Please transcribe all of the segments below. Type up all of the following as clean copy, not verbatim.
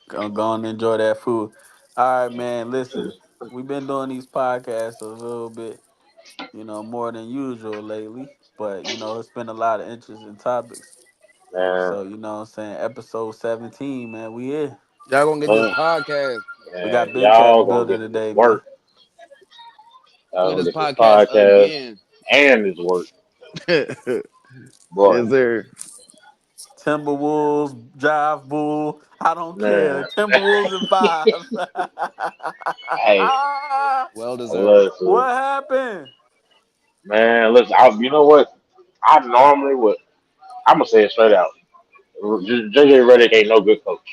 Go and enjoy that food. All right, man. Listen, we've been doing these podcasts a little bit, more than usual lately. But it's been a lot of interesting topics. Man, So what I'm saying, episode 17, man. We here. Y'all gonna get this man, podcast. We man, got Big Cat in the y'all gonna building get this today, man. work. We're Y'all gonna gonna get get this this podcast podcast again. and this work, Yes, boy. sir. Timberwolves, Jive Bull. I don't care. Man, Timberwolves and five. hey, Well deserved. listen, What happened? man, listen. You know what? I normally would. I'm gonna say it straight out. JJ Redick ain't no good coach.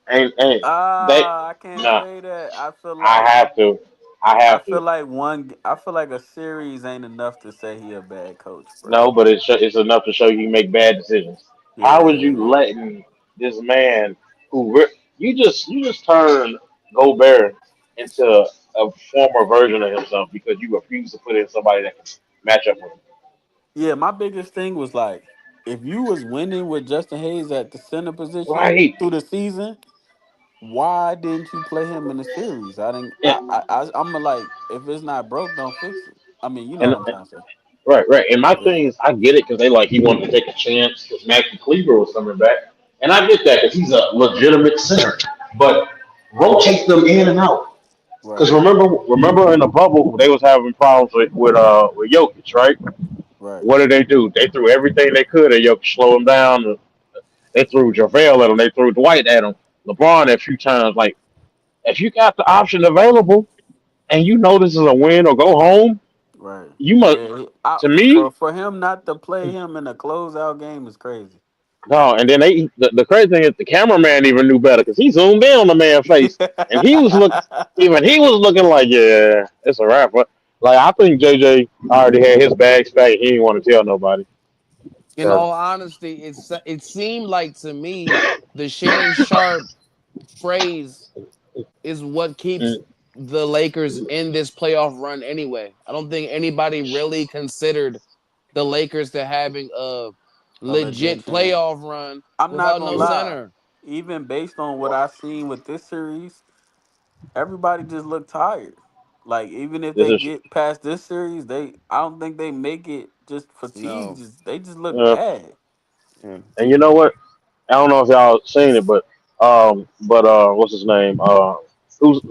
Ain't they? I can't Nah, say that. I feel I like have to. I I have feel to. like I feel like a series ain't enough to say he a bad coach, bro. No, but it's enough to show you make bad decisions. How was you Yeah. letting this man you just turned Gobert into a former version of himself because you refuse to put in somebody that can match up with him? Yeah, my biggest thing was like if you was winning with Justin Hayes at the center position Right. through the season, why didn't you play him in the series? I didn't. And, I'm like, if it's not broke, don't fix it. I mean, you know and what I'm trying to say. right. And my Yeah. thing is, I get it because they like he wanted to take a chance because Maxi Kleber was coming back, and I get that because he's a legitimate center. But rotate them in and out. Because Right. remember in the bubble they was having problems with Jokic, right? Right. What did they do? They threw everything they could at Jokic, slow him down. They threw JaVale at him. They threw Dwight at him. LeBron a few times. Like if you got the option available and you know this is a win or go home, Right. you must. Yeah. To me, For him not to play him in a closeout game is crazy. no. And then the crazy thing is the cameraman even knew better because he zoomed in on the man's face and he was looking like yeah, it's a wrap. But like I think JJ already had his bags packed. He didn't want to tell nobody. In 'Cause all honesty, it seemed like to me the Shannon Sharp phrase is what keeps mm, the Lakers in this playoff run anyway. I don't think anybody really considered the Lakers to having a A legit legit chance. playoff run I'm not without gonna no lie. center. Even based on what I seen with this series, everybody just looked tired. Like even if this they is get past this series, I don't think they make it just fatigued. No. They just look uh, bad. Yeah. and you know what? I don't know if y'all seen it, but what's his name? Who's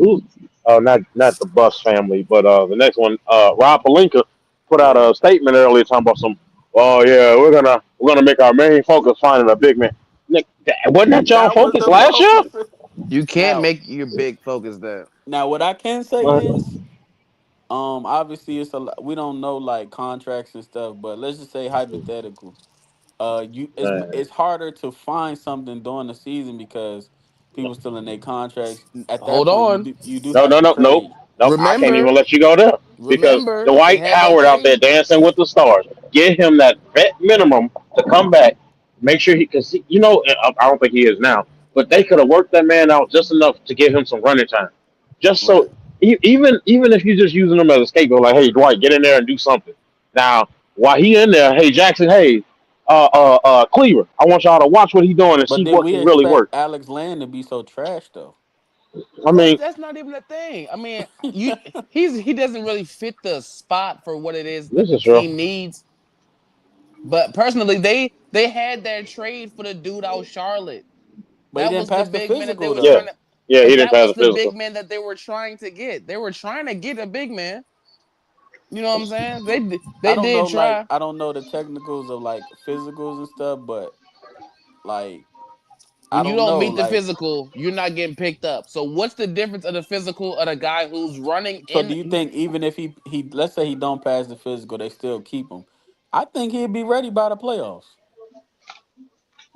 not the Bus family, but the next one, Rob Pelinka put out Yeah. a statement earlier talking about some. Oh yeah, we're gonna make our main focus finding a big man. Nick, wasn't that y'all That was focus the last year? focus. You can't Now make your big focus that. now what I can say What? is obviously we don't know like contracts and stuff, but let's just say hypothetical. Man. It's harder to find something during the season because people still in their contracts. At that Hold point, on. you do No, have no, to no, nope, trade. nope. I can't even Remember, let you go there because they Dwight had that Howard out there thing. dancing with the stars. Get him that vet minimum to come back. Make sure because I don't think he is now, but they could have worked that man out just enough to give him some running time, just so Right. even if you're just using him as a scapegoat, like hey Dwight, get in there and do something. Now while he in there, hey Jackson, hey Cleaver, I want y'all to watch what he's doing and But see did what we can really expect work. Alex Land to be so trash though? I That's mean, that's not even a thing. I mean, he doesn't really fit the spot for what it is that this the is true. team needs. But personally, they had that trade for the dude out Charlotte. But he That didn't was the pass the big man that they physical was Yeah, though. trying to, yeah, he but didn't that pass was the the big physical. man that they were trying to get. They were trying to get a big man. You know what I'm saying? They did try. I don't know the technicals of like physicals and stuff, but like I When you don't don't know. meet the Like physical, you're not getting picked up. So what's the difference of the physical of the guy who's running so do in? you think even if he let's say he don't pass the physical, they still keep him? I think he'd be ready by the playoffs.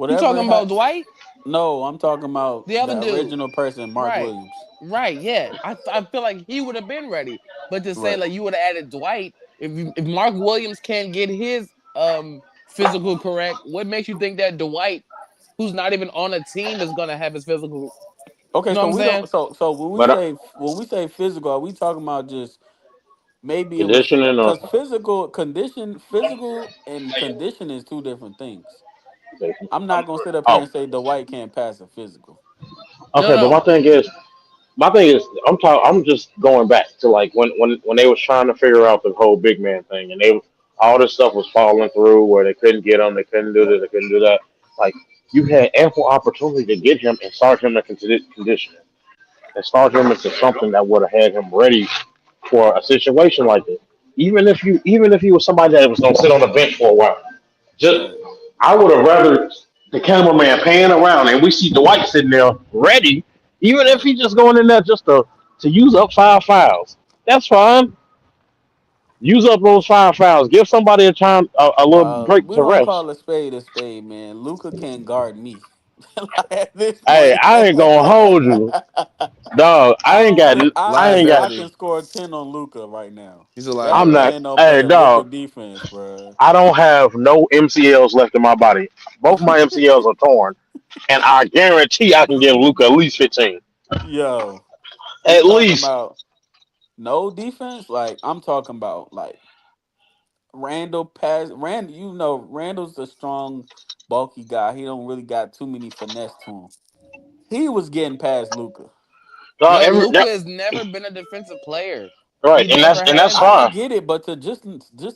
You Whatever talking it about had. Dwight, No, I'm talking about the other the dude? original person, Mark Right, Williams. right. Yeah, I feel like he would have been ready. But to say Right. like you would have added Dwight, if Mark Williams can't get his physical correct, what makes you think that Dwight, who's not even on a team, is gonna have his physical? You Okay, know what so I'm we don't saying? so But when we say physical, are we talking about just maybe it was conditioning, because physical and condition is two different things. I'm not gonna sit up here oh, and say the white can't pass a physical. No, Okay, but no. my thing is, I'm just going back to like when they was trying to figure out the whole big man thing, and all this stuff was falling through where they couldn't get him, they couldn't do this, they couldn't do that. Like you had ample opportunity to get him and start him in conditioning and start him into something that would have had him ready for a situation like this. Even if he was somebody that was gonna sit on the bench for a while, just Right. I would have rather the cameraman pan around and we see Dwight sitting there ready, even if Right. he just going in there just to use up 5 fouls. That's fine. Use up those 5 fouls. Give somebody a little break We to gonna rest. call a spade, man. Luca can't guard me. Like, at this Hey, point. I ain't gonna hold you, dog. I I ain't don't got. think I I think ain't got. I Liability. can score 10 on Luca right now. He's a That I'm ain't not. liability. playing no Hey, better Luca dog. defense, bro. I don't have no MCLs left in my body. Both my MCLs are torn, and I guarantee I can give Luca at least 15. Yo, we At talking least. about no defense? Like, I'm talking about like Randall pass Randall's a strong, bulky guy. He don't really got too many finesse to him. He was getting past Luca. No, Yo, Luca has never been a defensive player. right, He and never that's has I fine. been. get it, but to just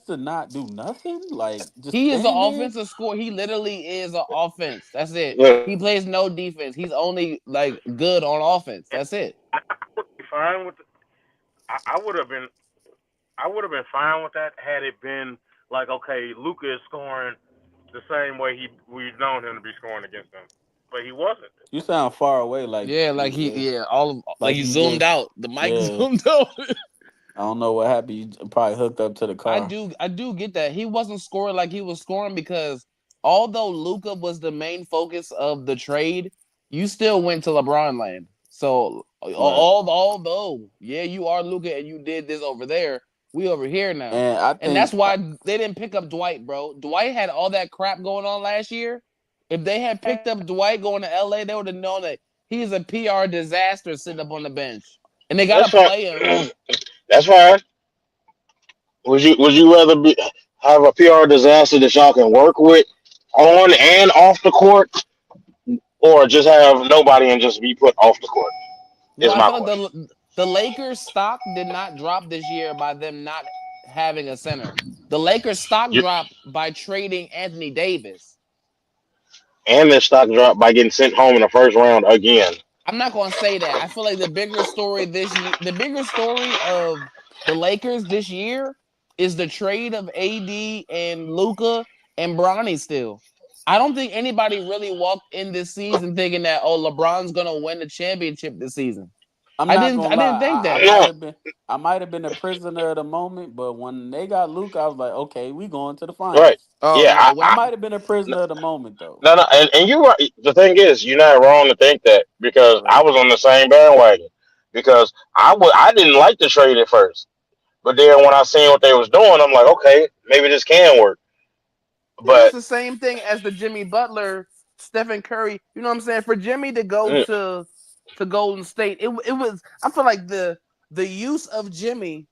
to not do nothing, like just He is an stand there. offensive scorer. He literally is an offense. That's it. Yeah, He plays no defense. He's only like good on offense. That's it. I would be fine with. I would have been. I would have been fine with that had it been like, okay, Luca is scoring the same way we've known him to be scoring against them, but he wasn't. You sound far away, like Yeah, like all of like like he you zoomed just out. The mic yeah. zoomed out. I don't know what happened. You probably hooked up to the car. I do get that. He wasn't scoring like he was scoring because although Luca was the main focus of the trade, you still went to LeBron land. So Right. although, yeah, you are Luca and you did this over there, we over here now. And I And that's think why they didn't pick up Dwight, bro. Dwight had all that crap going on last year. If they had picked up Dwight going to LA, they would have known that he's a PR disaster sitting up on the bench. And they that's gotta fine. play him. That's fine. Would you rather have a PR disaster that y'all can work with on and off the court, or just have nobody and just be put off the court? Well, Is I my feel like question. the Lakers stock did not drop this year by them not having a center. The Lakers stock You, dropped by trading Anthony Davis. and their stock dropped by getting sent home in the first round again. I'm not going to say that. I feel like the bigger story this year, the bigger story of the Lakers this year is the trade of AD and Luca and Bronny still. I don't think anybody really walked in this season thinking that LeBron's going to win the championship this season. I'm not gonna I didn't lie. think I that. might No, have been a prisoner of the moment, but when they got Luke, I was like, okay, we going to the right? finals. Oh Yeah, no, I when might have been a prisoner of the moment though. no, no, and you're right. The thing is, you're not wrong to think that because I Right. was on the same bandwagon because I didn't like the trade at first, but then when I seen what they was doing, I'm like, okay, maybe this can work. it was But the same thing as the Jimmy Butler, Stephen Curry. You know what I'm saying? For Jimmy to go mm, to Golden State, it was. I feel like the use of Jimmy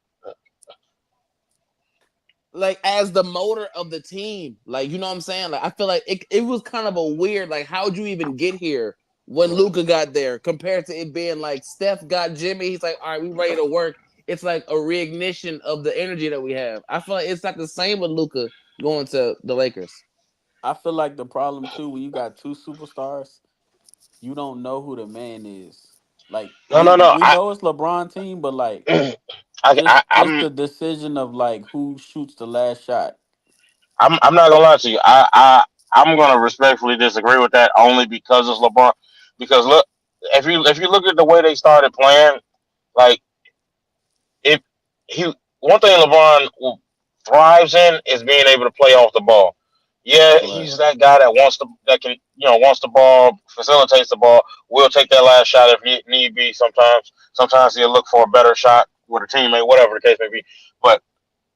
like as the motor of the team. Like you know what I'm saying? Like I feel like it was kind of a weird. Like how'd you even get here when Right. Luca got there compared to it being like Steph got Jimmy. He's like, all right, we ready to work. It's like a reignition of the energy that we have. I feel like it's not the same with Luca going to the Lakers. I feel like the problem too when you got two superstars, you don't know who the man is. Like no, no, no. we know it's LeBron team, but like just I'm the decision of like who shoots the last shot. I'm not gonna lie to you. I'm gonna respectfully disagree with that only because it's LeBron. Because look, if you look at the way they started playing, like if he one thing LeBron thrives in is being able to play off the ball. Yeah, Right. he's that guy that can wants the ball, facilitates the ball, will take that last shot if need be. Sometimes he'll look for a better shot with a teammate, whatever the case may be. But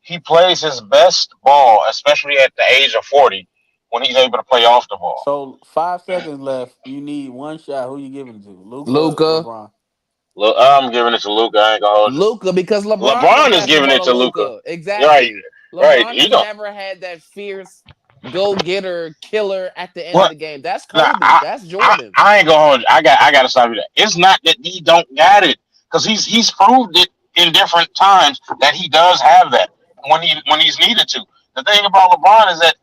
he plays his best ball, especially at the age of 40, when he's able to play off the ball. So 5 seconds left. You need one shot. Who you giving it to? Luca or Luca, LeBron? Look, I'm giving it to Luca. I ain't gonna hold you. Luca, because LeBron can LeBron is pass the giving ball it to to Luca. Luca. Right, Exactly. right. LeBron He has don't. never had that fierce. go getter killer at the end of What? the game. That's Nah, Kobe. That's Jordan. I ain't gonna hold you. I gotta stop you there. It's not that he don't got it, because he's proved it in different times that he does have that when he's needed to. The thing about LeBron is that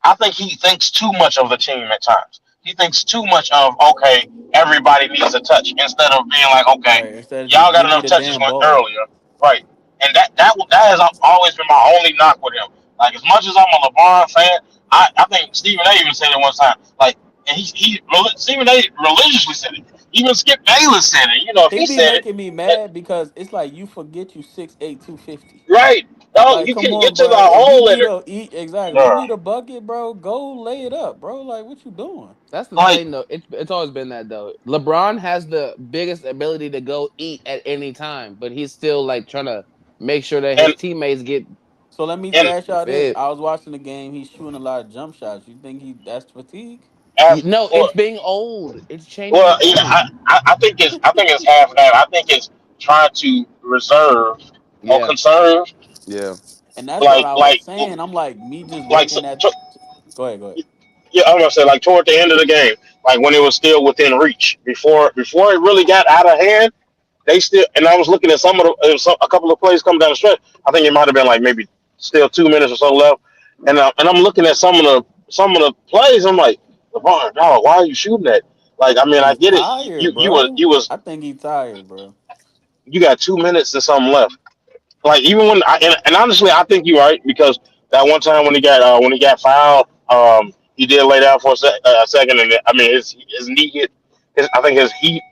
I think he thinks too much of the team at times. He thinks too much of, okay, everybody needs a touch, instead of being like, okay, Right. Instead of just y'all got give me enough the touches damn one ball. earlier, right? And that has always been my only knock with him. Like, as much as I'm a LeBron fan, I think Stephen A. even said it one time. Like, and Stephen A. religiously said it. Even Skip Bayless said it. You know, if He he be said it, making me mad because it's like you forget you 6'8", 250. right? No, Like, you come can on, get to the bro. If you hole in need it. a eat exactly, you Uh, need a bucket, bro. Go lay it up, bro. Like, what you doing? That's the like, thing, though. It's always been that though. LeBron has the biggest ability to go eat at any time, but he's still like trying to make sure that his and teammates get So let me and ask y'all this: fed. I was watching the game. He's shooting a lot of jump shots. You think that's fatigue? No, well, it's being old. It's changing well, with yeah, age. I think it's half that. I think it's trying to reserve or Yeah, conserve, yeah. And that's what like I was like saying. I'm like me just like looking at. Go ahead. Go ahead. yeah, I'm gonna say like toward the end of the game, like when it was still within reach, before it really got out of hand. They still, and I was looking at some of the a couple of plays coming down the stretch. I think it might have been like maybe still 2 minutes or so left, and I'm looking at some of the plays. I'm like, LeBron, dog, why are you shooting that? Like, I mean, I He's get it. tired, bro. I think he's tired, bro. You got 2 minutes and something left. Like, even when and honestly, I think you're right, because that one time when he got fouled, he did lay down for a second, and I mean his knee hit. I think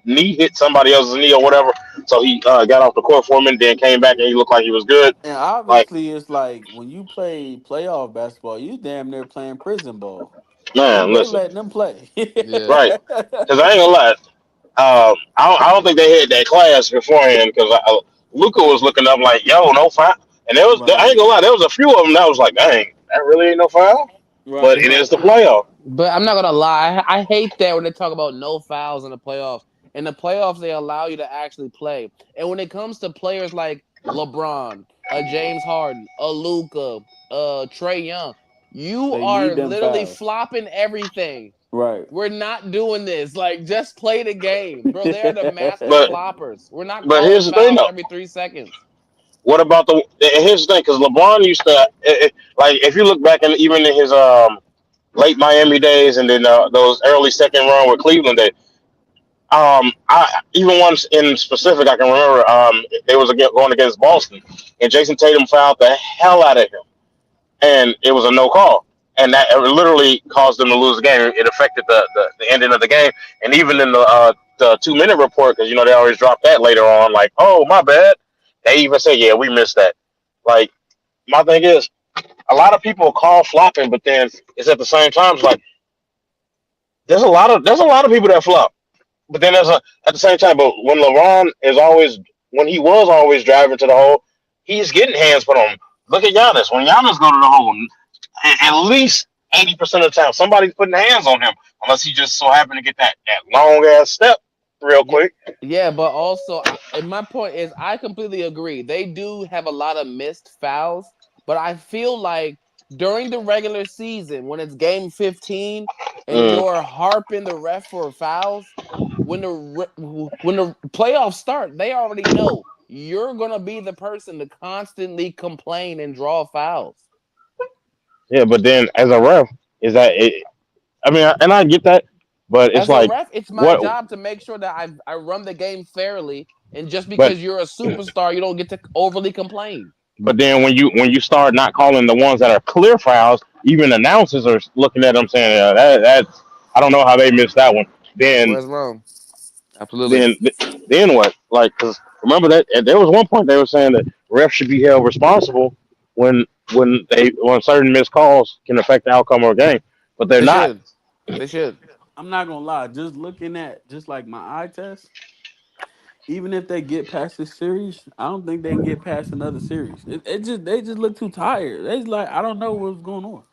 knee hit somebody else's knee or whatever. So he got off the court for a minute, then came back and he looked like he was good. And Like, obviously, it's like when you play playoff basketball, you damn near playing prison ball. man, They listen, letting them play. Yeah. right? Because I ain't gonna lie, I don't think they had that class beforehand, because Luca was looking up like, yo, no foul, and I ain't Right, gonna lie, there was a few of them that was like, dang, that really ain't no foul, but right, it is right. the playoff. But I'm not gonna lie, I hate that when they talk about no fouls in the playoffs. In the playoffs, they allow you to actually play. And when it comes to players like LeBron, James Harden, Luca, Trey Young, you They are need them literally fouls. flopping everything. Right. We're not doing this. Like, just play the game, bro. They are the master But floppers. We're not but calling here's the thing fouls though. every 3 seconds. What about the? And here's the thing, because LeBron used to like, if you look back, and even in his late Miami days, and then those early second run with Cleveland days. I even once in specific, I can remember. It was going against Boston, and Jason Tatum fouled the hell out of him, and it was a no call, and that literally caused them to lose the game. It affected the ending of the game, and even in the 2 minute report, because they always drop that later on, like, oh, my bad. They even say, yeah, we missed that. Like, my thing is, a lot of people call flopping, but then it's at the same time, it's like there's a lot of people that flop. But then there's at the same time, but when he was always driving to the hole, he's getting hands put on him. Look at Giannis. When Giannis go to the hole, at least 80% of the time, somebody's putting hands on him, unless he just so happened to get that long ass step real Yeah, quick. yeah, but also, and my point is, I completely agree. They do have a lot of missed fouls, but I feel like during the regular season, when it's game 15 and Mm. you're harping the ref for fouls, when the playoffs start, they already know you're gonna be the person to constantly complain and draw fouls. Yeah, but then as a ref, is that it? I mean, and I get that, but it's As a like ref, it's my what? job to make sure that I run the game fairly, and just But because you're a superstar, you don't get to overly complain. But then when you start not calling the ones that are clear fouls, even announcers are looking at them saying, that's I don't know how they missed that one. Then Where's Rome? Absolutely. then then what? Like, because remember that there was one point they were saying that refs should be held responsible when when certain missed calls can affect the outcome of a game, but they're They not. should. They should. I'm not gonna lie. Just looking at just like my eye test, even if they get past this series, I don't think they can get past another series. It just they just look too tired. They just like I don't know what's going on.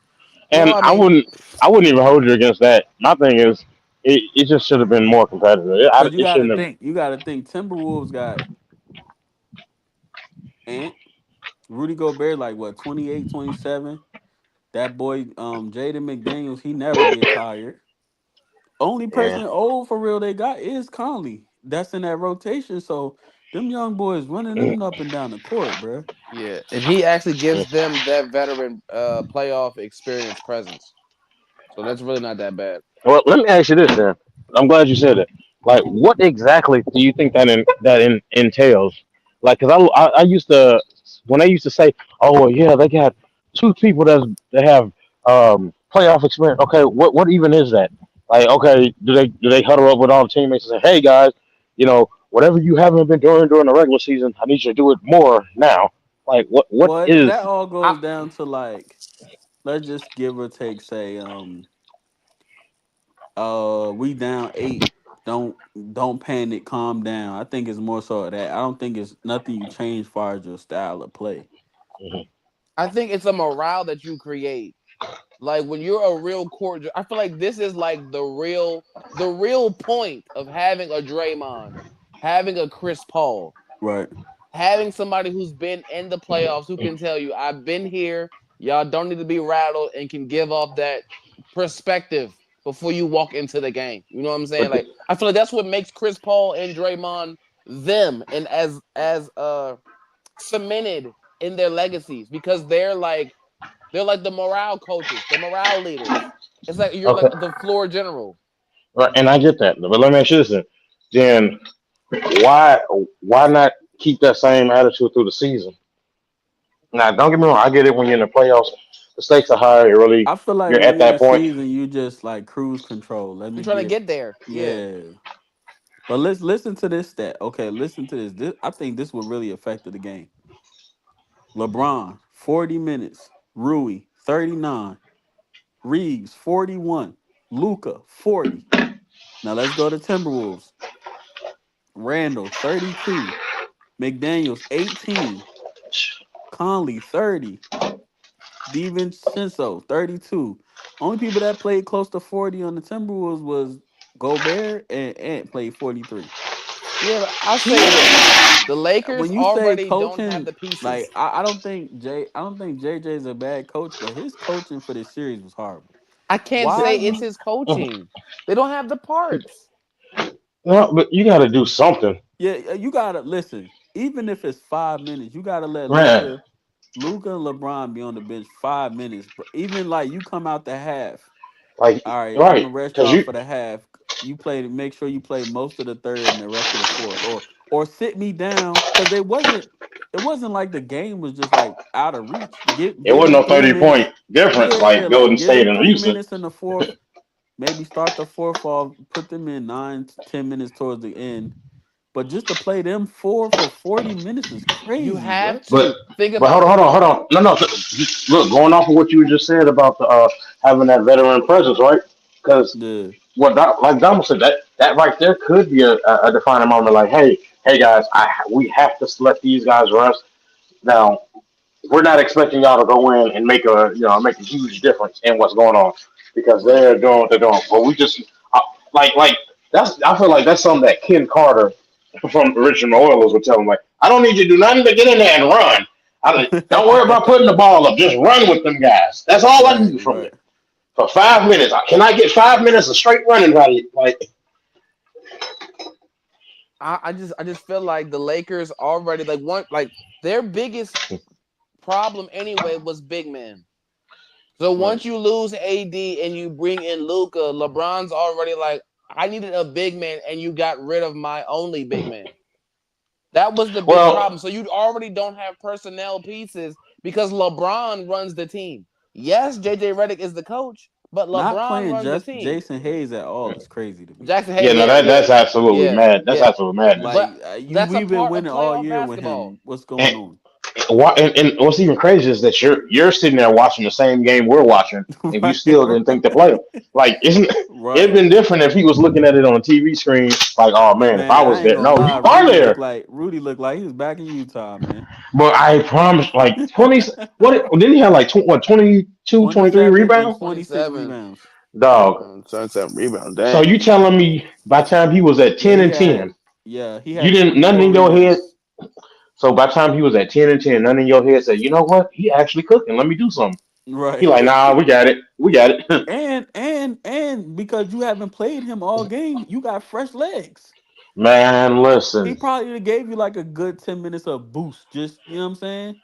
Well, And I mean, I wouldn't even hold you against that. My thing is, it just should have been more competitive. Cause you It got to shouldn't have. think. You got to think. Timberwolves got Ant, Rudy Gobert like what 28, 27. That boy, Jaden McDaniels, he never get tired. Only Yeah. person old for real they got is Conley. That's in that rotation. So them young boys running them up and down the court, bruh. Yeah, and he actually gives them that veteran playoff experience presence. So that's really not that bad. Well, let me ask you this then. I'm glad you said it. Like, what exactly do you think entails? Like, cause I used to when they used to say, oh well, yeah, they got two people that have playoff experience. Okay, what even is that? Like, okay, do they huddle up with all the teammates and say, hey guys, whatever you haven't been doing during the regular season, I need you to do it more now. Like, what Well, is? that all I goes down to like, let's just give or take, say, we down 8. Don't don't panic, calm down. I think it's more so of that. I don't think it's nothing you change far as your style of play. I think it's a morale that you create. Like when you're a real court, I feel like this is like the real point of having a Draymond, having a Chris Paul, Right. having somebody who's been in the playoffs who can tell you, I've been here. Y'all don't need to be rattled and can give off that perspective before you walk into the game. You know what I'm saying? But Like I feel like that's what makes Chris Paul and Draymond them and as cemented in their legacies because they're like the morale coaches, the morale leaders. It's like you're like okay, the floor general. right, and I get that, but let me ask you this then. Why why not keep that same attitude through the season? Now, don't get me wrong. I get it when you're in the playoffs. The stakes are higher. I feel like You're when at you're in the that point. season, you just like cruise control. Let You're me trying to get, get there. Yeah. yeah. But let's listen to this stat. Okay, listen to this. I think this would really affect the game. LeBron, 40 minutes. Rui, 39. Reeves, 41. Luca, 40. Now let's go to Timberwolves. Randall, 32. McDaniels, 18. Conley, 30. DiVincenzo, 32. Only people that played close to 40 on the Timberwolves was Gobert and Ant played 43. Yeah, but I'll say He this. The Lakers when you say already don't have coaching, the pieces. like I don't think JJ is a bad coach, but his coaching for this series was horrible. I can't Why say it's you his coaching. They don't have the parts. No, but you got to do something, yeah, you gotta listen, even if it's 5 minutes, you gotta let man. Luca and LeBron be on the bench 5 minutes. Even like you come out the half. Like, All right, I'm right? gonna rest Because y'all you, for the half. You play to make sure you play most of the third and the rest of the fourth, or sit me down because it wasn't like the game was just like out of reach. Give it give wasn't them no three 30 point minutes. difference Yeah, like Golden like give State them and three Houston. minutes in the fourth. Maybe start the fourth off. Put them in 9 to 10 minutes towards the end. But just to play them four for 40 minutes is You crazy, bro. have But to think but about hold on. No, no. Look, going off of what you just said about the having that veteran presence, right? Because Yeah, like Donald said, that right there could be a defining moment. Like, hey guys, we have to let these guys rest. Now, we're not expecting y'all to go in and make a huge difference in what's going on because right. they're doing what they're doing. But we just like that's I feel like that's something that Ken Carter from the Richmond Oilers would tell him, like, I don't need you to do nothing but get in there and run. Don't worry about putting the ball up. Just run with them guys. That's all I Right, need from you right. for 5 minutes. Can I get 5 minutes of straight running out of you? Like, I just feel like the Lakers already like their biggest problem anyway was big men. So Right. once you lose AD and you bring in Luca, LeBron's already like, I needed a big man and you got rid of my only big man. That was the big well, problem. So you already don't have personnel pieces because LeBron runs the team. Yes, JJ Redick is the coach, but Not LeBron playing runs the just team. Jason Hayes at all is crazy to me. Jackson yeah, Hayes, no, yeah, that's yeah, absolutely yeah, mad. That's yeah. absolute madness. But Like that's a we've been part of winning all playoff year with basketball. him. What's going And, on? and what's even crazy is that you're sitting there watching the same game we're watching, and you Right, still didn't think to play him. Like, isn't it'd right. been different if he was looking at it on a TV screen? Like, oh man, if I Man, I was ain't there, gonna no, lie. you are there. Rudy looked like he was back in Utah, man. But I promise, like 20, what didn't he have like 22, 23 27 and rebounds? 26 27. rebounds. Dog. 27 rebound. So Dang. you telling me by the time he was at Yeah, 10 and 10, he you had didn't nothing 24 in your head. rebounds. So by the time he was at 10 and 10, nothing in your head said, you know what? He actually cooking. Let me do something. He like, Right. nah, we got it. We got it. And because you haven't played him all game, you got fresh legs. Man, He listen. probably gave you like a good 10 minutes of boost. Just you know what I'm saying?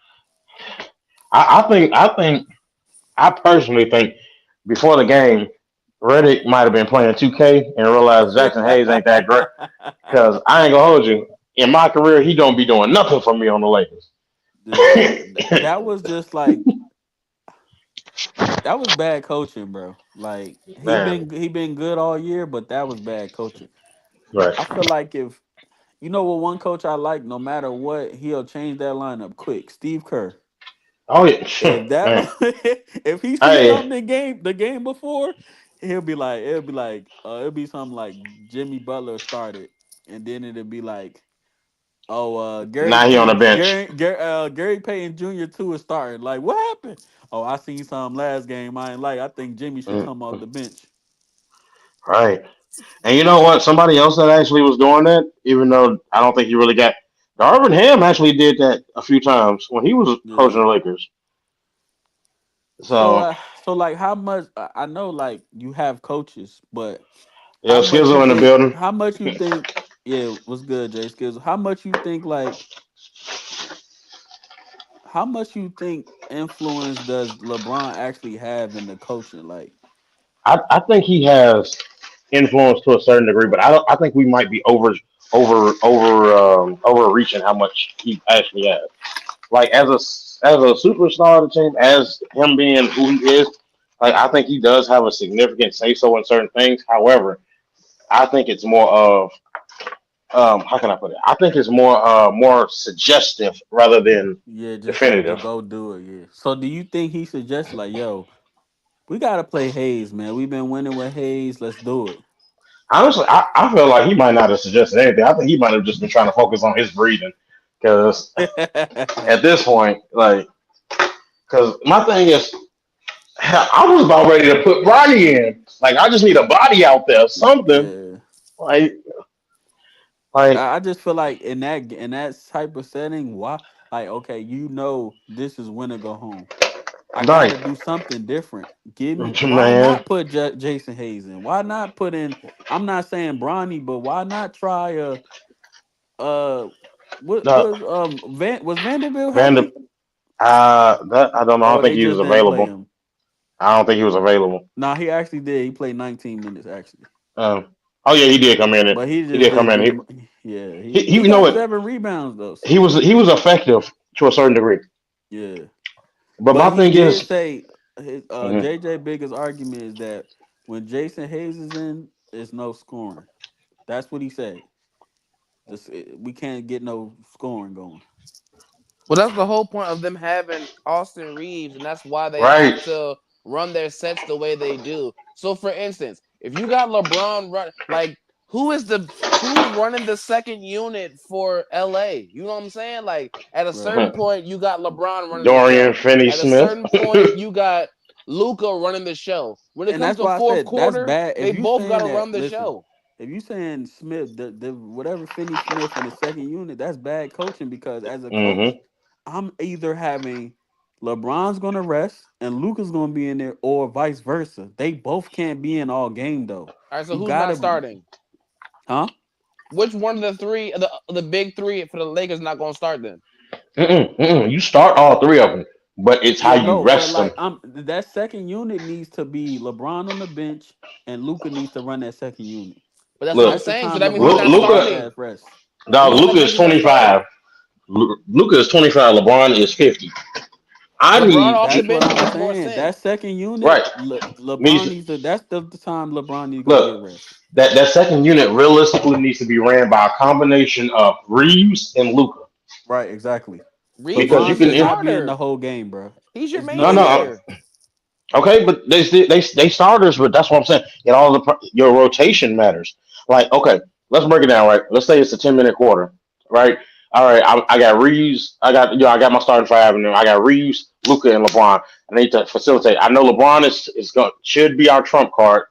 I personally think before the game, Reddick might have been playing 2K and realized Jackson Hayes ain't that great. Cause I ain't gonna hold you. In my career, he don't be doing nothing for me on the Lakers. Yeah, that was just like that was bad coaching, bro. Like Man, he been good all year, but that was bad coaching. right. I feel like if you know what one coach I like, no matter what, he'll change that lineup quick. Steve Kerr. Oh yeah, If that man. if he sees Hey, something in the game before, it'll be something like Jimmy Butler started, and then it'll be like, oh, now he on the bench. Gary Payton Jr. too is starting. Like, what happened? Oh, I seen some last game. I ain't like. I think Jimmy should Mm, come off the bench. right. And you know what? Somebody else that actually was doing that, even though I don't think he really got. Darvin Ham actually did that a few times when he was coaching Yeah. the Lakers. So, So so like, how much? I know, like, you have coaches, but yeah, Skizzo in the building. How much you think? Yeah, what's good, Jay Skills? How much you think? Like, how much you think influence does LeBron actually have in the coaching? Like, I think he has influence to a certain degree, but I don't. I think we might be overreaching how much he actually has. Like as a superstar of the team, as him being who he is, like I think he does have a significant say so in certain things. However, I think it's more of how can I put it? I think it's more suggestive rather than yeah, just to definitive. go do it. Yeah. So, do you think he suggests like, yo, we gotta play Hayes, man. We've been winning with Hayes. Let's do Honestly, I feel like he might not have suggested anything. I think he might have just been trying to focus on his breathing. Because it. at this point, like, because my thing is, hell, I was about ready to put Bronny in. Like, I just need a body out there, something. Yeah. Like, like, I just feel like in that type of setting, why like okay, you know this is win or go home. I right, gotta do something different. Give me why man. not put Jason Hayes in? Why not put in I'm not saying Bronny, but why not try uh what The was was Vanderbilt Vander, healthy? that I don't know. I don't Or think they he was just didn't play available. him? I don't think he was available. Nah, he actually did. He played 19 minutes actually. Oh yeah, he did come in. But he He just did come didn't in. do yeah, he You know got what? 7 rebounds though, He so was effective to a certain degree. yeah. But But my he thing did is, say mhm, JJ biggest argument is that when Jason Hayes is in, it's no scoring. That's what he said. We can't get no scoring going. Well, that's the whole point of them having Austin Reeves, and that's why they right? have to run their sets the way they do. So, for instance, if you got LeBron run, like who's running the second unit for LA? You know what I'm saying? Like at a Right. certain point, you got LeBron running the Dorian show. Finney At a Smith. certain point, you got Luca running the show. When it And comes that's to why I fourth said that's quarter, bad. they If you both got saying to that, run the listen, show. if you saying Smith, the whatever Finney Smith in the second unit, that's bad coaching because as a coach, hmm I'm either having LeBron's gonna rest and Luca's gonna be in there, or vice versa. They both can't be in all game though. All right, so You who's not gotta, starting? huh? Which one of the three, the big three for the Lakers, not going to start then? You start all three of them, but it's how Yeah, you no, but rest them. like that second unit needs to be LeBron on the bench and Luca needs to run that second unit. But that's what I'm That's Look, the saying. So time that means he's LeBron not gonna get his Luca, ass starting. rest. That dog. means Luca is he's not starting. 25. Luca is 25. LeBron is 50. I LeBron need off the That's what bench I'm makes more saying. That sense. second unit, right. LeBron Needs needs to. That's the time LeBron needs to go get look rest. that second unit realistically needs to be ran by a combination of Reeves and Luca Right, exactly. Reeves is because you your LeBron can. should not be in the starter. whole game, bro. He's your It's main No, no way. no. player. Okay, but they starters, but that's what I'm saying. In all your rotation matters. Like, okay, let's break it down. Right, let's say it's a 10-minute quarter. Right. All right, I got Reeves. I got my starting five, and I got Reeves, Luca, and LeBron. I need to facilitate. I know LeBron is going should be our trump card,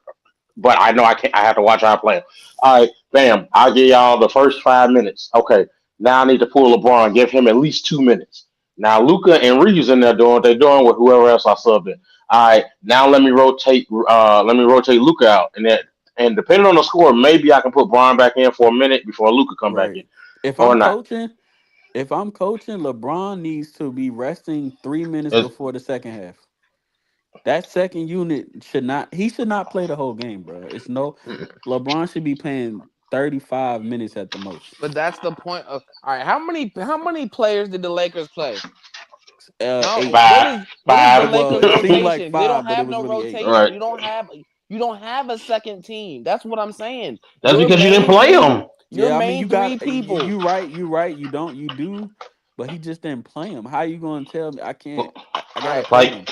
but I know I can't. I have to watch how I play. All right, bam. I'll give y'all the first 5 minutes. Okay, now I need to pull LeBron, give him at least 2 minutes. Now Luca and Reeves in there doing what they're doing with whoever else I subbed in. All right, now let me rotate. Let me rotate Luca out, and depending on the score, maybe I can put Brian back in for a minute before Luca come back Right. in, If or I'm not. coaching, if I'm coaching, LeBron needs to be resting 3 minutes It's, before the second half. That second unit should not. He should not play the whole game, bro. It's no. LeBron should be playing 35 minutes at the most. But that's the point of all right. How many players did the Lakers play? How Eight. what five, is the five. Well, Lakers it seemed like rotation? They don't 5, but it have was no really 8. rotation. Right. You don't have a second team. That's what I'm saying. That's Your because you didn't main play three, him. your Yeah, I mean, main you three got people. you right. You right. You don't. You do. But he just didn't play him. How you gonna tell me I can't? I All gotta right, play Like, them.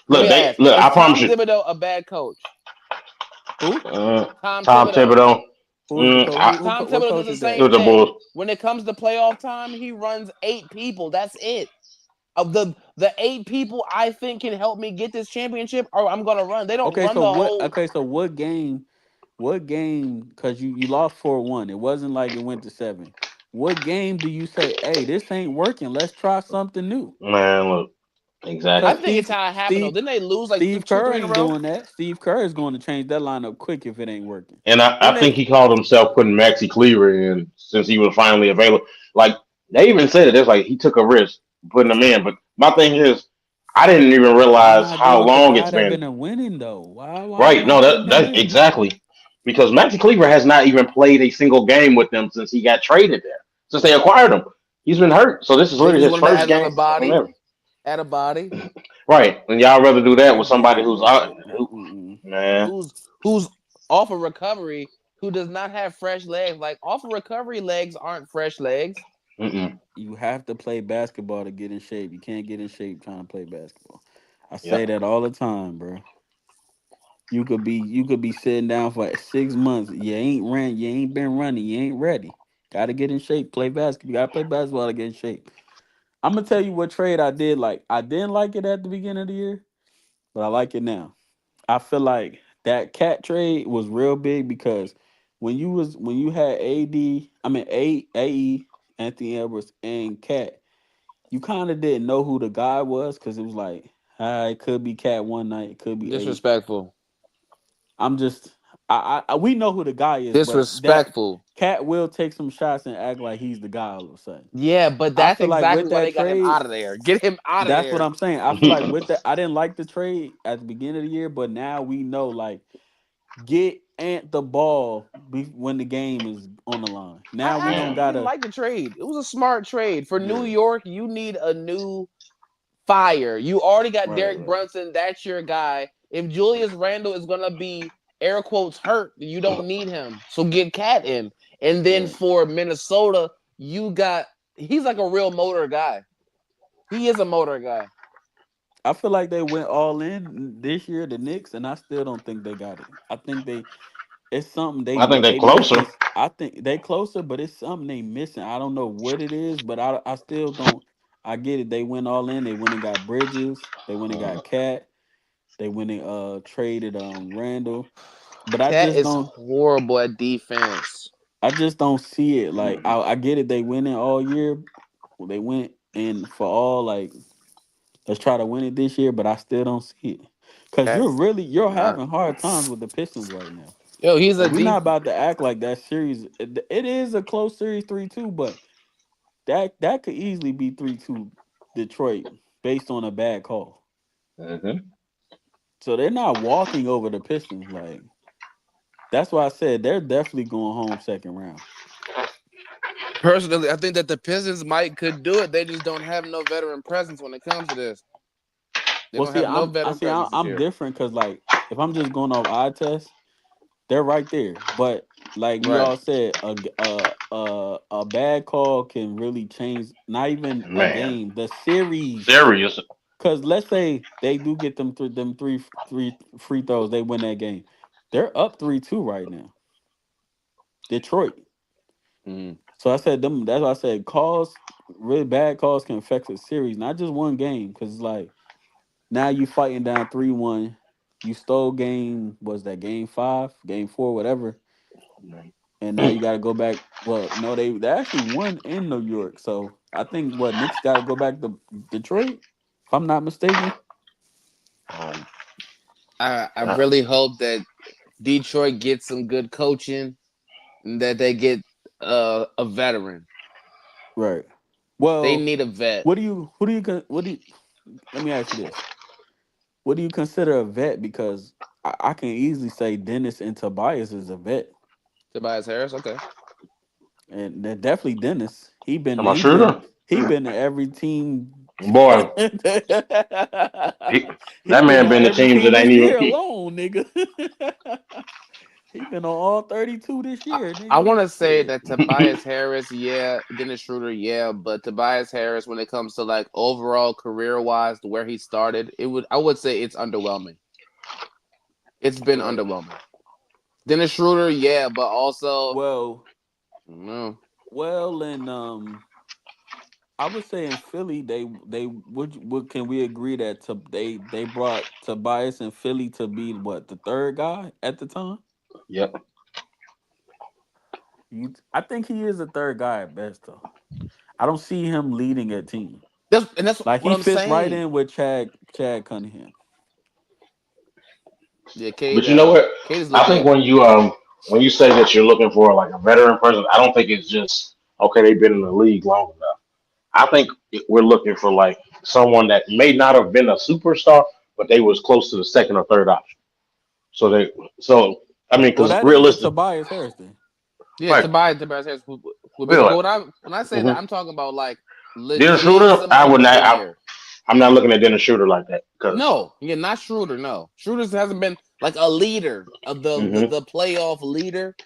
let me ask: look. Is I promise Tom you. Thibodeau a bad coach? Who? Tom Tom Thibodeau. Thibodeau. Who is the coach? Because Tom What Thibodeau does coach the is It that? same was the thing. Bulls. When it comes to playoff time, he runs 8 people. That's it. Of the 8 people I think can help me get this championship, or I'm gonna run. They don't Okay, run so the what? whole. Okay, so what game? What game? Because you lost 4-1. It wasn't like it went to 7. What game do you say, hey, this ain't working? Let's try something new. Man, look. I Because Exactly. think it's how it happened though. Didn't they lose like Steve two, Kerr three in a ain't row? doing that. Steve Kerr is going to change that lineup quick if it ain't working. And I Then think they he called himself putting Maxi Cleaver in since he was finally available. Like they even said it. It's like he took a risk putting him in. But my thing is, I didn't even why realize not go how with the long guy it's that been. been a winning though? Why Right? No, not putting him that's in? exactly because Maxi Cleaver has not even played a single game with them since he got traded there. Since they acquired him, he's been hurt. So this is They literally just his wanted to first add another game from body. ever. Add a body. Right? And y'all rather do that with That did somebody not who's work out. like Who, mm-mm. man, Who's off a recovery, who does not have fresh legs. Like off a recovery legs aren't fresh legs. mm-mm. You have to play basketball to get in shape. You can't get in shape trying to play basketball. I say Yep. that all the time, bro. You could be sitting down for 6 months. You ain't ran. You ain't been running. You ain't ready. Got to get in shape. Play basketball. You got to play basketball to get in shape. I'm gonna tell you what trade I did like. I didn't like it at the beginning of the year, but I like it now. I feel like that cat trade was real big because when you had AE, Anthony Edwards and Cat, you kind of didn't know who the guy was because it was like, it could be Cat one night, it could be A. Disrespectful. I'm just we know who the guy is, but that Disrespectful. Cat will take some shots and act like he's the guy all of a sudden. Yeah, but I that's feel like with exactly why that they got him trade, out of there. Get him out of that's what there. I'm saying. I feel like with that, I didn't like the trade at the beginning of the year, but now we know like get Ant the ball when the game is on the line. Now we I don't Man, actually didn't gotta. like the trade. It was a smart trade. For New Yeah, York, you need a new fire. You already got right, Derek right, Brunson. That's your guy. If Julius Randle is gonna be air quotes hurt, you don't need him. So get Cat in. And then right. for Minnesota, you got he's like a real motor guy. He is a motor guy. I feel like they went all in this year, the Knicks, and I still don't think they got it. I think it's something I think they're they missing. closer. I think they closer, but it's something they missing. I don't know what it is, but I still don't. I get it. They went all in. They went and got Bridges. They went and got Cat. They went and traded Randall. But Cat is horrible at defense. I just don't see it. Like I get it. They went in all year. They went in for all like let's try to win it this year, but I still don't see it. Cause Cat you're not. having hard times with the Pistons right now. Yo, he's a Like we're deep not about to act like that series. It is a close series 3-2, but that could easily be 3-2 Detroit based on a bad call. Hmm. So they're not walking over the Pistons. Like that's why I said they're definitely going home second round. personally. I think that the Pistons might could do it. They just don't have no veteran presence when it comes to this. They Well, don't see, have no veteran presence this I'm year. different because like if I'm just going off eye test, they're right there. But like we Right. all said, a bad call can really change not even a Man, game, the series. serious. Because let's say they do get them three free throws, they win that game. They're up 3-2 right now. Detroit. Mhm. So I said them. That's why I said calls. Really bad calls can affect a series, not just one game. Because it's like now you fighting down 3-1. You stole game. Was that game 5, game 4, whatever? And now you got to go back. Well, no, they actually won in New York. So I think what Knicks got to go back to Detroit, if I'm not mistaken. Um, I uh, really hope that Detroit gets some good coaching and that they get a veteran. Right. They Well, need a vet. what do you? Let me ask you this: what do you consider a vet? Because I can easily say Dennis and Tobias is a vet, Tobias Harris, okay. and they're definitely Dennis. am I Schroeder? He been to every team. he Boy, he, that been man on been to every teams team that ain't this even. year alone, nigga. He been on all 32 this year, I nigga. want to say Shit. that Tobias Harris, yeah, Dennis Schroeder, yeah, but Tobias Harris, when it comes to like overall career wise, where he started, I would say it's underwhelming. It's been Right. underwhelming. Dennis Schroeder, yeah, but also, Well, no, and I would say in Philly, they would can we agree that they brought Tobias in Philly to be what, the third guy at the time? Yep. I think he is the third guy at best though. I don't see him leading a team. that's Like what he I'm fits right saying. in with Chad Cunningham. Yeah, But you know what? Cade is I think legit. when you say that you're looking for like a veteran person, I don't think it's just okay. They've been in the league long enough. I think we're looking for like someone that may not have been a superstar, but they was close to the second or third option. So they so I mean, Well, because that is realistic, Tobias Harris then. Yeah, right? Tobias Harris would be. Really, But when I say that, mm-hmm. I'm talking about like Dennis legit Schroeder, I somebody would who's not. been here. I'm not looking at Dennis Schroeder like that because No, yeah, not Schroeder. No, Schroeder hasn't been like a leader of hmm the playoff leader.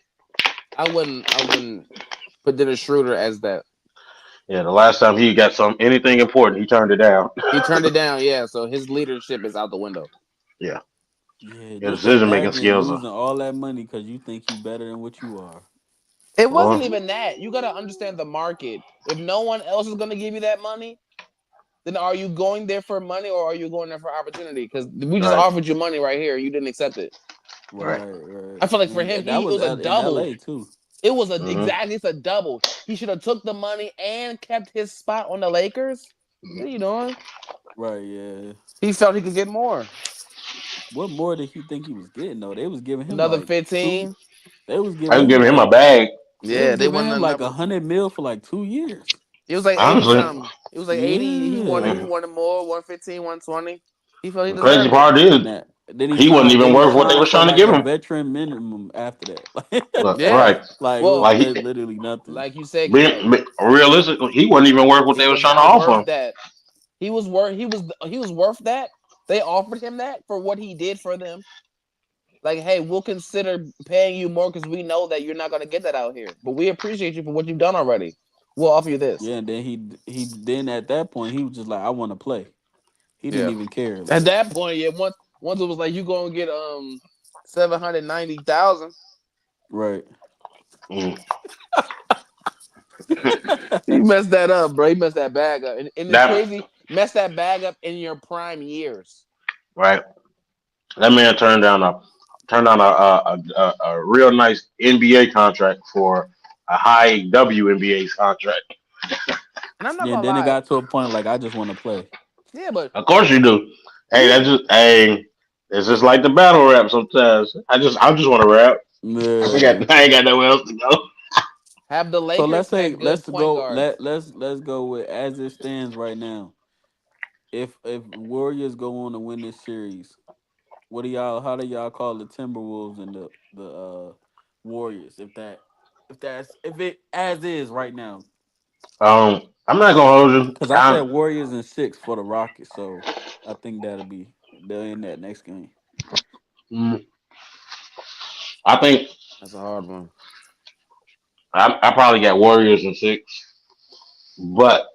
I wouldn't put Dennis Schroeder as that. yeah, the last time he got some anything important, he turned it down. He turned it down. Yeah, so his leadership is out the window. Yeah, Yeah, his just decision making imagine skills are losing all that money because you think you better than what you are. It wasn't well, even that. You got to understand the market. If no one else is going to give you that money, then are you going there for money or are you going there for opportunity? Because we just right, offered you money right here, you didn't accept it. right. Right, right. I feel like for And him, that it was was a in double. LA too. It was a hmm exactly it's a double. He should have took the money and kept his spot on the Lakers. What are you doing? Right, yeah. He felt he could get more. What more did he think he was getting though? They was giving him Another like two. 15. They was I giving was him giving him a like bag. Yeah, they wanted 100 mil for like 2 years. it was like 80 Honestly, something. It was like 80. Yeah. He wanted more, 115, 120. He felt he the crazy deserved it. part is Nah. Then he he wasn't signed. even Then he worth what they signed was for trying to like give a him. veteran minimum after that. Look, Yeah. right, Like it was Well, like literally nothing. like you said, Kev, realistically, he wasn't even worth what he they was was trying to not worth offer that. He was worth that. They offered him that for what he did for them. Like, hey, we'll consider paying you more because we know that you're not going to get that out here. But we appreciate you for what you've done already. We'll offer you this. Yeah, and then he then at that point he was just like, I want to play. He didn't Yeah. even care. At Like, that point, yeah, once it was like you gonna get 790,000. right. him. He messed that up, bro. He messed that bag up, and it's That crazy. Messed that bag up in your prime years. right, that man turned down a real nice NBA contract for a high WNBA contract. And I'm not Yeah, and gonna then it lie. got to a point like I just want to play. Yeah, but Of course you do. Hey, yeah, that's just hey. It's just like the battle rap sometimes. I just want to rap. Yeah. I ain't got nowhere else to go. have the So Lakers had good point guards. let's go with as it stands right now. If Warriors go on to win this series, what do y'all how do y'all call the Timberwolves and the Warriors if it as is right now? I'm not gonna hold you. Cuz I said Warriors and 6 for the Rockets, so I think they'll end that next game. Mm, I think That's a hard one. I probably got Warriors in six, but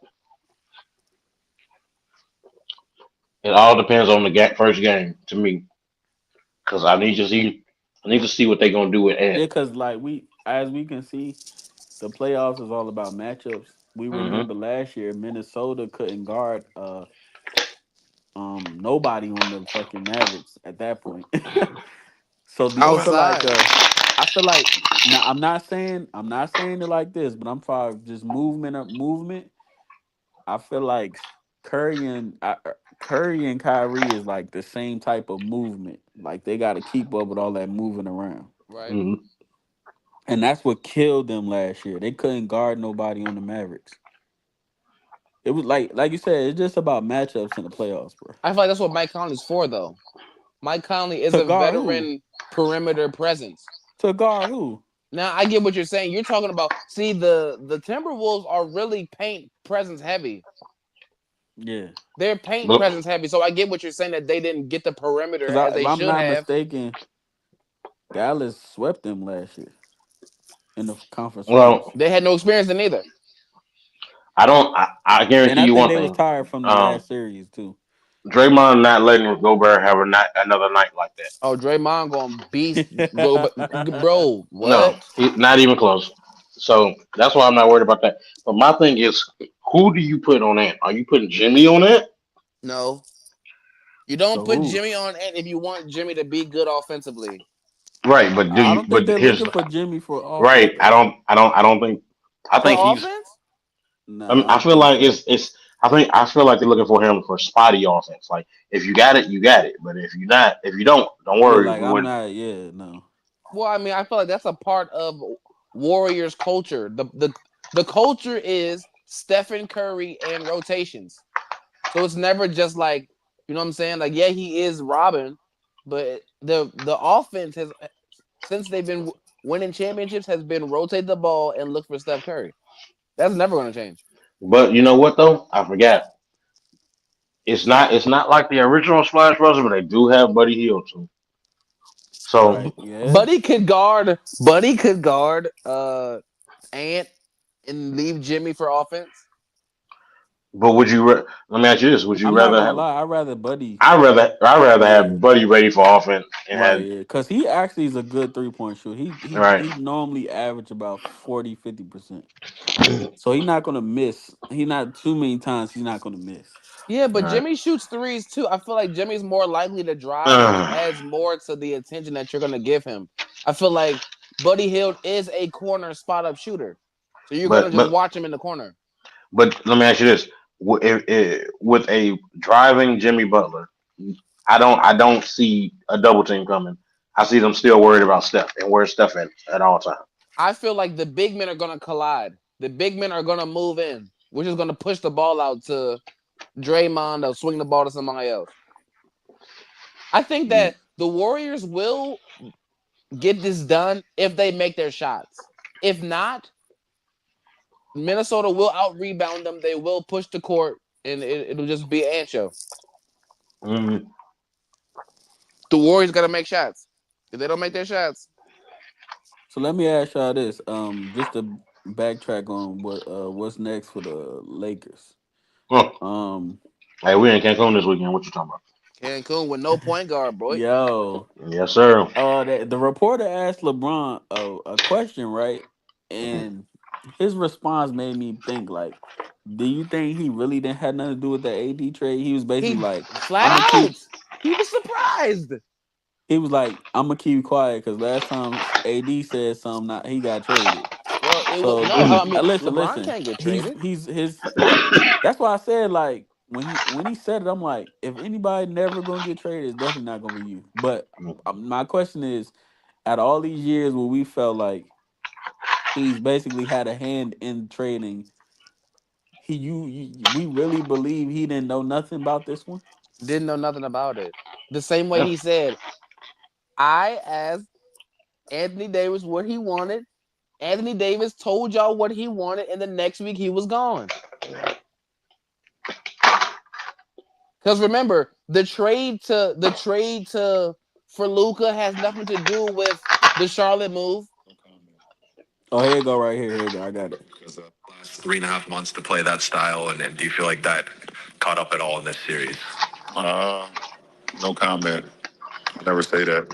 it all depends on the first game to me because I need to see what they're gonna do with Ant. Yeah, cuz like as we can see, the playoffs is all about matchups. We hmm remember last year Minnesota couldn't guard nobody on the fucking Mavericks at that point. So do you feel like Outside, I feel like now I'm not saying it like this, but I'm for just movement up movement. I feel like Curry and Kyrie is like the same type of movement. Like they got to keep up with all that moving around, Right. Mm-hmm. and that's what killed them last year. They couldn't guard nobody on the Mavericks. It was like you said, it's just about matchups in the playoffs, bro. I feel like that's what Mike Conley's for, though. Mike Conley is To a guard who? veteran perimeter presence. To guard who? Now I get what you're saying. You're talking about the Timberwolves are really paint presence heavy. Yeah, They're paint But presence heavy. So I get what you're saying that they didn't get the perimeter because as if they I'm should not have. mistaken, Dallas swept them last year in the conference finals, well, They had no experience in either. I don't. I and guarantee I you think one they was thing. tired from the Um, last series too. Draymond not letting Gobert have another night like that. Oh, Draymond going beast go, bro. No, What? not even close. So that's why I'm not worried about that. But my thing is, who do you put on that? Are you putting Jimmy on that? No, you don't So put who? Jimmy on it if you want Jimmy to be good offensively. Right, but do I you? don't think But they're here's looking for Jimmy for offense right. I though. don't. I don't. I don't think. I For think he's. offense? Nah, I I don't feel think like so. it's. I feel like they're looking for him for spotty offense. Like if you got it, you got it. But if you not, if you don't Yeah, worry. like We I'm wouldn't. not. Yeah, no. Well, I mean, I feel like that's a part of Warriors culture. The culture is Stephen Curry and rotations. So it's never just like, you know what I'm saying? Like, yeah, he is Robin, but the offense has since they've been winning championships has been rotate the ball and look for Steph Curry. That's never going to change. But you know what though? I forgot. It's not. It's not like the original Splash Brothers, but they do have Buddy Hield too. Right. So, Yeah. Buddy could guard Ant and leave Jimmy for offense. but let me ask you this: would you I'm not rather gonna have? lie. I'd rather Buddy. I rather Yeah. have Buddy ready for offense and Right. had Yeah. Because he actually is a good 3-point shooter. right. He normally average about 40-50%. So he not gonna miss. He not too many times. He's not gonna miss. Yeah, but Right. Jimmy shoots threes too. I feel like Jimmy's more likely to drive, which Uh, adds more to the attention that you're going to give him. I feel like Buddy Hield is a corner spot up shooter. So you're going to but just but watch him in the corner. but let me ask you this: with a driving Jimmy Butler, I don't see a double team coming. I see them still worried about Steph and where's Steph at all times. I feel like the big men are going to collide. The big men are going to move in, which is going to push the ball out to Draymond or swing the ball to somebody else. I think Mm. that the Warriors will get this done if they make their shots. If not, Minnesota will out rebound them. They will push the court, and it'll just be an ant show. Mm. The Warriors got to make shots. If they don't make their shots, So let me ask y'all this. Just to backtrack on what's next for the Lakers. Huh. Um, Hey, we in Cancun this weekend. What you talking about? Cancun with no point guard, boy. yo, Yes, sir. the reporter asked LeBron a question, right? And his response made me think like, do you think he really didn't have nothing to do with the AD trade? He was basically He like, flat I'm gonna keep. out. He was surprised. He was like, I'm gonna keep quiet because last time AD said something, not he got traded. Well, it was So no. I mean, listen, LeBron listen. can't get traded. He's his. That's why I said like when he said it, I'm like, if anybody never gonna get traded, it's definitely not gonna be you. But my question is, out of all these years where we felt like he's basically had a hand in trading, we really believe he didn't know nothing about this one. Didn't know nothing about it. The same way Yeah. he said, I asked Anthony Davis what he wanted. Anthony Davis told y'all what he wanted, and the next week he was gone. Because remember, the trade to for Luca has nothing to do with the Charlotte move. Oh, here you go, right here. Here you go. I got it. Because last 3.5 months to play that style, and do you feel like that caught up at all in this series? Uh, no comment. I never say that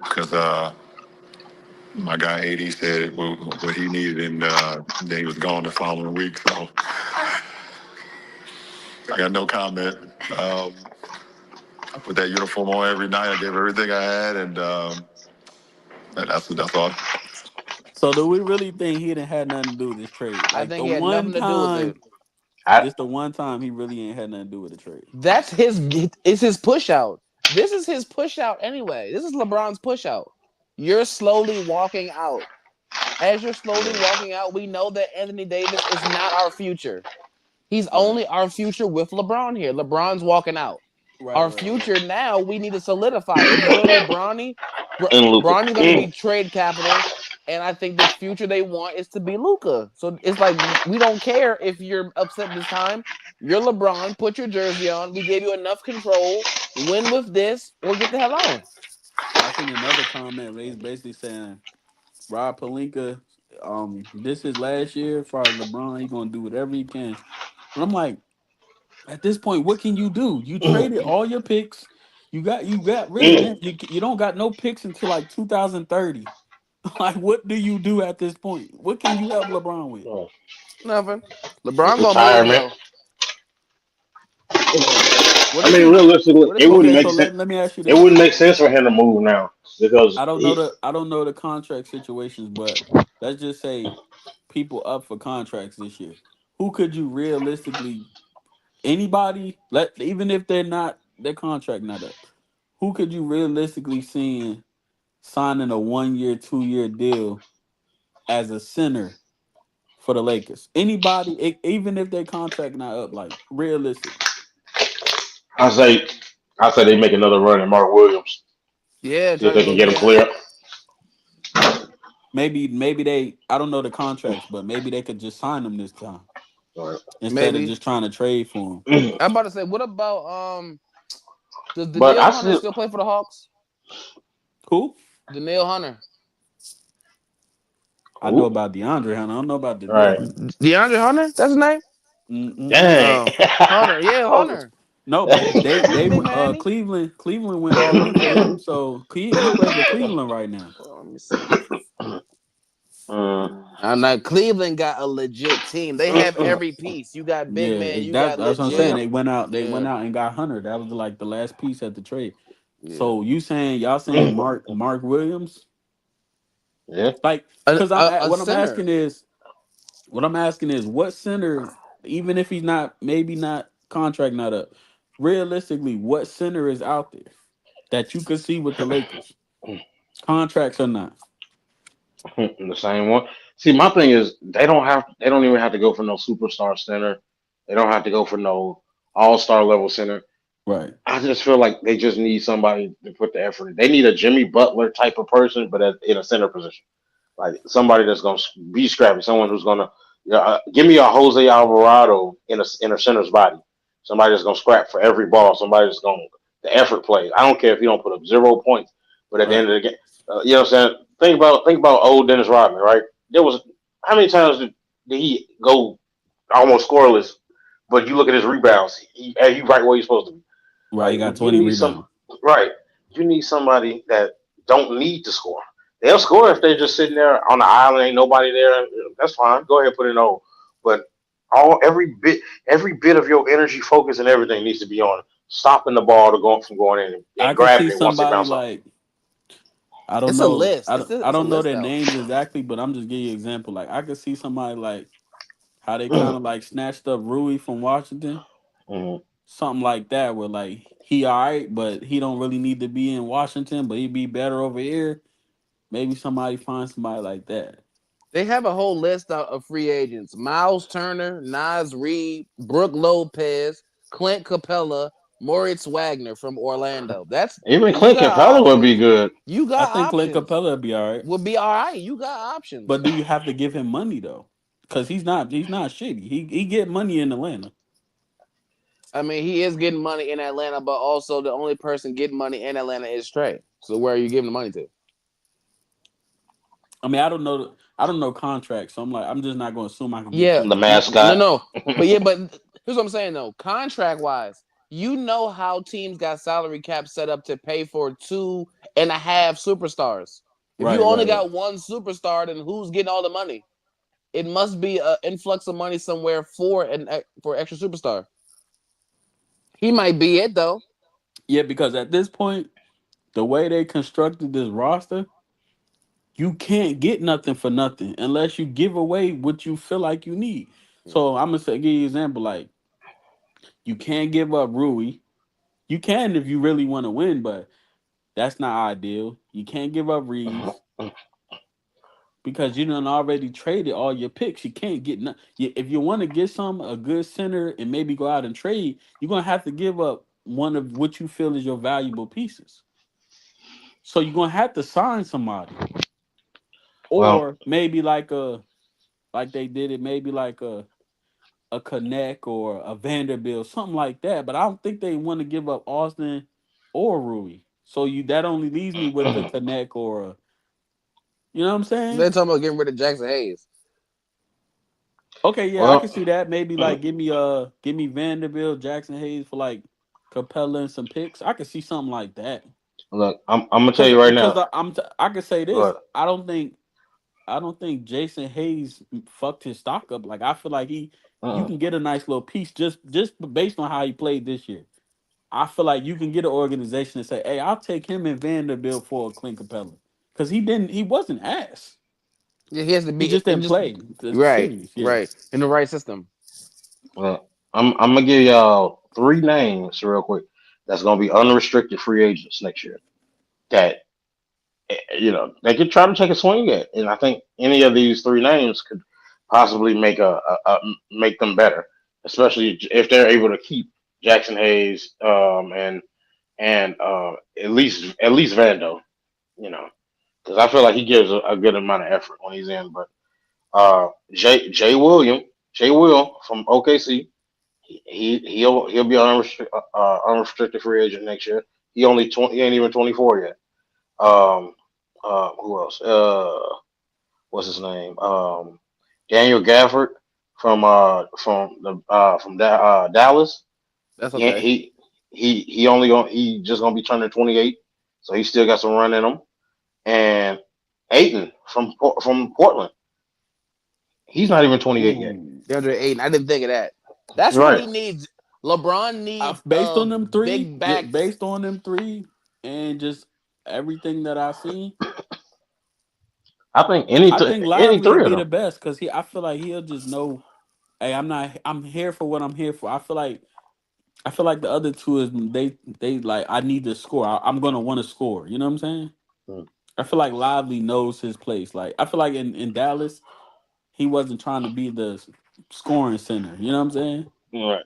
because my guy AD said what he needed, and then he was gone the following week. So I got no comment. I put that uniform on every night. I gave everything I had, and that's all. So do we really think he didn't have nothing to do with this trade? I Like think the he had one nothing to do with time it. I This the one time he really ain't had nothing to do with the trade. That's his. It's his push out. This is his push out anyway. This is LeBron's push out. You're slowly walking out. As you're slowly walking out, we know that Anthony Davis is not our future. He's Right. only our future with LeBron here. LeBron's walking out. Right. Our Right. Right. future now, we need to solidify. It's literally Bronny. and Luca. Bronny's going to be trade capital, and I think the future they want is to be Luca. So it's like we don't care if you're upset this time. You're LeBron. Put your jersey on. We gave you enough control. Win with this, or get the hell on. I seen another comment where he's basically saying Rob Palinka, this is last year. As far as LeBron, he gonna do whatever he can. And I'm like, at this point, what can you do? You traded all your picks. You got rid of them. You don't got no picks until like 2030. Like, what do you do at this point? What can you help LeBron with? Nothing. LeBron gonna make it Retirement. though. What I if mean, he? realistically, What if it he wouldn't Okay, make so gets? sense. let me ask you It this. wouldn't make sense for him to move now because he. I don't know the contract situations, but let's just say people up for contracts this year. Who could you realistically anybody let even if they're not their contract not up? Who could you realistically see signing a 1 year, 2 year deal as a center for the Lakers? Anybody, even if their contract not up, like realistically, I say, I say they make another run at Mark Williams. Yeah, See if try to they can go get him get him. clear. maybe they I don't know the contracts, but maybe they could just sign them this time Right. instead of Maybe. just trying to trade for him. I'm about to say, what about does But Daniil I Hunter still, still play for the Hawks? Cool. Daniil Hunter. I know who? about DeAndre Hunter. I don't know about Daniil Right. Hunter. DeAndre Hunter? That's his name? Mm-mm. Dang. Oh. Hunter. Yeah, Oh, Hunter. No, but they Big Manny. Cleveland went all in for him, so he plays for Cleveland right now. Well, let me see. mm, I'm not Cleveland got a legit team. They have every piece. You got big Yeah, man, you got that's what I'm saying. legit. They went Yeah. out and got Hunter. That was like the last piece at the trade. Yeah. So you saying y'all saying Mark Williams? yeah. Like, A, because a, a what I'm center. asking is what center, even if he's not maybe not contract not up, realistically, what center is out there that you could see with the Lakers, contracts or not? The same one. See, my thing is they don't have. They don't even have to go for no superstar center. They don't have to go for no all star level center. Right. I just feel like they just need somebody to put the effort in. They need a Jimmy Butler type of person, but in a center position. Like somebody that's gonna be scrappy, someone who's gonna give me a Jose Alvarado in a center's body. Somebody that's gonna scrap for every ball. Somebody that's gonna the effort plays. I don't care if you don't put up 0 points, but at the end Right. of the game, you know what I'm saying. Think about old Dennis Rodman, right? There was how many times did he go almost scoreless? But you look at his rebounds, he right where he's supposed to be. Right. He Like got you 20 need some rebounds. right. You need somebody that don't need to score. They'll score if they're just sitting there on the island, ain't nobody there. That's fine. Go ahead, put it on. But all every bit of your energy, focus, and everything needs to be on stopping the ball to go from going in I and could see grabbing it once it somebody bounces off. like I don't It's a know. list. I It's a don't know list their out. names exactly, but I'm just giving you an example. Like I could see somebody like how they kind of like snatched up Rui from Washington, Mhm. something like that, where like he all right, but he don't really need to be in Washington, but he'd be better over here. Maybe somebody find somebody like that. They have a whole list out of free agents: Miles Turner, Nas Reed, Brooke Lopez, Clint Capella, Moritz Wagner from Orlando. That's Even you Clint got Capella would be options. good. You I got think Clint options. Capella would be all right, Would be all right. You got but options. do you have to give him money though? Because he's not shitty. He get money in Atlanta. I mean, he is getting money in Atlanta, but also the only person getting money in Atlanta is Trey. So where are you giving the money to? I mean, I don't know contracts, so I'm like, I'm just not going to assume I can get Yeah, Clint The Capella. no, mascot. no, but yeah, but here's what I'm saying though. Contract wise, you know how teams got salary cap set up to pay for 2.5 superstars. If you Right, only right, right. got one superstar, then who's getting all the money? It must be an influx of money somewhere for extra superstar. He might be it though. Yeah, because at this point, the way they constructed this roster, you can't get nothing for nothing unless you give away what you feel like you need. So I'm gonna say, give you an example. Like you can't give up Rui. You can if you really want to win, but that's not ideal. You can't give up Reeves because you done already traded all your picks. You can't get if you want to get some a good center and maybe go out and trade, you're gonna have to give up one of what you feel is your valuable pieces. So you're gonna have to sign somebody, Well, or maybe like they did it, maybe like a Connect or a Vanderbilt, something like that. But I don't think they want to give up Austin or Rui. So you that only leaves me with the Connect or you know what I'm saying? They're talking about getting rid of Jackson Hayes. Okay, yeah, I can well, see that. Maybe like give me Vanderbilt, Jackson Hayes for like Capella and some picks. I could see something like that. look, I'm gonna tell Cause you right because now. I could say this. Look, I don't think Jason Hayes fucked his stock up. Like I feel like you uh, can get a nice little piece just based on how he played this year. I feel like you can get an organization and say, "Hey, I'll take him and Vanderbilt for a Clint Capella," because he wasn't ass. Yeah, he has to He be just and didn't just play the right, series. Yeah. right in the right system. look, I'm gonna give y'all three names real quick. That's gonna be unrestricted free agents next year. That they could try to take a swing at, and I think any of these three names could possibly make them better, especially if they're able to keep Jackson Hayes and at least Vando, you know, because I feel like he gives a good amount of effort when he's in. But Jay Will from OKC, he'll be an unrestricted free agent next year. He ain't even 24 yet. Um, who else? What's his name? Daniel Gafford from Dallas. That's He ain't- okay. he just gonna be turning 28, so he still got some run in him. And Aiton from Portland, he's not even 28 yet. Ooh. DeAndre Ayton. I didn't think of that. That's what Right. he needs. LeBron needs Based a on them three, big yeah, back. based on them three, and just everything that I seen, I think I think any Lively will three of be them. the best because I feel like he'll just know. Hey, I'm not. I'm here for what I'm here for. I feel like the other two is they like I need to score. I'm gonna want to score. You know what I'm saying? Mm, I feel like Lively knows his place. Like I feel like in Dallas, he wasn't trying to be the scoring center. You know what I'm saying? right.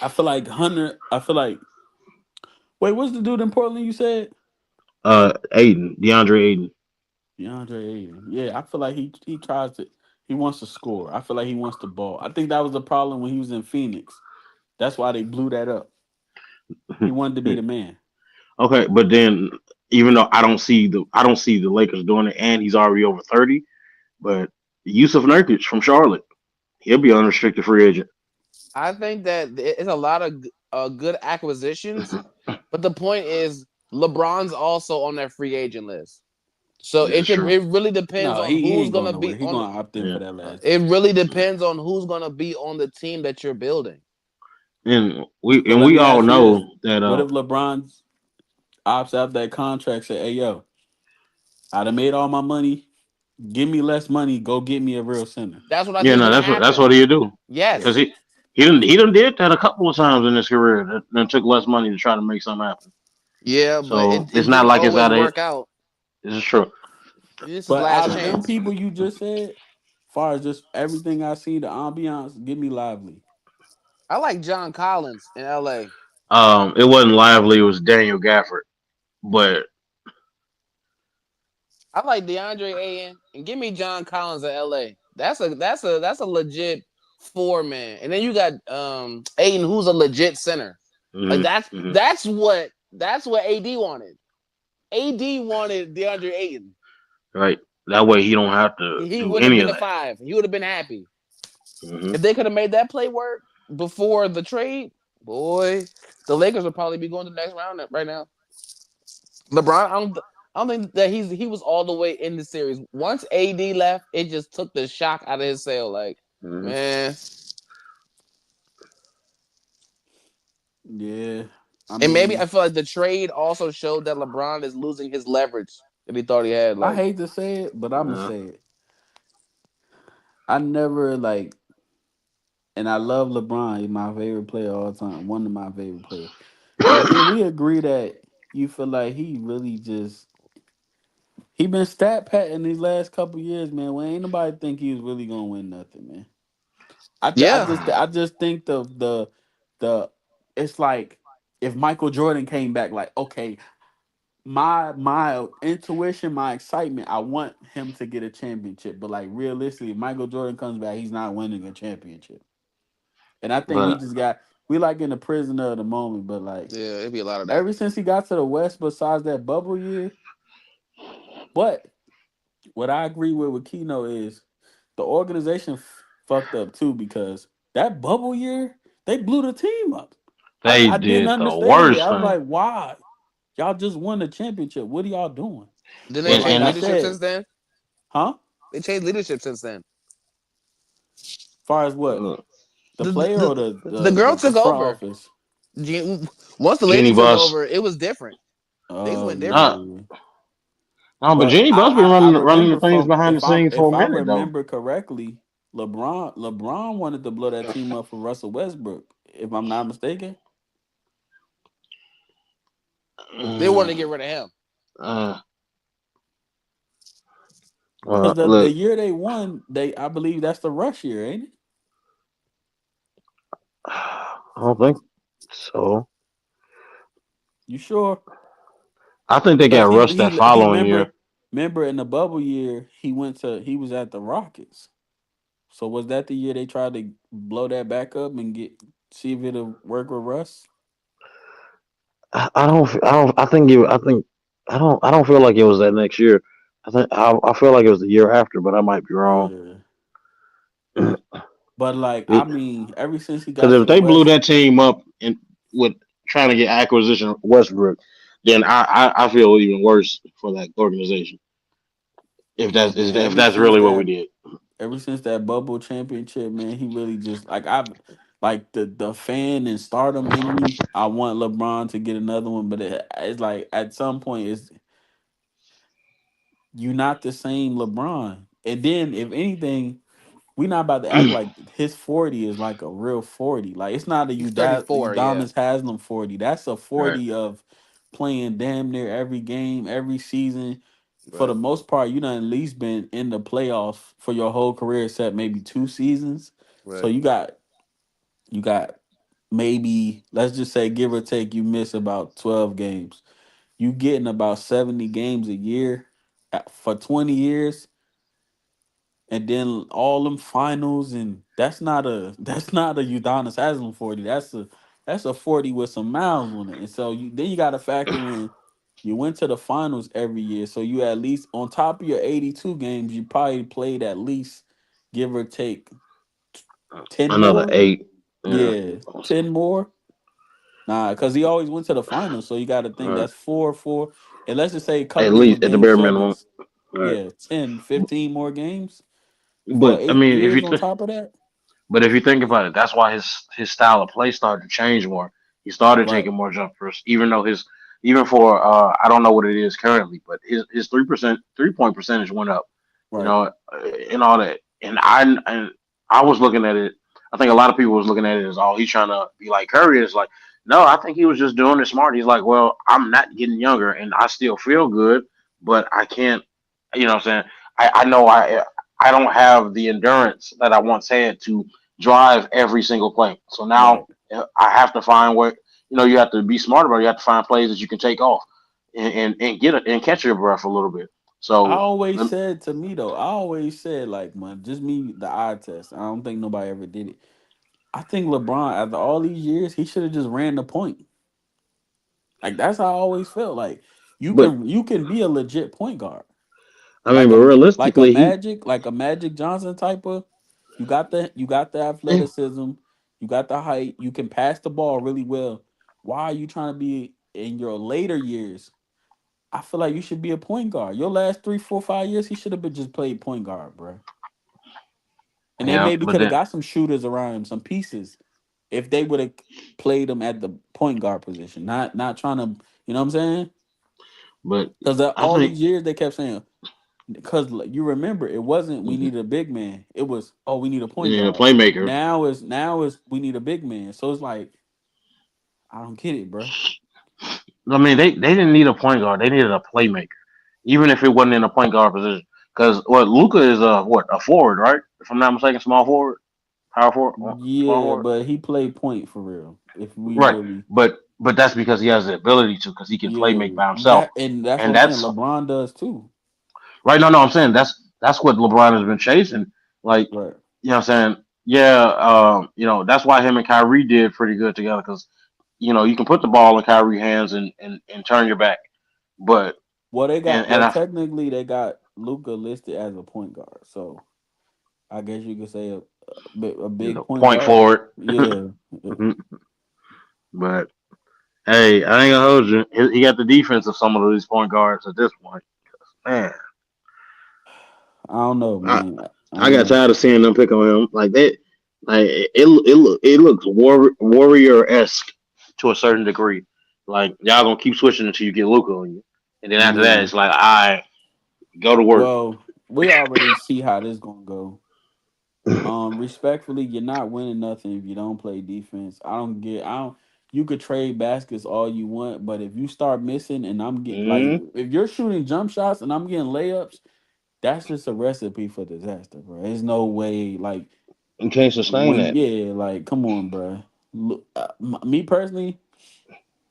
I feel like Hunter. I feel like wait, what's the dude in Portland? You said DeAndre Aiden. DeAndre Ayton. Yeah, I feel like he tries to. He wants to score. I feel like he wants the ball. I think that was the problem when he was in Phoenix. That's why they blew that up. He wanted to be the man. Okay, but then even though I don't see the Lakers doing it, and he's already over 30. But Yusuf Nurkic from Charlotte, he'll be unrestricted free agent. I think that it's a lot of good acquisitions, but the point is LeBron's also on that free agent list. So This is true. it really depends No, on he who's ain't going gonna be nowhere. He on. gonna opt in Yeah, for that last It deal. really depends on who's gonna be on the team that you're building. and we But and let we me all ask you this: know that what if LeBron opts out that contract? Say, "Hey, yo, I done made all my money. Give me less money. Go get me a real center." That's what I yeah, think is no, gonna that's what happen. he'll do Yeah. because Yes. he done did that a couple of times in his career. That took less money to try to make something happen. Yeah, but So it it's not didn't like it's always out of it. work out. This is true. This is But last out of them chance. people you just said, far as just everything I see, the ambiance, give me Lively. I like John Collins in LA. It wasn't Lively. It was Daniel Gafford. But I like DeAndre Ayton and give me John Collins in LA. That's a legit four man. And then you got Ayton who's a legit center. Like mhm, that's mhm, that's what that's what AD wanted. AD wanted DeAndre Ayton. right, that way he don't have to He do wouldn't have any been of a that. five. He would have been happy. Hmm. If they could have made that play work before the trade, boy, the Lakers would probably be going to the next round right now. LeBron, I don't think that he was all the way in the series. Once AD left, it just took the shock out of his sail. Like, Hmm. man. Yeah. I And maybe mean, I feel like the trade also showed that LeBron is losing his leverage that he thought he had. I Like, hate to say it, but I'm gonna Uh, say it. I never like. and I love LeBron. He's my favorite player of all time. One of my favorite players. But can we agree that you feel like he really just he been stat patting these last couple years, man? When ain't nobody think he was really gonna win nothing, man. Yeah. I just think the it's like if Michael Jordan came back, like okay, my intuition, my excitement, I want him to get a championship. But like realistically, if Michael Jordan comes back, he's not winning a championship. And I think we But just got we like in the prisoner of the moment. But like Yeah, it'd be a lot of that. ever since he got to the West, besides that bubble year, but what I agree with Keno is the organization fucked up too because that bubble year they blew the team up. they I didn't did the understand it. worst I was thing. like, why? Y'all just won the championship. What are y'all doing? Then they But And like changed I and leadership said, since then. huh? They changed leadership since then. Far as what? uh, The The player or the girl the took front over. office? Once the lady Jeannie took Buss, over, it was different. Things Oh went different. not yeah. no, but But Jeannie Buss been I running the remember things from behind the scenes for if a I minute though. remember correctly, LeBron wanted to blow that team up for Russell Westbrook, if I'm not mistaken. They wanted Mm, to get rid of him. uh, Because the look, year they won, they I believe that's the rush year, ain't it? I don't think so. You sure? I think they Because got rushed that he following year. remember in the bubble year he was at the Rockets. So was that the year they tried to blow that back up and get see if it'll work with Russ? I don't. I don't. I think it. I think. I don't. I don't feel like it was that next year. I think. I feel like it was the year after, but I might be wrong. Yeah. But like I Because mean, ever since he got to if the they blew West, that team up and with trying to get acquisition of Westbrook, then I feel even worse for that organization. yeah, man. If that's really what we did. Ever since that bubble championship, man, he really just like I've like the fan and stardom in me. I want LeBron to get another one, but it's like at some point it's you not the same LeBron. And then if anything, we not about to act like his 40 is like a real 40. Like it's not a He's 34. Yeah. Udonis Haslam 40. That's a Right. 40 of playing damn near every game, every season. For the Right. most part, you done at least been in the playoffs for your whole career, except maybe 2 seasons. So Right. you got maybe let's just say give or take you miss about 12 games. You getting about 70 games a year for 20 years and then all them finals and that's not a Udonis Haslam 40. That's a 40 with some miles on it. And so you gotta factor in you went to the finals every year. So you at least on top of your 82 games, you probably played at least give or take 10 Another more. 8. Yeah. Yeah, 10 more. Nah, because he always went to the finals. So you gotta think Right. that's four. And let's just say a At couple of them least at the games bare minimum. sevens. Right. Yeah, 10, 15 more games for But I eight mean, years on top of that. but if you think about it, that's why his style of play started to change more. He started Right, taking more jumpers, even though his even for I don't know what it is currently, but his 3% 3 point percentage went up. You right. know, and all that. And I was looking at it. I think a lot of people was looking at it as oh he's trying to be like Curry. It's like no, I think he was just doing it smart. He's like, well, I'm not getting younger, and I still feel good, but I can't. You know what I'm saying? I know I don't have the endurance that I once had to drive every single play. So Right. now I have to find where you have to be smart about it. You have to find plays that you can take off and get it and catch your breath a little bit. I So always said to me though, I always said like, man, just me the eye test. I don't think nobody ever did it. I think LeBron, after all these years, he should have just ran the point. Like that's how I always felt. Like but you can be a legit point guard. I mean, but realistically, he Like a Magic Johnson type of. You got the eh, athleticism, you got the height. You can pass the ball really well. Why are you trying to be in your later years? I feel like you should be a point guard. Your last 3, 4, 5 years, he should have been just played point guard, bro. And they yeah, maybe but could have then got some shooters around him, some pieces, if they would have played him at the point guard position. Not trying to, you know what I'm saying? but Because I all think these years they kept saying because you remember it wasn't we Mhm. needed a big man. It was we need a point Yeah, guard. playmaker. Now is we need a big man. So it's like I don't get it, bro. I mean, they didn't need a point guard. They needed a playmaker, even if it wasn't in a point guard position. Because what Luca is a forward, right? If I'm not mistaken, small forward, power forward, small Yeah, forward. but he played point for real. If we Right, really, but that's because he has the ability to, because he can play make yeah, by himself, that and that's what and I'm saying. that's LeBron does too. right. No, I'm saying that's what LeBron has been chasing. Like, Right. you know, what I'm saying, yeah, that's why him and Kyrie did pretty good together, because you can put the ball in Kyrie's hands and turn your back, but Well, they got and I technically they got Luca listed as a point guard. So I guess you could say a big point point guard. forward, Yeah. but hey, I ain't gonna hold you. He got the defense of some of these point guards at this point. Man, I don't know, I man. I I don't got know. tired of seeing them pick on him like that. Like it looks warrior esque to a certain degree. Like y'all gonna keep switching until you get Luca on you, and then after that Yeah. it's like, I go to work. Well, we already see how this gonna go. Respectfully, you're not winning nothing if you don't play defense. I don't you could trade baskets all you want, but if you start missing and I'm getting like Mm, if you're shooting jump shots and I'm getting layups, that's just a recipe for disaster, bro. There's no way like you can't sustain when that. like come on, bro. Look, me personally,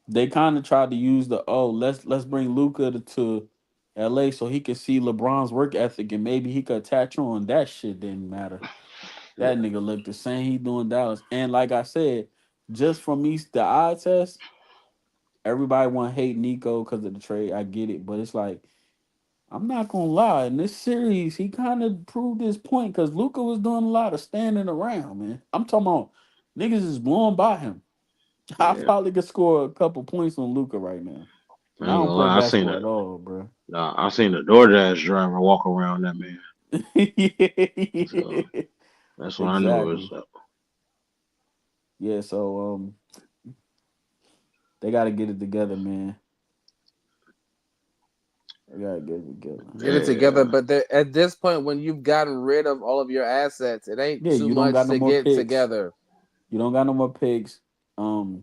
they kind of tried to use the let's bring Luca to LA so he could see LeBron's work ethic and maybe he could attach on. That shit didn't matter. That Yeah, nigga looked the same he doing Dallas. And like I said, just from me the eye test, everybody want to hate Nico because of the trade. I get it, but it's like I'm not gonna lie. In this series, he kind of proved his point because Luca was doing a lot of standing around. Man, I'm talking about niggas is blowing by him. I yeah. probably could score a couple points on Luca right now, I and I ain't don't gonna play lie. basketball at all, bro. I seen the DoorDash driver walk around that man. So Yeah, that's what I knew it exactly. was up. Yeah, so they got to get it together, man. They got to get it together. Get it together. Yeah, But at this point, when you've gotten rid of all of your assets, it ain't Yeah, too you don't much got no to more get picks. together. You don't got no more picks.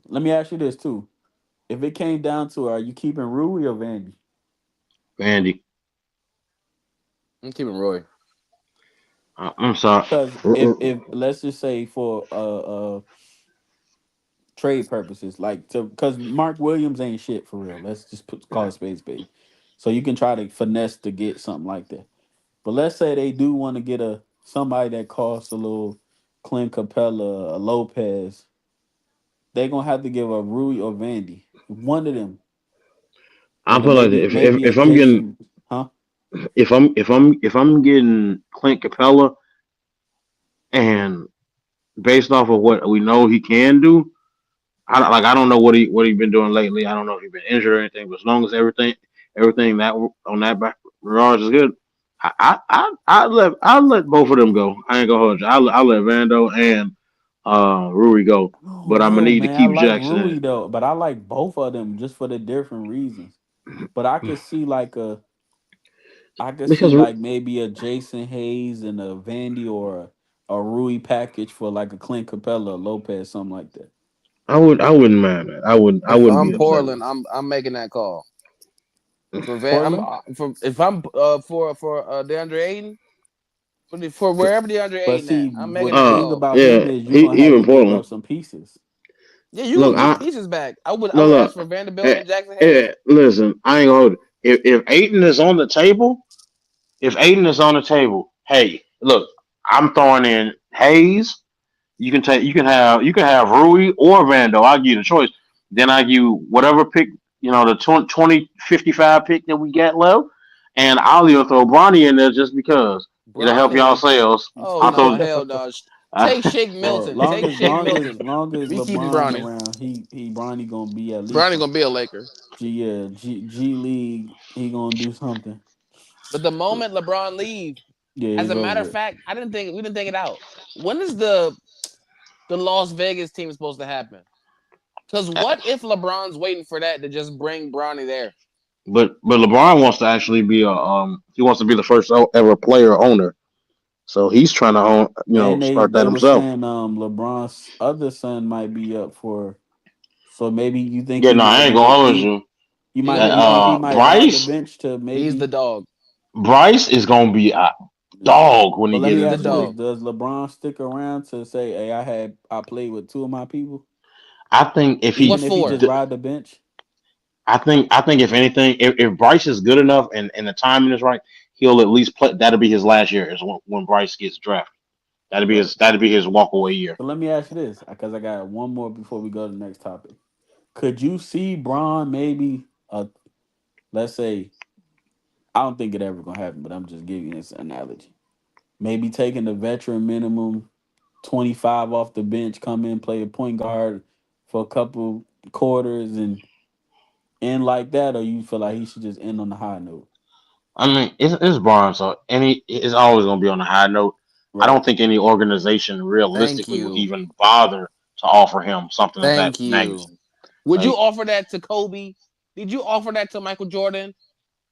Let me ask you this too: if it came down to it, are you keeping Rui or Vandy? Vandy. I'm keeping Roy. I'm sorry. Because if let's just say for trade purposes, like to because Mark Williams ain't shit for real. Let's just call it space bait. So you can try to finesse to get something like that. But let's say they do want to get a somebody that costs a little Clint Capella, a Lopez. They gonna have to give a Rui or Vandy, one of them, I and then feel like maybe a if I'm getting Jason, huh? if I'm getting Clint Capella, and based off of what we know he can do, I don't know what he been doing lately. I don't know if he's been injured or anything. But as long as everything that on that back regards is good, I let both of them go. I ain't gonna hold you. I let Vando and Rui go, I don't but I'm gonna know, need to man. I keep like Jackson. Rui though, but I like both of them just for the different reasons. But I could see Because like maybe a Jason Hayes and a Vandy or a Rui package for like a Clint Capella, Lopez, something like that. I wouldn't mind that. I If wouldn't be I'm upset Portland, with I'm making that call for Van. I'm Portland, for if I'm for DeAndre Ayton for wherever DeAndre but Ayton see, at, I'm what making the that thing call. about him Yeah, is you're gonna have even to give up Portland. some pieces. Yeah, you Look, gonna get pieces back. I would look. ask for Vanderbilt Eh, and Jackson Hayes. Listen, I ain't gonna hold it. If Aiton is on the table, if Aiden is on the table, hey, look, I'm throwing in Hayes. You can have Rui or Vando. I'll give you the choice. Then I give you whatever pick, the 2055 pick that we got left, and I'll even throw Bronny in there just because it'll help y'all Bronny. sales. Oh I no, throw. hell no. Take Shake Well, Milton. Take Shake Milton. long as We keeping LeBron Bronny. around, he Bronny gonna be at least Bronny gonna be a Laker. G League. He gonna do something. But the moment LeBron leave, Yeah, as he's a matter of over it. fact, we didn't think it out. When is the Las Vegas team supposed to happen? Because what if LeBron's waiting for that to just bring Bronny there? but LeBron wants to actually be a he wants to be the first ever player owner. So he's trying to own, And they start that they were himself. saying LeBron's other son might be up for. So maybe you think Yeah, he no, I might ain't gonna be hold he you. you He might That he you think he he might ride the Bryce bench to he's the maybe. dog. Bryce is gonna be a Yeah. dog when he But let get me He's in the this ask you this: league. dog. does LeBron stick around to say, "Hey, I played with two of my people," I think if What even he, if he for? just ride the bench? I think if anything, if Bryce is good enough and the timing is right, he'll at least play. That'll be his last year is when Bryce gets drafted. Right. That'll be his walk away year. But let me ask you this, because I got one more before we go to the next topic. Could you see Braun maybe let's say, I don't think it ever gonna happen, but I'm just giving you this analogy. Maybe taking the veteran minimum 25 off the bench, come in, play a point guard for a couple quarters and end like that, or you feel like he should just end on the high note? I mean, it's Braun, so any it's always gonna be on a high note. I Right. don't think any organization Thank realistically would you. even bother to offer him something of that Thank you. magnitude. Would you Like, offer that to Kobe? Did you offer that to Michael Jordan?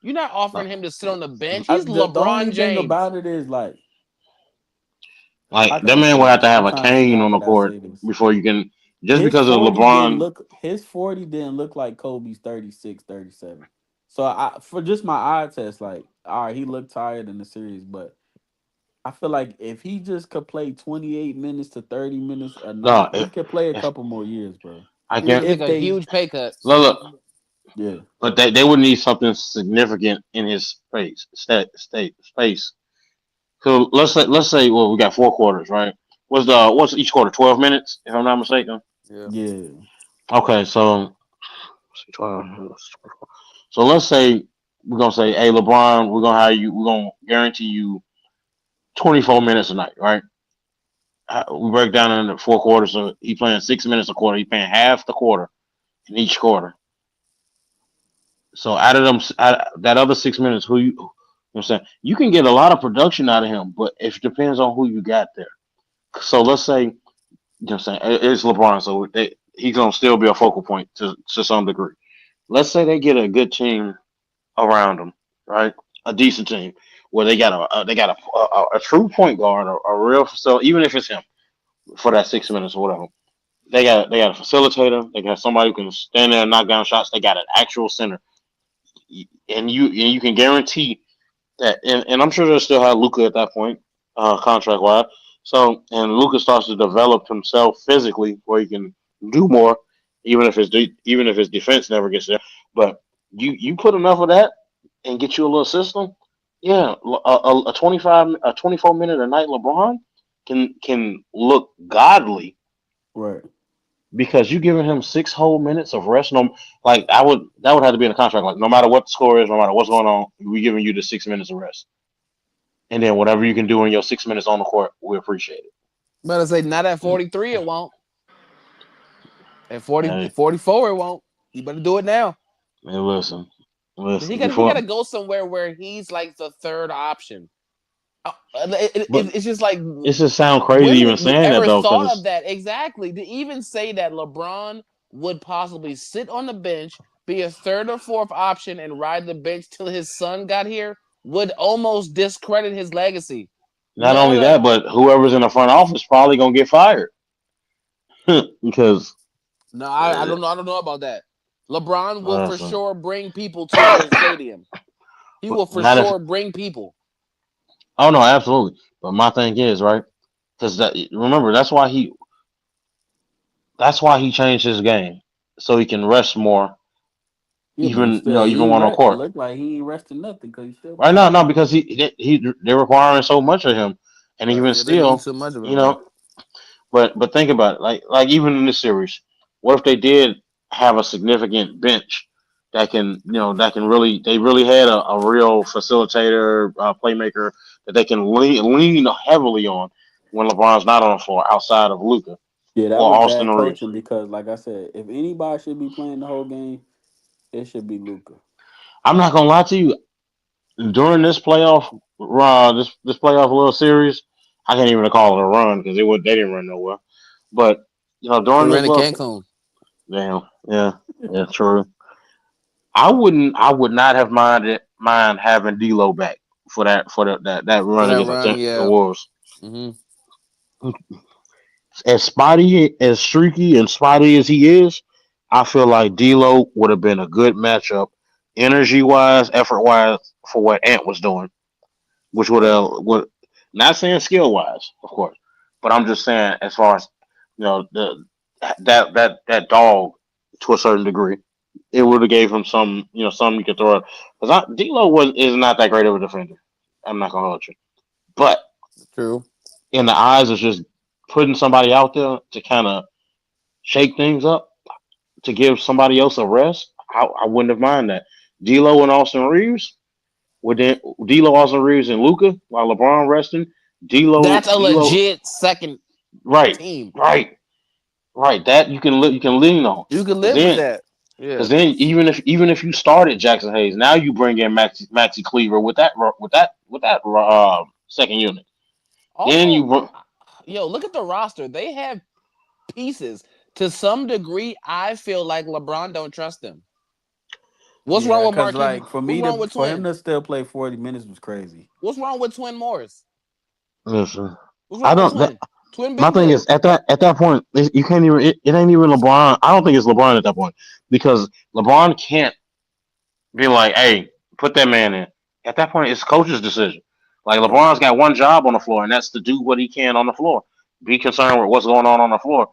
You're not no. offering him to sit on the bench. I, He's the only LeBron thing James. about it is like, Like how can that I man will say have to this? have I'm a trying to see cane how on the could I court say this. before you can. Just because of LeBron, His 40 didn't look like Kobe's 36, 37. So I for just my eye test, like, all right, he looked tired in the series, but I feel like if he just could play 28 minutes to 30 minutes a no. night, he could play a If couple more years, bro. I He would can't take If a they huge pay cut. look, Yeah. but they would need something significant in his space. So let's say well we got 4 quarters, right? What's each quarter? 12 minutes, if I'm not mistaken. Yeah. Yeah. Okay, so 12. So let's say we're gonna say, hey LeBron, we're gonna guarantee you 24 minutes a night, right? We break down into 4 quarters, so he playing 6 minutes a quarter. He paying half the quarter in each quarter. So out of them, that other 6 minutes, what I'm saying, you can get a lot of production out of him, but it depends on who you got there. So let's say, I'm saying, it's LeBron, so he's gonna still be a focal point to some degree. Let's say they get a good team around him, right? A decent team where they got a true point guard, a real facility, even if it's him for that 6 minutes or whatever. They got a facilitator. They got somebody who can stand there and knock down shots. They got an actual center, and you can guarantee that. And I'm sure they'll still have Luca at that point, contract wise. So and Luca starts to develop himself physically where he can do more, even if his defense never gets there. But you put enough of that and get you a little system. Yeah, a 24 minute a night LeBron can look godly Right. because you giving him 6 whole minutes of rest. No, like that would have to be in the contract. Like no matter what the score is, no matter what's going on, we giving you the 6 minutes of rest, and then whatever you can do in your 6 minutes on the court, we appreciate it. But I say not at 43, it won't. At 40, Hey, 44, it won't. You better do it now. man, listen. He Before, gotta go somewhere where he's like the third option. but It's just like it just sound crazy when even have you saying that ever though, thought of because that exactly? To even say that LeBron would possibly sit on the bench, be a third or fourth option, and ride the bench till his son got here would almost discredit his legacy. not None of only the that, but whoever's in the front office probably gonna get fired because no, uh, I don't know about that. LeBron will for listen, sure bring people to the stadium. He but will for not if. sure bring people. Oh no, absolutely. But my thing is right because that remember that's why he changed his game so he can rest more, Yeah, but even still, he even ain't one on It court. looked like he ain't resting nothing because he's still Right playing. now, no, because they're requiring so much of him, and even Yeah, they need still, so much of you him, bro. know. But think about it, like even in this series, what if they did have a significant bench that can really they really had a real facilitator, playmaker that they can lean heavily on when LeBron's not on the floor outside of Luca Yeah, that or was Austin bad Reeves. coaching because, like I said, if anybody should be playing the whole game, it should be Luca. I'm not gonna lie to you. During this playoff this playoff little series, I can't even call it a run because they didn't run nowhere. But They during ran this to little Cancun. damn yeah true. I would not have mind having D'Lo back for that For run that against run, the yeah. Wolves. Hmm. As spotty, as streaky and spotty as he is, I feel like D'Lo would have been a good matchup, energy wise, effort wise, for what Ant was doing, which would not saying skill wise, of course, but I'm just saying as far as the that dog to a certain degree, it would have gave him something you could throw. Because D'Lo was is not that great of a defender. I'm not gonna hold you, but True. in the eyes of just putting somebody out there to kind of shake things up, to give somebody else a rest, I wouldn't have mind that. D'Lo and Austin Reeves, with then D'Lo, Austin Reeves, and Luca while LeBron resting. That's a D'Lo, legit second right, team. right, right. That you can lean on. You can Cause live with then, that. Yeah. cause then even if you started Jackson Hayes, now you bring in Maxi Cleaver with that second unit. Then Also, yo, look at the roster. They have pieces. To some degree, I feel like LeBron don't trust them. What's wrong Yeah, with because Marquis? like What's wrong with for him Twin? to still play 40 minutes was crazy. What's wrong with Twin Morris? listen, What's I wrong with don't. Twin? Twin My been thing is good. at that point you can't even it ain't even LeBron. I don't think it's LeBron at that point because LeBron can't be like, hey, put that man in. At that point, it's coach's decision. Like Yeah. LeBron's got one job on the floor, and that's to do what he can on the floor. Be concerned with what's going on the floor.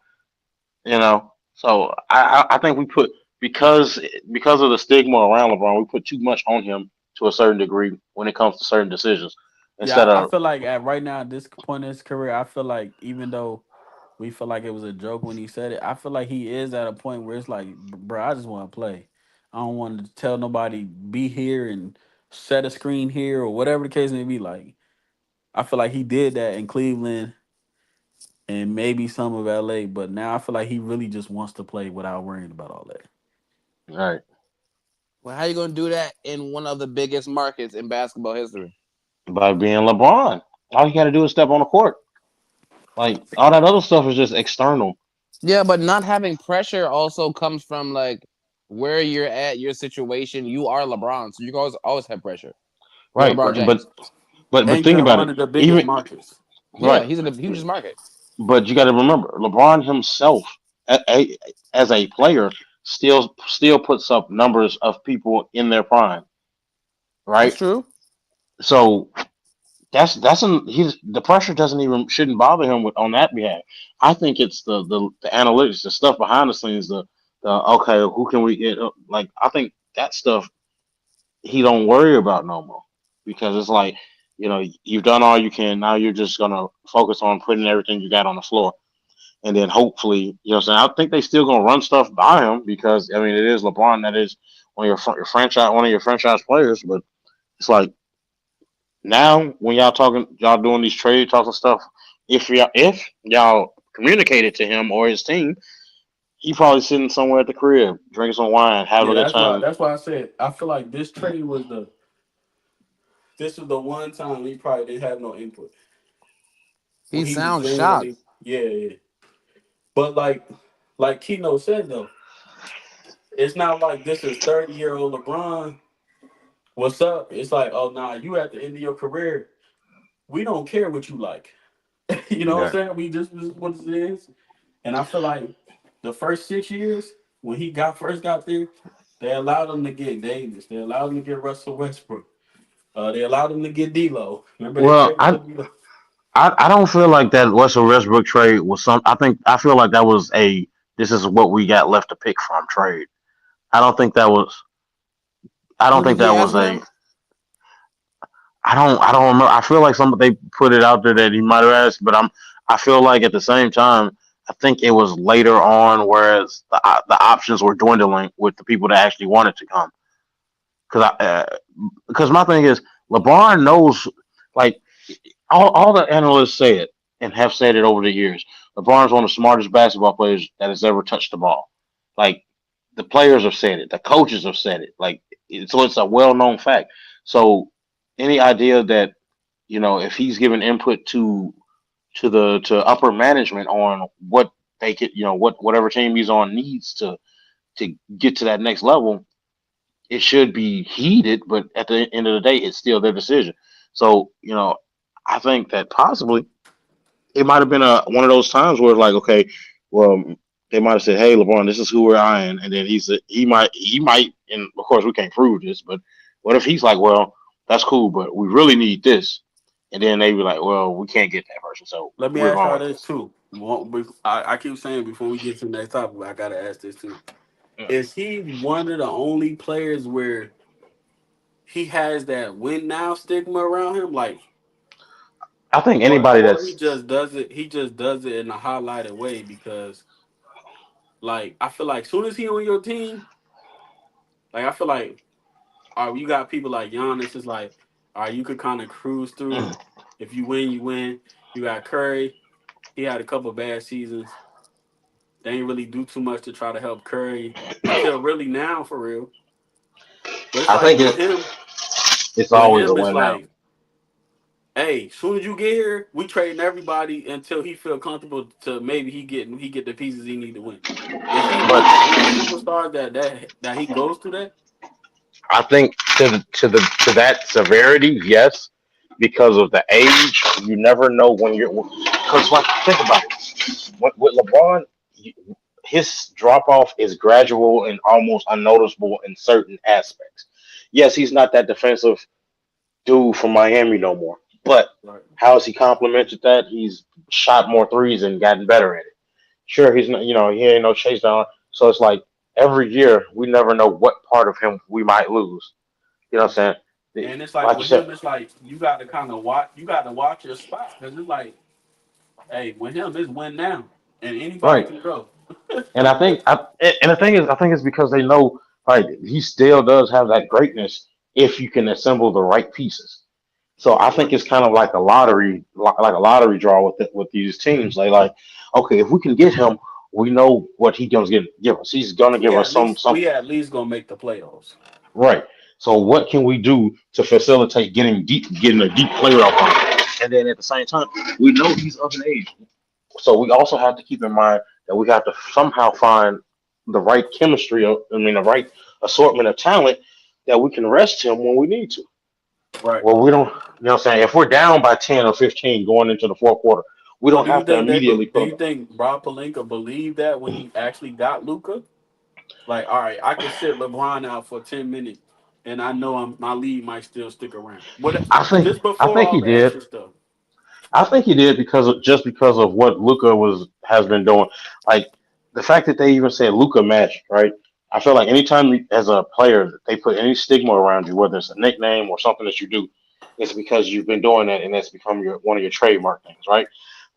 So I think we put because of the stigma around LeBron, we put too much on him to a certain degree when it comes to certain decisions. Yeah, Instead I of feel like at right now at this point in his career, I feel like even though we feel like it was a joke when he said it, I feel like he is at a point where it's like, bro, I just want to play. I don't want to tell nobody be here and set a screen here or whatever the case may be. Like, I feel like he did that in Cleveland and maybe some of LA, but now I feel like he really just wants to play without worrying about all that. all right, Well, how you gonna do that in one of the biggest markets in basketball history? by being LeBron, all you got to do is step on the court. Like all that other stuff is just external. Yeah, but not having pressure also comes from like where you're at, your situation. You are LeBron, so you can always have pressure. You're Right, LeBron right. But James. but And think you're in about one it. of the biggest Even markets. Yeah, right, he's in the hugest market. but you got to remember, LeBron himself, as a player, still puts up numbers of people in their prime. That's Right. true. So he's the pressure doesn't even shouldn't bother him with on that behalf. I think it's the analytics, the stuff behind the scenes, the okay, who can we get? Like I think that stuff he don't worry about no more because it's like you've done all you can. Now you're just gonna focus on putting everything you got on the floor, and then hopefully, what I'm saying. I think they still gonna run stuff by him because I mean it is LeBron, that is one of your franchise players, but it's like now when y'all doing these trade talks and stuff, if y'all communicated to him or his team, he probably sitting somewhere at the crib drinking some wine, having Yeah, a good time. that's why I said I feel like this was the one time he probably didn't have no input He when he was sounds shocked. genuinely, yeah, yeah. But like Keno said though, it's not like this is 30-year-old LeBron. What's up? It's like, oh nah, you at the end of your career. We don't care what you like. You know what I'm Yeah. saying? We just this is what it is. And I feel like the first 6 years when he first got there, they allowed him to get Davis. They allowed him to get Russell Westbrook. They allowed him to get D'Lo. Remember they Well, traded for D'Lo. I don't feel like that Russell Westbrook trade was some. I feel like that was a this is what we got left to pick from trade. I don't think that was. I don't Who did think he that ask was for a. them? I don't remember. I feel like they put it out there that he might have asked, but I feel like at the same time, I think it was later on, whereas the options were dwindling with the people that actually wanted to come. Because my thing is, LeBron knows, like all the analysts say it and have said it over the years. LeBron's one of the smartest basketball players that has ever touched the ball. Like the players have said it, the coaches have said it. So it's a well known fact. So any idea that if he's given input to upper management on what they could, whatever team he's on needs to get to that next level, it should be heated, but at the end of the day, it's still their decision. So I think that possibly it might have been a one of those times where like, okay, well, they might have said, "Hey, LeBron, this is who we're eyeing," and then he might, and of course we can't prove this, but what if he's like, "Well, that's cool, but we really need this," and then they be like, "Well, we can't get that person, so Let me we're ask going y'all with this this." too. I keep saying before we get to the next topic, but I gotta ask this too. Mm. Is he one of the only players where he has that win now stigma around him? Like, I think or anybody or he that's just does it. He just does it in a highlighted way because, like, I feel like soon as he on your team, like I feel like, you got people like Giannis. Is like, you could kind of cruise through. If you win, you win. You got Curry. He had a couple bad seasons. They ain't really do too much to try to help Curry until really now for real. But it's I like think it's with always a him, it's win now. like, hey, soon as you get here, we trading everybody until he feel comfortable to maybe he get the pieces he need to win. Is he one of the But only superstars that he goes through that? I think to that severity, yes, because of the age. You never know when you're because like think about it. With LeBron, his drop off is gradual and almost unnoticeable in certain aspects. Yes, he's not that defensive dude from Miami no more, but Right. how has he complemented that? He's shot more threes and gotten better at it. Sure, he's not, he ain't no chase down. So it's like every year we never know what part of him we might lose. You know what I'm saying? And it's like Like you with said, him, it's like you got to kind of watch. You got to watch your spot because it's like, hey, with him, it's win now, and anybody right? can go. And and the thing is, I think it's because they know like he still does have that greatness if you can assemble the right pieces. So I think Right. it's kind of like a lottery, like a lottery draw with these teams. Like, okay, if we can get him, we know what he's gonna give us. He's gonna give us some We at least gonna make the playoffs. right. So what can we do to facilitate getting a deep player up on him? And then at the same time, we know he's of an age. So we also have to keep in mind that we have to somehow find the right chemistry, the right assortment of talent that we can rest him when we need to. Right. Well, we don't, what I'm saying? If we're down by 10 or 15 going into the fourth quarter, we So don't do you have to think immediately do put you him. think Rob Pelinka believed that when he actually got Luca? Like, all right, I can sit LeBron out for 10 minutes, and I know my lead might still stick around. What just I before think all he the did. extra stuff? I think he did because of what Luca has been doing. Like the fact that they even said Luca match, right? I feel like anytime as a player they put any stigma around you, whether it's a nickname or something that you do, it's because you've been doing that and that's become your one of your trademark things, right?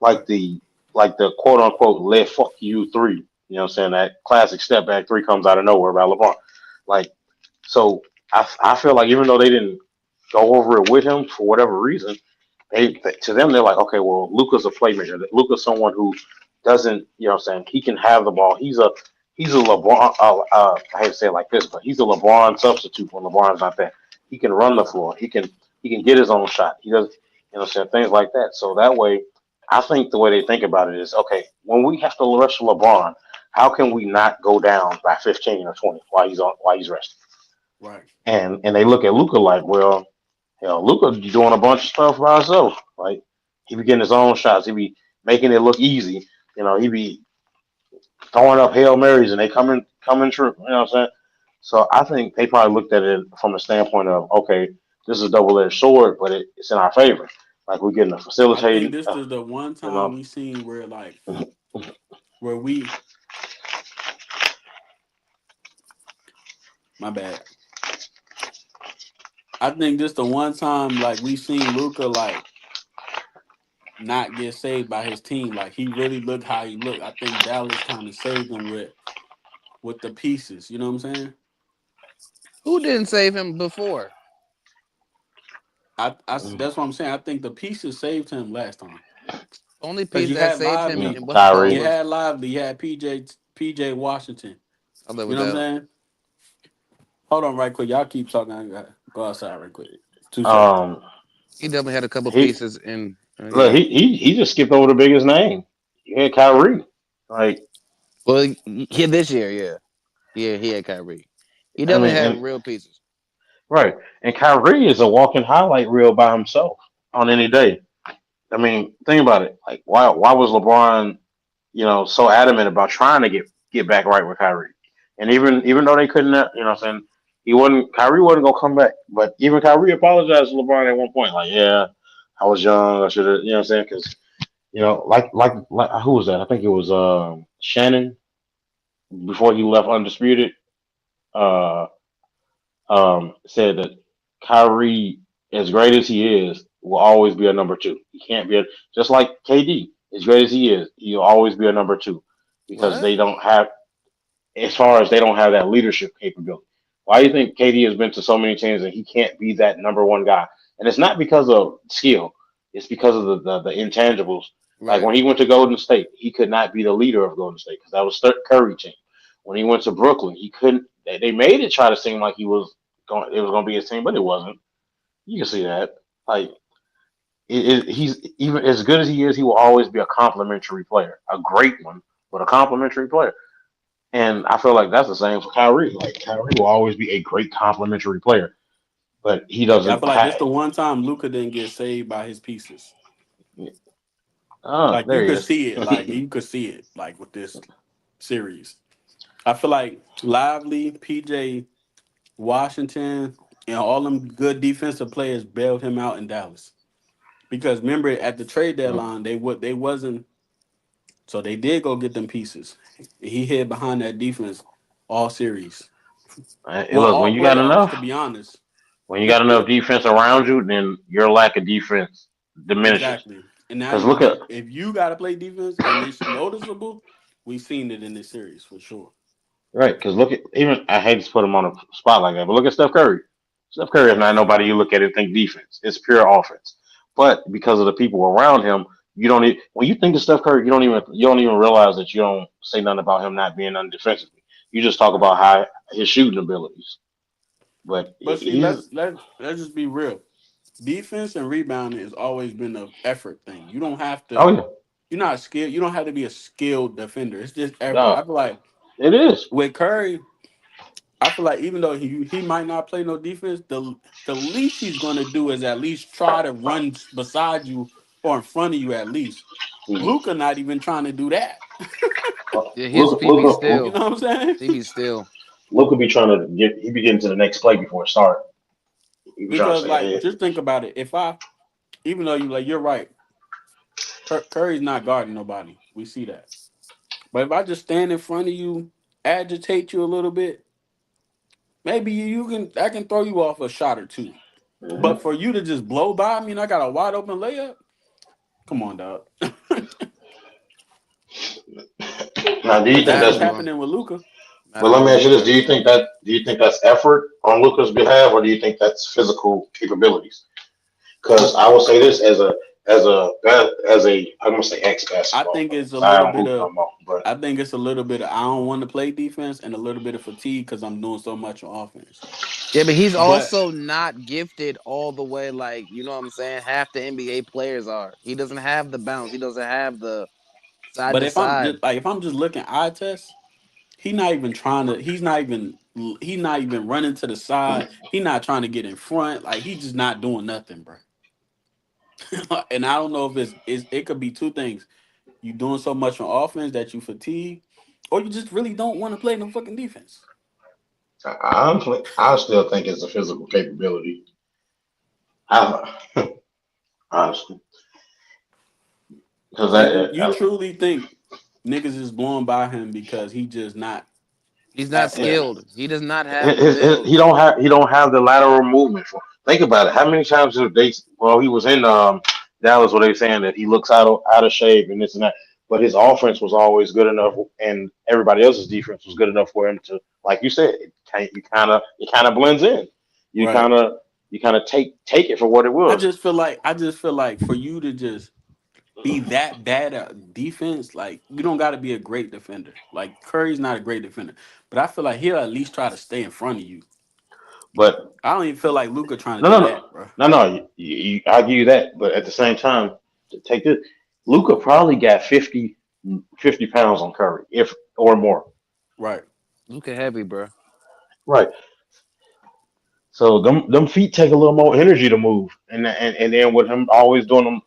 Like Right. the quote unquote "let fuck you three," you know what I'm saying? That classic step back three comes out of nowhere by LeBron. Like so, I feel like even though they didn't go over it with him for whatever reason to them they're like, okay, well, Luca's a playmaker. Luca's someone who doesn't, what I'm saying, he can have the ball. He's a LeBron. I hate to say it like this, but he's a LeBron substitute when LeBron's not there. He can run the Yeah. floor. He can get his own shot. He does, what I'm saying, things like that. So that way, I think the way they think about it is, okay, when we have to rush LeBron, how can we not go down by 15 or 20 while he's resting? Right. And they look at Luca like, well, Luca doing a bunch of stuff by himself. Like he be getting his own shots. He be making it look easy. He be throwing up hail marys and they coming true. You know what I'm saying? So I think they probably looked at it from the standpoint of, okay, this is a double edged sword, but it's in our favor. Like we're getting a I think facilitating. this is the one You time know, we seen where like where we my bad. I think this the one time like we seen Luca like not get saved by his team. Like he really looked how he looked. I think Dallas kind of saved him with the pieces. You know what I'm saying? Who didn't save him before? That's what I'm saying. I think the pieces saved him last time Only because piece that saved him in what's it called Kyrie. You was had Lively, you had PJ Washington. I live You with know what I'm that. saying? Hold on, right quick. Y'all keep talking. I gotta go outside right quick. 2 seconds. Um, He definitely had a couple he pieces in. look, Yeah. he just skipped over the biggest name. He had Kyrie. Like Well, he this year, yeah, yeah, he had Kyrie. He I definitely mean, have and real pieces. right, and Kyrie is a walking highlight reel by himself on any day. I mean, think about it. Like, why was LeBron, so adamant about trying to get back right with Kyrie? And even though they couldn't, what I'm saying, Kyrie wasn't gonna come back. But even Kyrie apologized to LeBron at one point, like, yeah, I was young, I should have, what I'm saying, because like who was that? I think it was Shannon before he left undisputed. Uh, said that Kyrie, as great as he is, will always be a number two. He can't be just like KD, as great as he is, he'll always be a number two because What? they don't have, as far as they don't have that leadership capability. Why do you think KD has been to so many teams and he can't be that number one guy? And it's not because of skill; it's because of the intangibles. Like Right. when he went to Golden State, he could not be the leader of Golden State because that was Curry team. When he went to Brooklyn, he couldn't. They made it try to seem like he was going. It was going to be his team, but it wasn't. You can see that. Like he's even as good as he is, he will always be a complimentary player, a great one, but a complimentary player. And I feel like that's the same for Kyrie. Like Kyrie will always be a great complimentary player, but he Yeah, I doesn't feel like this have. the one time Luca didn't get saved by his pieces. Oh, Like there you he could is. see it, like you could see it, like with this series. I feel like Lively, PJ Washington, and all them good defensive players bailed him out in Dallas. Because remember at the trade deadline, they wasn't, so they did go get them pieces. He hid behind that defense all series. Hey, Well, look, all playoffs, to be honest. when you got enough defense around you, then your lack of defense diminishes. Exactly. And now Because look at if you gotta play defense and it's noticeable, we've seen it in this series for sure. right, because look at even I hate to put him on a spot like that, but look at Steph Curry. Steph Curry is not nobody you look at and think defense. It's pure offense. But because of the people around him, you don't even, when you think of Steph Curry, you don't even realize that you don't say nothing about him not being undefensively. You just talk about how his shooting abilities. But But see, he's let's just be real. Defense and rebounding has always been an effort thing. You don't have oh to. yeah, You're not skilled. You don't have to be a skilled defender. It's just effort. no, I feel like it is. with Curry, I feel like even though he might not play no defense, the least he's gonna do is at least try to run beside you or in front of you at least. Mhm. Luca not even trying to do that. Yeah, his Look, PB You look, still. know what I'm saying? PB still. Luka be trying to he be getting to the next play before it start. He be trying to Because say, like hey, just think about it. If I even though you like you're right, Curry's not guarding nobody. We see that. But if I just stand in front of you, agitate you a little bit, maybe you can I can throw you off a shot or two. But mhm. for you to just blow by me and I got a wide open layup, come on, dog. Now, do He you But think that got that's? ain't to, bro. happening with Luca. But Not let me with ask you this: Luca. Do you think that's effort on Luka's behalf, or do you think that's physical capabilities? Because I will say this as a I'm gonna say ex I basketball think player it's a because I little don't bit hoop no of more. But I think it's a little bit of I don't want to play defense and a little bit of fatigue because I'm doing so much on offense. Yeah, but he's But also not gifted all the way. Like, you know what I'm saying? Half the NBA players are. He doesn't have the bounce. He doesn't have the side but to side. if I'm just looking eye test, he not even trying to. He's not even running to the side. He not trying to get in front. Like he just not doing nothing, bro. And I don't know if it could be two things. You doing so much on offense that you fatigue, or you just really don't want to play no fucking defense. honestly, I still think it's a physical capability. I honestly because So you truly think niggas is blowing by him because he just not He's not athletic? skilled. He does not have the build. he don't have the lateral movement for. Think about it. How many times have they? Well, he was in Dallas where they saying that he looks out of shape and this and that, but his offense was always good enough, and everybody else's defense was good enough for him to, like you said, it kind of blends in. You Right. kind of you kind of take it for what it was. I just feel like for you to just be that bad at defense, like you don't got to be a great defender. Like Curry's not a great defender, but I feel like he'll at least try to stay in front of you. But I don't even feel like Luca trying to no, do no, no, that, bro. no, no. I give you that, but at the same time, to take this, Luca probably got 50 pounds on Curry, if or more. Right. Luka heavy, bro. Right. So them feet take a little more energy to move, and then with him always doing them,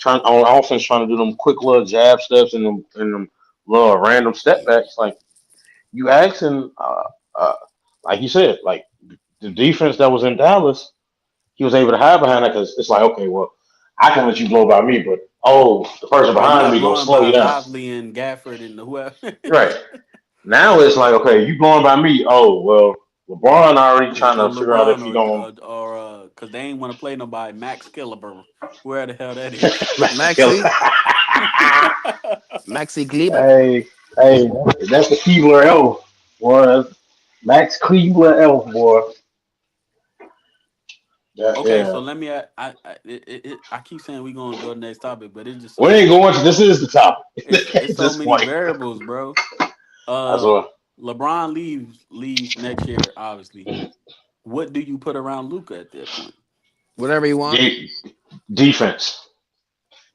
trying on offense, trying to do them quick little jab steps and them little random step backs. Like you asking, like you said, like the defense that was in Dallas, he was able to hide behind that because it's like, okay, well, I can let you blow by me, but oh, the person Right, you behind was me gonna blowing slow by you down. Lively and Gafford and whoever. Right now, it's like, okay, you blowing by me. Oh well, LeBron already Here trying to come figure out LeBron if he gonna or cause they ain't want to play nobody. Max Killeber, where the hell that is. Max Killer. Maxi, Maxi Kleber. Hey, hey, that's the Keebler elf, boy. That's Max Kleebler elf, boy. Yeah, Okay, so yeah. let me. I keep saying we gonna go to the next topic, but it's just We so ain't many. going to. This is the topic It's at so this many point. variables, bro. That's Uh, what. LeBron leaves next year. Obviously, what do you put around Luca at that point? Whatever you want. De- defense.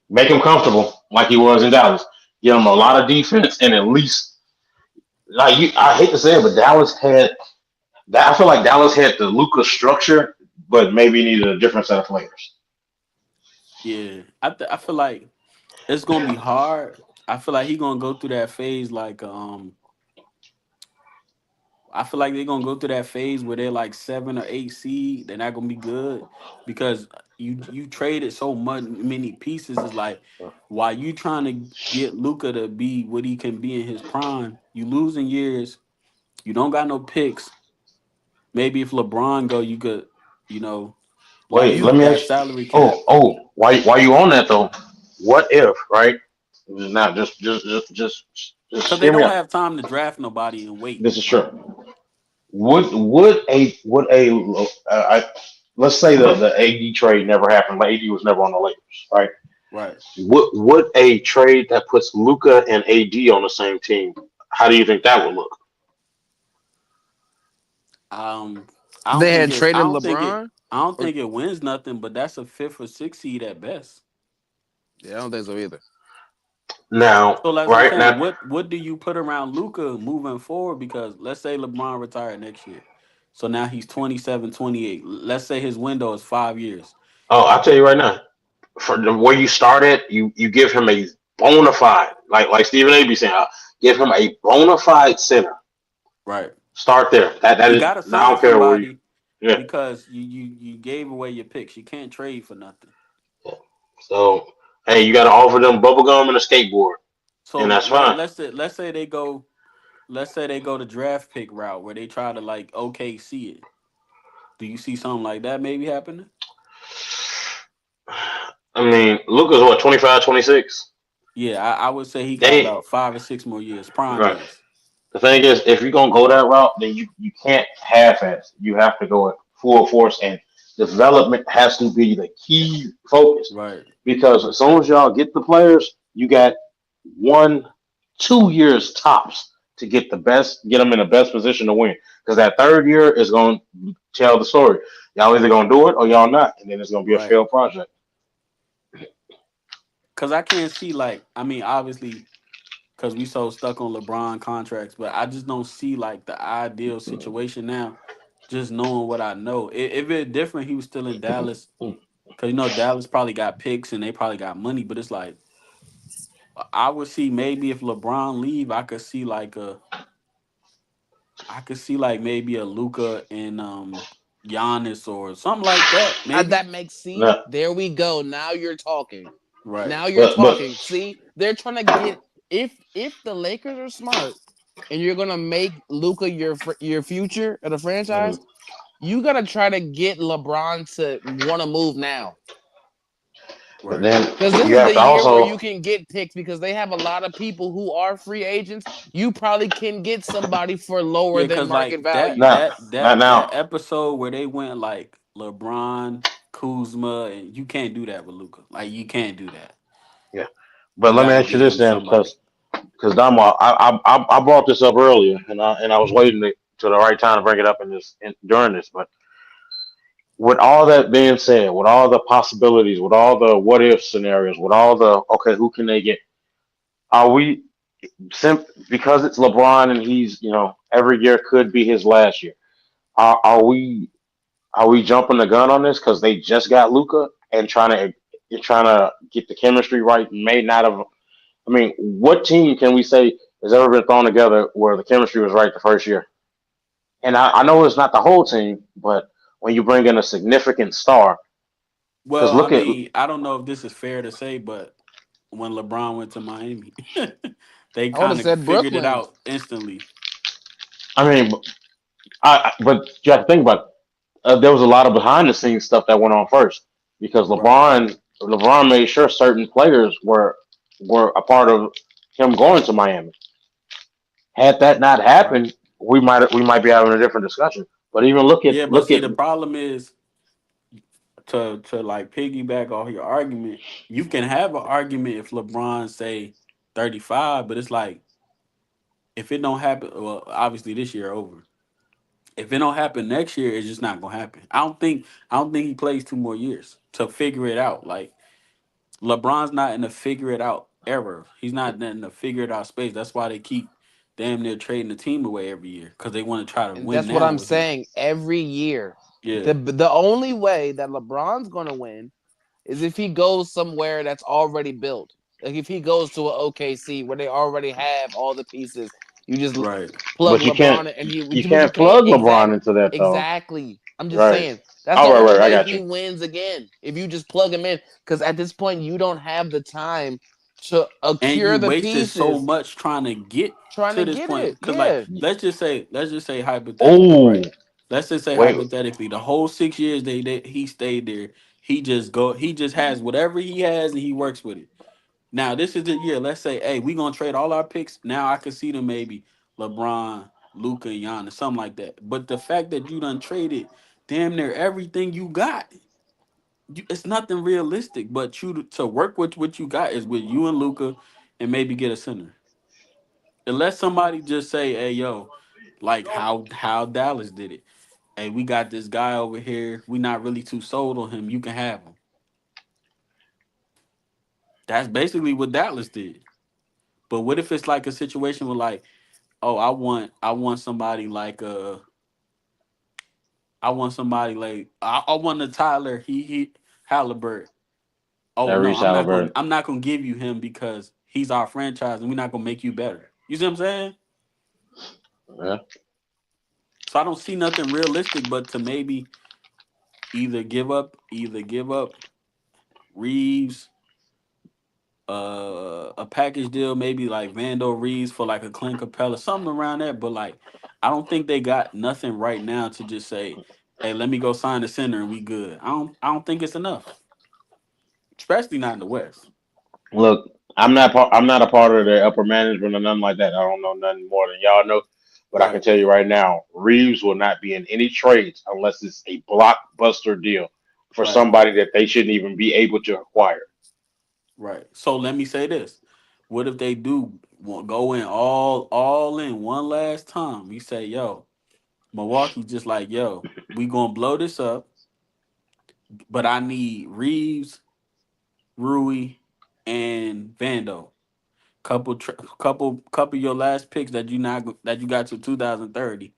Make him comfortable like he was in Dallas. Give him a lot of defense and at least like you. I hate to say it, but Dallas had that. I feel like Dallas had the Luca structure, but maybe needed a different set of players. Yeah, I feel like it's gonna be hard. I feel like he gonna go through that phase like I feel like they're gonna go through that phase where they're like 7 or 8 seed. They're not gonna be good because you traded so much many pieces. Is like while you trying to get Luca to be what he can be in his prime, you losing years. You don't got no picks. Maybe if LeBron go, you could, you know, Wait, let use me that ask. salary cap. Why you on that though? What if, right? Now, just Because they hear me don't out. have time to draft nobody and wait. This is true. Would let's say the AD trade never happened, but AD was never on the Lakers, right? Right. Would a trade that puts Luca and AD on the same team? How do you think that would look? Um, I don't They think had it. I traded don't think it. LeBron, I don't or think it wins nothing. But that's a fifth or sixth seed at best. yeah, I don't think so either. Now, So as I'm right saying, now, what do you put around Luca moving forward? Because let's say LeBron retired next year. So now he's 27, 28. Let's say his window is 5 years. oh, I'll tell you right now, for the way you started, you give him a bona fide, like Stephen A. be saying, give him a bona fide center. Right. Start there. That You is. gotta I sign don't care where you. somebody Yeah. because you gave away your picks. You can't trade for nothing. So hey, you got to offer them bubble gum and a skateboard, and So that's fine. let's say they go the draft pick route where they try to like OKC it. Do you see something like that maybe happening? I mean, Luca's what 25, 26. Yeah, I would say he got They about 5 or 6 more years, prime right. years. The thing is, if you're gonna go that route, then you can't half-ass. You have to go at full force, and development has to be the key focus. Right, Because as soon as y'all get the players, you got 1, 2 years tops to get them in the best position to win. Because that third year is going to tell the story. Y'all either gonna do it or y'all not, and then it's gonna be a right. failed project. Cause I can't see like I mean obviously because we so stuck on LeBron contracts, but I just don't see like the ideal situation now. Just knowing what I know, if it different, he was still in Dallas. Cause Dallas probably got picks and they probably got money, but it's like I would see maybe if LeBron leave, I could see like maybe a Luca and Giannis or something like that. Maybe. That makes see. No, There we go. Now you're talking. Right. Now you're but talking. See, they're trying to get if the Lakers are smart and you're gonna make Luca your future of the franchise, mhm. you gotta try to get LeBron to want to move now. But Right. then Because this you is have the to year where also you can get picks because they have a lot of people who are free agents. You probably can get somebody for lower Yeah, than cause market like that value. now, that not that that now. episode where they went like LeBron, Kuzma, and you can't do that with Luca. Like you can't do that. Yeah, but You let me got to ask you get this him then, somebody. because Damo, I brought this up earlier, and I was waiting to the right time to bring it up during this. But with all that being said, with all the possibilities, with all the what if scenarios, with all the okay, who can they get? Are we because it's LeBron and he's every year could be his last year? Are we? Are we jumping the gun on this because they just got Luca and trying to get the chemistry right? May not have. I mean, what team can we say has ever been thrown together where the chemistry was right the first year? And I know it's not the whole team, but when you bring in a significant star, because Well, I look at, mean, I don't know if this is fair to say, but when LeBron went to Miami, they I would have kind of said figured it Brooklyn. out instantly. I mean, but you have to think about there was a lot of behind the scenes stuff that went on first because Right. LeBron made sure certain players were a part of him going to Miami. Had that not Right. happened, we might be having a different discussion. But even Yeah, but look see, at the problem is to like piggyback off your argument. You can have an argument if LeBron say 35, but it's like if it don't happen, well, obviously this year over. If it don't happen next year, it's just not gonna happen. I don't think he plays 2 more years to figure it out. Like LeBron's not in the figure it out era. He's not in the figure it out space. That's why they keep damn near trading the team away every year because they want to try to And win that's what now I'm with him. saying every year. Yeah, The only way that LeBron's going to win is if he goes somewhere that's already built. Like if he goes to an OKC where they already have all the pieces, you just right. plug but LeBron in and you but you can't can't plug LeBron into that though, exactly. I'm just right? saying that's the Oh, only right. I way got he you. wins again. If you just plug him in, because at this point you don't have the time to And you accrue the wasted so pieces much trying to get trying to to this get point. it. Because like, Yeah. let's just say hypothetically, Oh, right? Let's just say wait, hypothetically, the whole 6 years he stayed there, he just has whatever he has and he works with it. Now this is the year. Let's say, hey, we gonna trade all our picks. Now I can see them maybe LeBron, Luca, and Giannis, something like that. But the fact that you done traded damn near everything you got, it's nothing realistic. But you to work with what you got is with you and Luca, and maybe get a center. Unless somebody just say, hey, yo, like how Dallas did it. Hey, we got this guy over here. We not really too sold on him. You can have him. That's basically what Dallas did. But what if it's like a situation where like, oh, I want somebody like I want the Tyler he Halliburton. Oh no, Tyrese Halliburton. I'm not gonna give you him because he's our franchise and we're not gonna make you better. You see what I'm saying? Yeah. So I don't see nothing realistic but to maybe either give up Reeves, a package deal, maybe like Vando Reeves for like a Clint Capella, something around that. But like, I don't think they got nothing right now to just say, "Hey, let me go sign the center and we good." I don't think it's enough, especially not in the West. Look, I'm not a part of the upper management or nothing like that. I don't know nothing more than y'all know. But I can Right, tell you right now, Reeves will not be in any trades unless it's a blockbuster deal for right, somebody that they shouldn't even be able to acquire. right. So let me say this: what if they do go in all in one last time? We say, "Yo, Milwaukee," just like, "Yo, we gonna blow this up, but I need Reeves, Rui, and Vando. Couple of your last picks that you got to 2030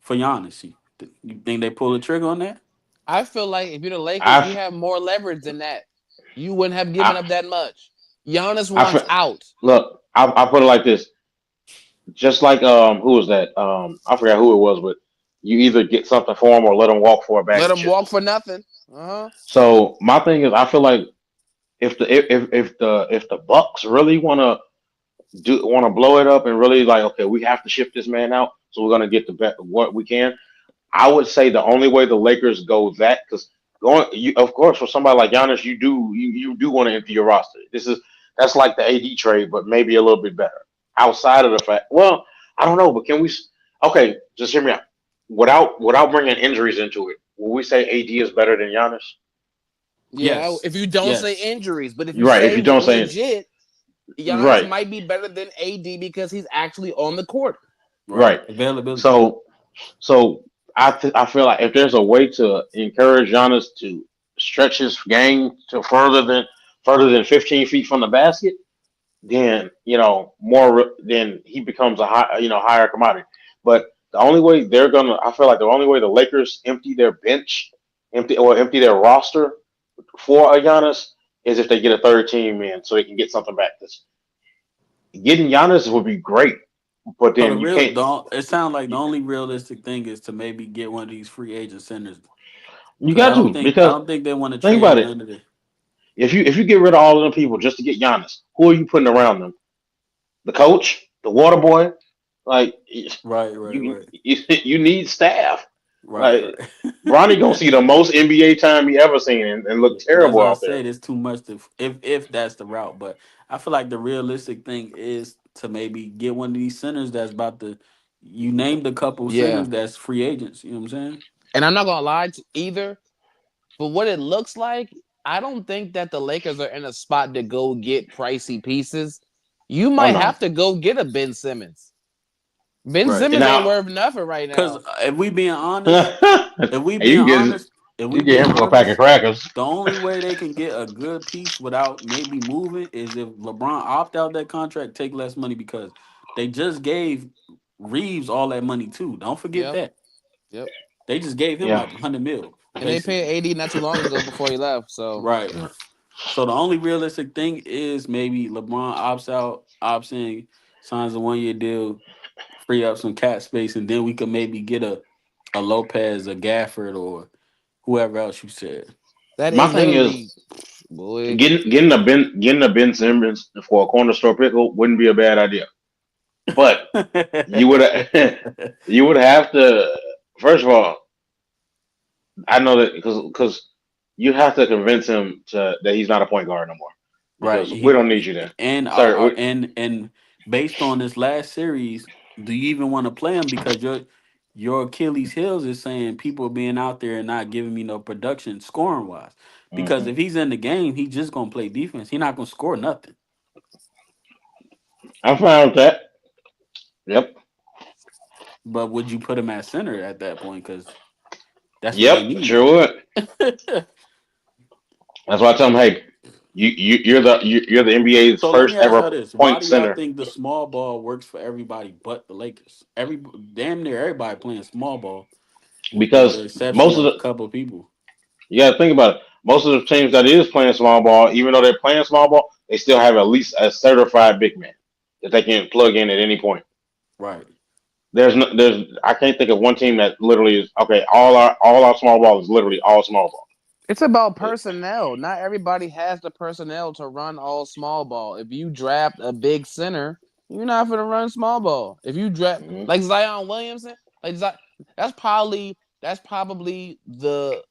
for Giannis. You think they pull the trigger on that? I feel like if you're the Lakers, you I have more leverage than that. You wouldn't have given I up that much. Giannis I wants fe- out. look. I put it like this. Just like who was that? I forgot who it was, but you either get something for him or let him walk for a bag Let of him walk chips. for nothing. Uh-huh. So my thing is, I feel like if the Bucks really want to blow it up and really like, okay, we have to ship this man out, so we're gonna get the bet what we can. I would say the only way the Lakers go that because going, of course, for somebody like Giannis, you do want to empty your roster. That's like the AD trade, but maybe a little bit better. Outside of the fact, well, I don't know, but can we? Okay, just hear me out. Without bringing injuries into it, will we say AD is better than Giannis? Yeah, Yes. if you don't say Yes. injuries, but if you You're right. If say you don't say it, legit, Giannis right, might be better than AD because he's actually on the court. Right. right. Availability. So I feel like if there's a way to encourage Giannis to stretch his game to further than 15 feet from the basket, then then he becomes a higher commodity. But The only way they're gonna, I feel like the only way the Lakers empty their bench, empty their roster for a Giannis is if they get a third team in, so they can get something back. 'Cause getting Giannis would be great, but So the then you real, can't. the it sounds like the only realistic thing is to maybe get one of these free agent centers You because got to I because don't think they want to think about trade it. none of the If you get rid of all of them people just to get Giannis, who are you putting around them? The coach, the water boy, like right, right, you right, you need staff. right, Like Bronny gonna right. see the most NBA time he ever seen and look That's terrible why I out there. said it's too much to if that's the route. But I feel like the realistic thing is to maybe get one of these centers that's about to. You named a couple Yeah. centers that's free agents. You know what I'm saying? And I'm not gonna lie to either. For what it looks like, I don't think that the Lakers are in a spot to go get pricey pieces. You Oh might no. have to go get a Ben Simmons. Ben Right. Simmons ain't Now worth nothing right Because now. if we being honest, hey, if we being you can get honest, if we you get being him for a pack of honest, crackers. the only way they can get a good piece without maybe moving is if LeBron opt out that contract, take less money because they just gave Reeves all that money too. Don't forget Yep. that. Yep. They just gave him Yeah. like 100 mil, And they paid basically. AD not too long ago before he left. So Right. So the only realistic thing is maybe LeBron opts out, opts in, signs a 1 year deal, free up some cap space, and then we could maybe get a Lopez, a Gafford, or whoever else you said. that My is thing literally, is boy. getting a Ben Simmons for a corner store pickle wouldn't be a bad idea. But you would you would have to first of all, I know that because you have to convince him that he's not a point guard no more Right. because we don't need you there, And sir. and based on this last series, do you even want to play him because your Achilles heels is saying people being out there and not giving me no production scoring wise. Because Mhm. if he's in the game, he's just gonna play defense. He's not gonna score nothing. I'm fine with that. Yep. But would you put him at center at that point? Because that's what they Yep. Sure need. would. That's why I tell him, hey, you're the NBA's So let me first ask ever y'all this: why point do y'all center think the small ball works for everybody but the Lakers? Every damn near everybody playing small ball, with the because exception most of of the a couple of people. you got to think about it. Most of the teams that is playing small ball, even though they're playing small ball, they still have at least a certified big man that they can plug in at any point. Right. There's I can't think of one team that literally is okay. All our small ball is literally all small ball. It's about personnel. Not everybody has the personnel to run all small ball. If you draft a big center, you're not going to run small ball. If you draft Mhm. like Zion Williamson, that's probably the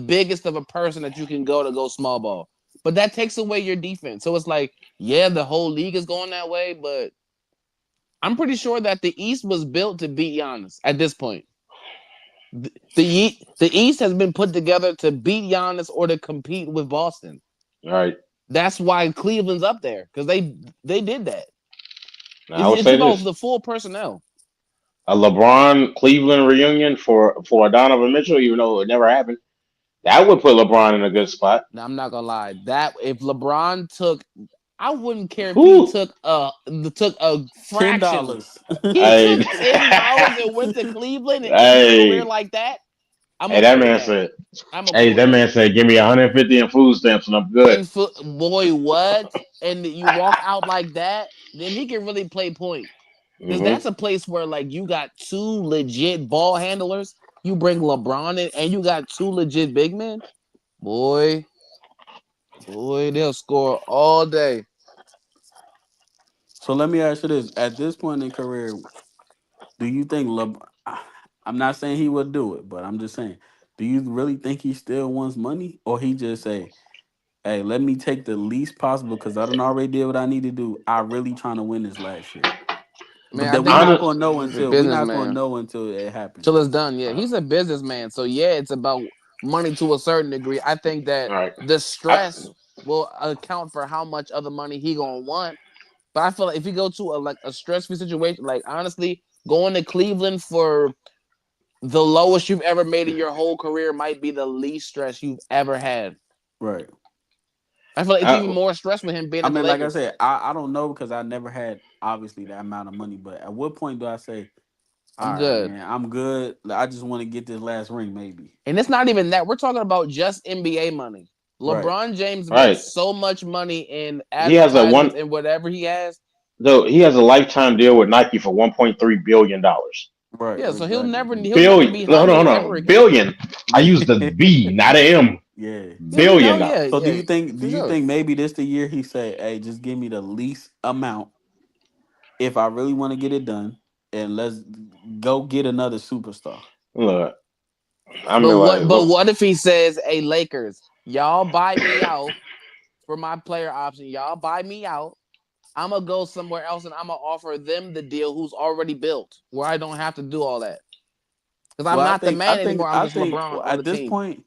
biggest of a person that you can go small ball. But that takes away your defense. So it's like, yeah, the whole league is going that way, but I'm pretty sure that the East was built to beat Giannis at this point. The East has been put together to beat Giannis or to compete with Boston. All right. That's why Cleveland's up there because they did that. Now I It's, would it's say about this: the full personnel. a LeBron Cleveland reunion for Donovan Mitchell, even though it never happened, that would put LeBron in a good spot. Now I'm not gonna lie. That if LeBron took, I wouldn't care if he Whew. took a $10. fraction. He Hey, took $10 and went to Cleveland and ended his career hey, like that. I'm hey, okay that with man that. said, I'm okay hey, with that that. man said, give me 150 in food stamps and I'm good. And boy, what? And you walk out like that, then he can really play point. Because Hmm. that's a place where like you got two legit ball handlers. You bring LeBron in, and you got two legit big men. Boy, boy, they'll score all day. So let me ask you this: at this point in career, do you think LeBron? I'm not saying he would do it, but I'm just saying, do you really think he still wants money, or he just say, "Hey, let me take the least possible because I done already did what I need to do. I really trying to win this last year." But Man, I that we think not Honest, gonna know he's a until businessman. it happens. Till it's done. Yeah, he's a businessman. So yeah, it's about money to a certain degree. I think that all right. the I, stress will account for how much other money he gonna want. But I feel like if you go to a stress free situation, like honestly, going to Cleveland for the lowest you've ever made in your whole career might be the least stress you've ever had. Right. I feel like it's even I, more stress with him being I at the mean, like I Lakers. said, I don't know because I never had obviously that amount of money. But at what point do I say All I'm right, good. man. I'm good. I just want to get this last ring, maybe. And it's not even that. We're talking about just NBA money. Right. LeBron James makes Right. so much money in He has a advertisements one and whatever he has. though he has a lifetime deal with Nike for $1.3 billion. Right. Yeah, so Exactly. he'll never Billion. be No, no, humbled no. ever again. Billion. I use the B, not a M. Yeah. Yeah, we know. $1 billion. Yeah, So do yeah, you think? Do for you sure. think maybe this the year he say, "Hey, just give me the least amount if I really want to get it done, and let's go get another superstar." Look, I mean, like, But look, what if he says, "Hey, Lakers, y'all buy me out for my player option. Y'all buy me out. I'm gonna go somewhere else and I'm gonna offer them the deal who's already built, where I don't have to do all that because I'm Well, not the man anymore. I'm I just think LeBron on the at this team." point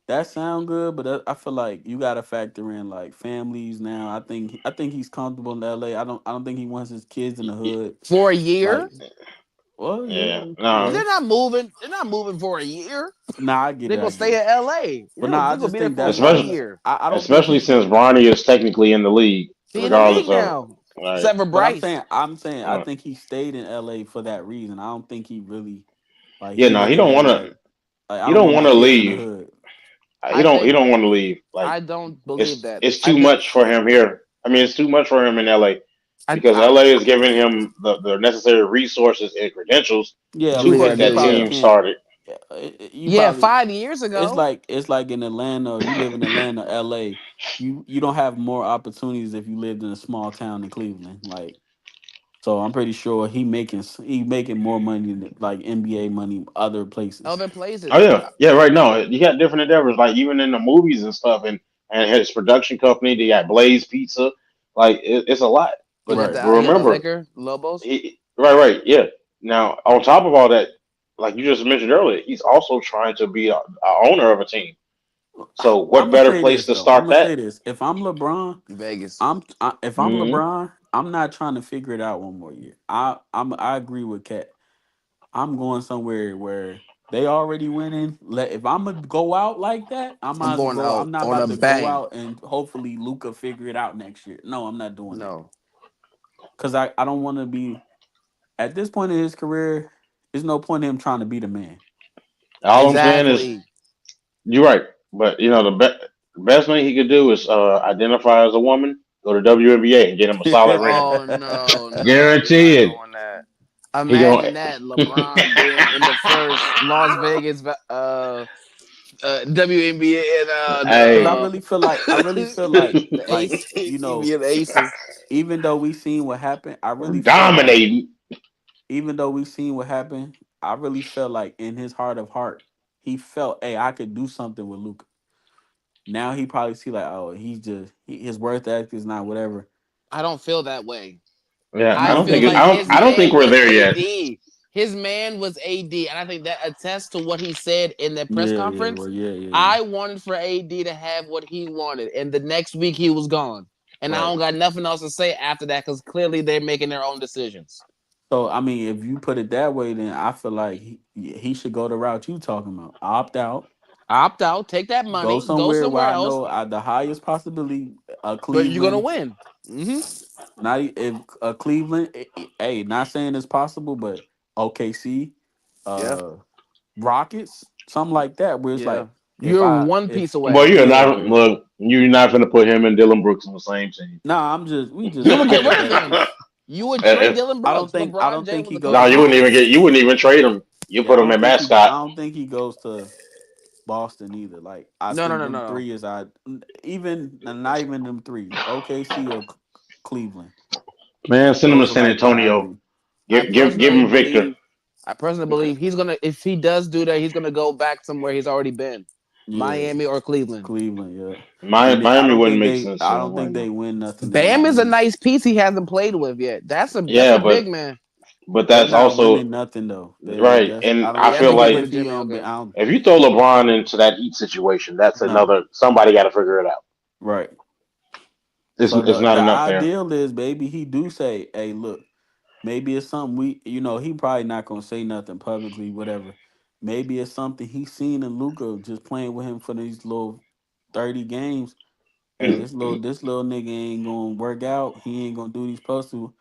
that sound good, but I feel like you got to factor in like families now. I think he's comfortable in L.A. I don't think he wants his kids in the hood. For a year, Like, well, yeah, yeah, no, yeah. they're not moving. They're not moving for a year. Nah, I get They're it. I gonna get stay it. in LA. But Yeah, nah, I they're gonna just be there think for that's one why especially year. I don't think especially he. since Bronny is technically in the league, He in the regardless league of now, like, except for But Bryce. I uh, think he stayed in L.A. for that reason. I don't think he really like yeah, he no, he looking don't at it want to. like I He don't don't want want my to kids in the leave. hood. He I don't. He think don't want to leave. Like I don't believe that. it's I too think much for him here. I mean, it's too much for him in LA because I LA is giving him the necessary resources and credentials Yeah, to of to leave get course that you that dude. probably Yeah, team can't. started. You yeah. probably 5 years ago, it's like in Atlanta or you live in Atlanta, LA. You don't have more opportunities if you lived in a small town in Cleveland. Like so, I'm pretty sure he making more money than like NBA money other places. other Oh places. yeah, yeah. Right now, you got different endeavors, like even in the movies and stuff, and his production company. They got Blaze Pizza. Like it's a lot. He But got Right. the remember, liquor Lobos. right, right, yeah. Now on top of all that, like you just mentioned earlier, he's also trying to be a owner of a team. So I'm what gonna better say place this to though. I'm start gonna say that? this. If I'm LeBron, Vegas. if I'm Hmm. LeBron, I'm not trying to figure it out one more year. I agree with Kat. I'm going somewhere where they already winning. Let if I'm gonna go out like that, I I'm might as well going go. out I'm not on a about to go bang. out and hopefully Luca figure it out next year. No, I'm not doing that No, because I don't want to be at this point in his career. There's no point in him trying to be the man. All I'm saying is exactly. you're right, but you know the best thing he could do is identify as a woman, go to WNBA, and get him a solid ring. Oh no, no, he's Guarantee not it. doing that. He gonna. Imagine that LeBron being in the first Las Vegas WNBA and Because Hey, I really feel like the Ace you he know be in the Aces. even though we seen what happened, I really feel like dominating. even though we seen what happened, I really felt like in his heart of heart, he felt, hey, I could do something with Luca. Now he probably see like, oh, his worth ethic is not whatever. I don't feel that way. Yeah, I I don't No, feel think you it, like you his I don't think man we're was there yet. AD. His man was AD, and I think that attests to what he said in that press conference. yeah. I wanted for AD to have what he wanted, and the next week he was gone. And I Right. don't got nothing else to say after that because clearly they're making their own decisions. So I mean, if you put it that way, then I feel like he should go the route you talking about. Opt out, Opt out, take that go money, go somewhere where somewhere I else, know the highest possibility. but you're gonna Cleveland, win. Mm-hmm. not if Cleveland. Hey, not saying it's possible, but OKC, Yeah, uh, Rockets, something like that. Where it's yeah. like You're one if piece Well, away. you're yeah not. yeah. Look, you're not going to put him and Dylan Brooks on the same team. Nah, we just You would get rid of him. hypothetical. You would trade If, Dylan Brooks. I LeBron don't James think was he a goes no, couple to you wouldn't even pieces. get. You wouldn't even trade him. You yeah. put him at mascot. I don't think he goes to Boston either. Like I No, no, think no, them no. three is I even not even them three. OKC or Cleveland. Man, send him to Those are San like my Antonio. ideal. Give I him Victor. believe I personally believe he's gonna if he does do that, he's gonna go back somewhere he's already been. Yeah, Miami or Cleveland. Cleveland. Yeah, and Miami wouldn't make sense I to him don't right think they now. win nothing in Bam is a Miami. nice piece he hasn't played with yet. That's a Yeah, big man. but They that's not also winning nothing though. right. That's And I I He don't feel hasn't even played with like a if he Jimmy. on. Okay. I don't if you throw LeBron into that Heat situation, that's no another. Somebody got to figure it out. right. It's So it's not the enough there. ideal is baby he do say, hey look, maybe it's something he probably not gonna say nothing publicly, whatever. Maybe it's something he's seen in Luca just playing with him for these little 30 games. Hey, this little nigga ain't gonna work out. He ain't gonna do these supposed to.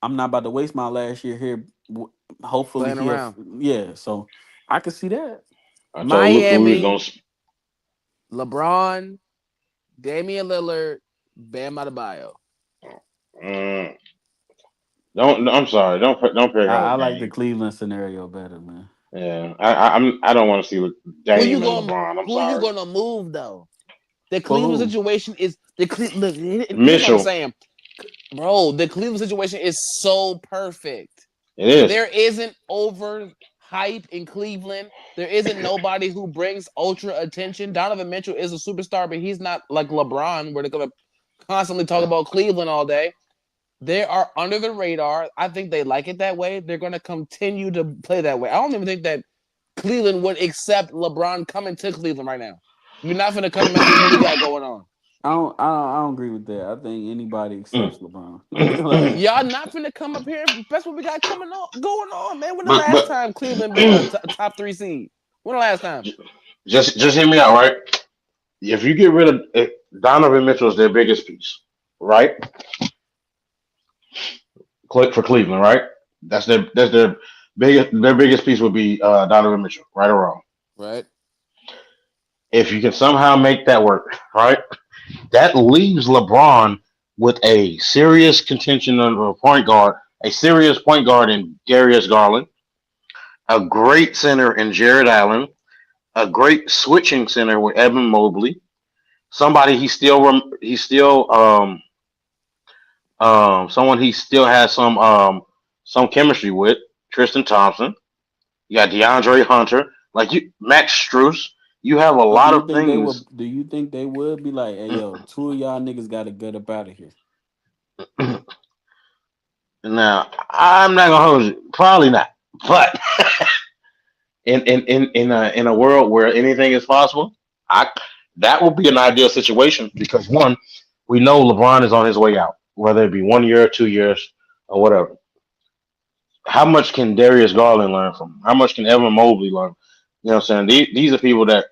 I'm not about to waste my last year here hopefully playing he'll. around. Yeah, so I can see that. I told Luca we was Miami, gonna. LeBron, Damian Lillard, Bam Adebayo. Mm, don't. I'm sorry. Don't pick on I the like the game. Cleveland scenario better, man. Yeah, I don't want to see Who you Dame and going? LeBron. I'm Who you sorry. going to move though? The For Cleveland who? situation is look. Here's what I'm Mitchell, saying, bro. The Cleveland situation is so perfect. it is. There isn't over hype in Cleveland. There isn't nobody who brings ultra attention. Donovan Mitchell is a superstar, but he's not like LeBron, where they're gonna constantly talk about Cleveland all day. They are under the radar. I think they like it that way. They're going to continue to play that way. I don't even think that Cleveland would accept LeBron coming to Cleveland right now. You're not going to come and see what we got going on. I don't agree with that. I think anybody accepts LeBron. Like Y'all not going to come up here. That's what we got coming on, going on, man. When the but last but time Cleveland been a top 3 seed? When the last time? just hear me out, right? If you get rid of Donovan Mitchell is their biggest piece, right? For Cleveland, right? That's their biggest piece would be Donovan Mitchell, right or wrong. Right. If you can somehow make that work, right? That leaves LeBron with a serious contention of a point guard, a serious point guard in Darius Garland, a great center in Jared Allen, a great switching center with Evan Mobley, somebody someone he still has some chemistry with, Tristan Thompson. You got DeAndre Hunter, like you Max Struess. You have a so do lot you of think they would things. do you think they would be like, hey yo, two of y'all niggas gotta get up out of here? Now I'm not gonna hold you, probably not, but in a world where anything is possible, I that would be an ideal situation because one, we know LeBron is on his way out, whether it be 1 year, 2 years, or whatever. How much can Darius Garland learn from? How much can Evan Mobley learn? You know what I'm saying? These are people that